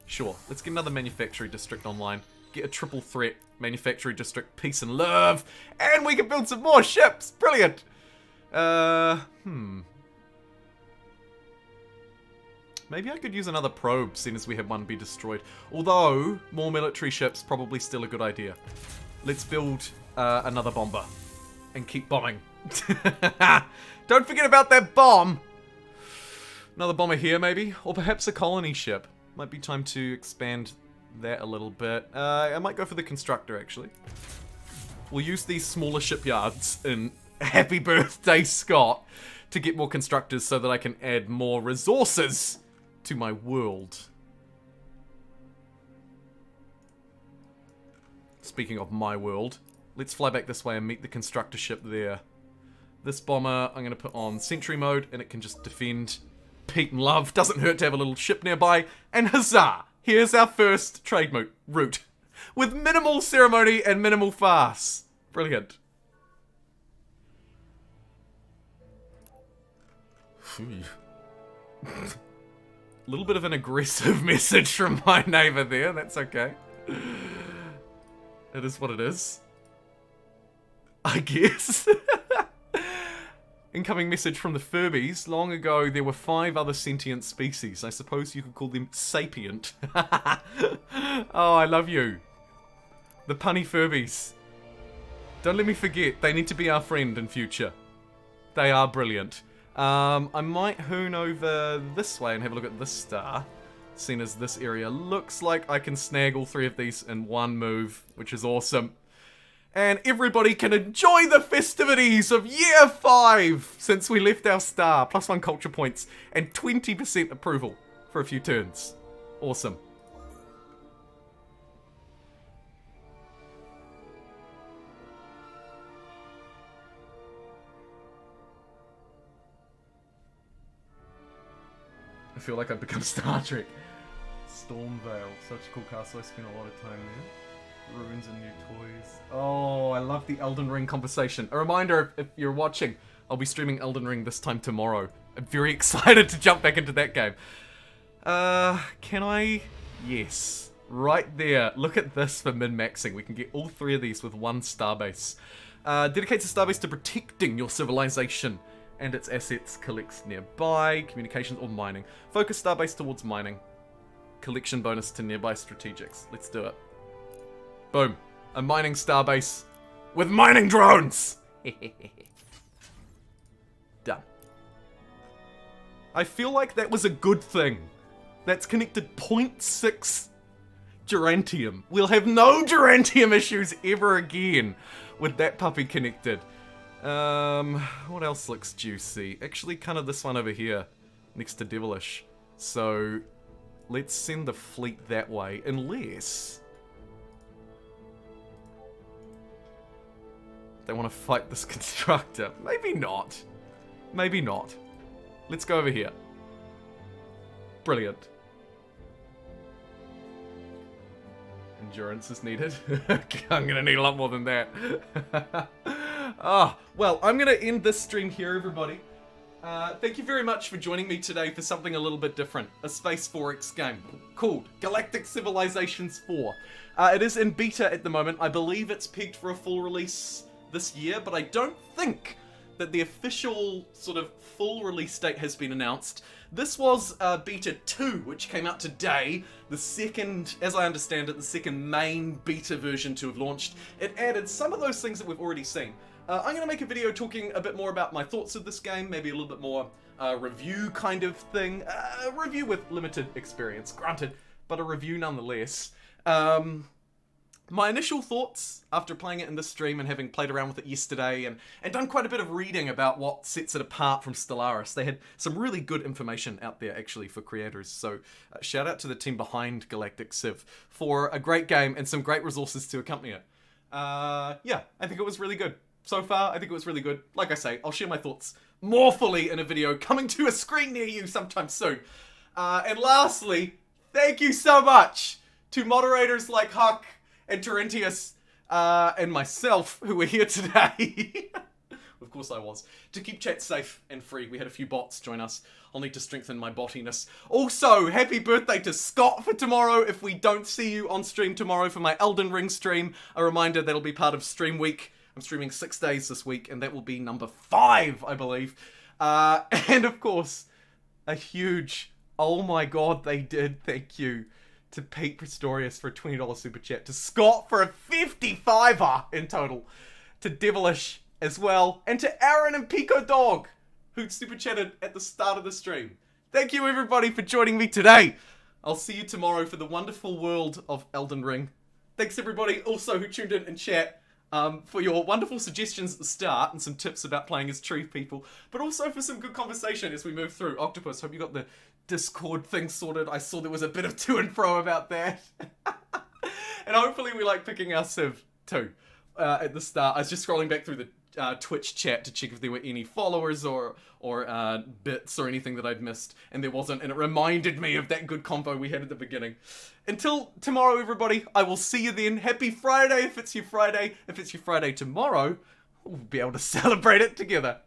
Sure, let's get another manufacturing district online. Get a triple threat manufacturing district, peace and love. And we can build some more ships! Brilliant! Maybe I could use another probe, seeing as we have one be destroyed. Although, more military ships probably still a good idea. Let's build another bomber. And keep bombing. Don't forget about that bomb! Another bomber here, maybe? Or perhaps a colony ship. Might be time to expand that a little bit. I might go for the constructor, actually. We'll use these smaller shipyards in Happy Birthday Scott to get more constructors so that I can add more resources to my world. Speaking of my world, let's fly back this way and meet the constructor ship there. This bomber, I'm going to put on sentry mode, and it can just defend Pete and Love. Doesn't hurt to have a little ship nearby. And huzzah! Here's our first trade route. with minimal ceremony and minimal farce. Brilliant. A little bit of an aggressive message from my neighbor there. That's okay. It is what it is, I guess. Incoming message from the Furbies. Long ago, there were 5 other sentient species. I suppose you could call them sapient. Oh, I love you. The punny Furbies. Don't let me forget, they need to be our friend in future. They are brilliant. I might hoon over this way and have a look at this star. Seeing as this area looks like I can snag all 3 of these in one move, which is awesome. And everybody can enjoy the festivities of year 5 since we left our star. +1 culture points and 20% approval for a few turns. Awesome. I feel like I've become Star Trek. Stormvale, such a cool castle. I spent a lot of time there. Ruins and new toys. Oh, I love the Elden Ring conversation. A reminder, if you're watching, I'll be streaming Elden Ring this time tomorrow. I'm very excited to jump back into that game. Can I? Yes. Right there. Look at this for min-maxing. We can get all 3 of these with 1 starbase. Dedicates a starbase to protecting your civilization and its assets. Collects nearby. Communications or mining. Focus starbase towards mining. Collection bonus to nearby strategics. Let's do it. Boom. A mining starbase with mining drones! Done. I feel like that was a good thing. That's connected 0.6 Durantium. We'll have no Durantium issues ever again with that puppy connected. What else looks juicy? Actually, kind of this one over here, next to Devilish. So, let's send the fleet that way, unless they want to fight this constructor. Maybe not. Maybe not. Let's go over here. Brilliant. Endurance is needed. I'm gonna need a lot more than that. Well, I'm gonna end this stream here, everybody. Thank you very much for joining me today for something a little bit different. A Space 4X game called Galactic Civilizations IV. It is in beta at the moment. I believe it's pegged for a full release this year, but I don't think that the official sort of full release date has been announced. This was beta 2, which came out today. The second, as I understand it, the second main beta version to have launched. It added some of those things that we've already seen. I'm going to make a video talking a bit more about my thoughts of this game, maybe a little bit more review kind of thing. A review with limited experience, granted, but a review nonetheless. My initial thoughts after playing it in this stream and having played around with it yesterday and done quite a bit of reading about what sets it apart from Stellaris. They had some really good information out there actually for creators. So shout out to the team behind Galactic Civ for a great game and some great resources to accompany it. Yeah, I think it was really good. So far, I think it was really good. Like I say, I'll share my thoughts more fully in a video coming to a screen near you sometime soon. And lastly, thank you so much to moderators like Huck and Terentius, and myself, who were here today. Of course I was. To keep chat safe and free. We had a few bots join us. I'll need to strengthen my bottiness. Also, happy birthday to Scott for tomorrow. If we don't see you on stream tomorrow for my Elden Ring stream, a reminder that'll be part of Stream Week. I'm streaming 6 days this week, and that will be number 5, I believe. And of course, a huge, oh my god, they did, thank you, to Pete Pistorius for a $20 super chat, to Scott for a 55er in total, to Devilish as well, and to Aaron and Pico Dog, who super chatted at the start of the stream. Thank you everybody for joining me today. I'll see you tomorrow for the wonderful world of Elden Ring. Thanks everybody also who tuned in chat. For your wonderful suggestions at the start and some tips about playing as tree people, but also for some good conversation as we move through. Octopus, hope you got the Discord thing sorted. I saw there was a bit of to and fro about that. And hopefully we like picking our Civ too. at the start. I was just scrolling back through the Twitch chat to check if there were any followers or bits or anything that I'd missed, and there wasn't, and it reminded me of that good convo we had at the beginning. Until tomorrow, everybody, I will see you then. Happy Friday if it's your Friday. If it's your Friday tomorrow, we'll be able to celebrate it together.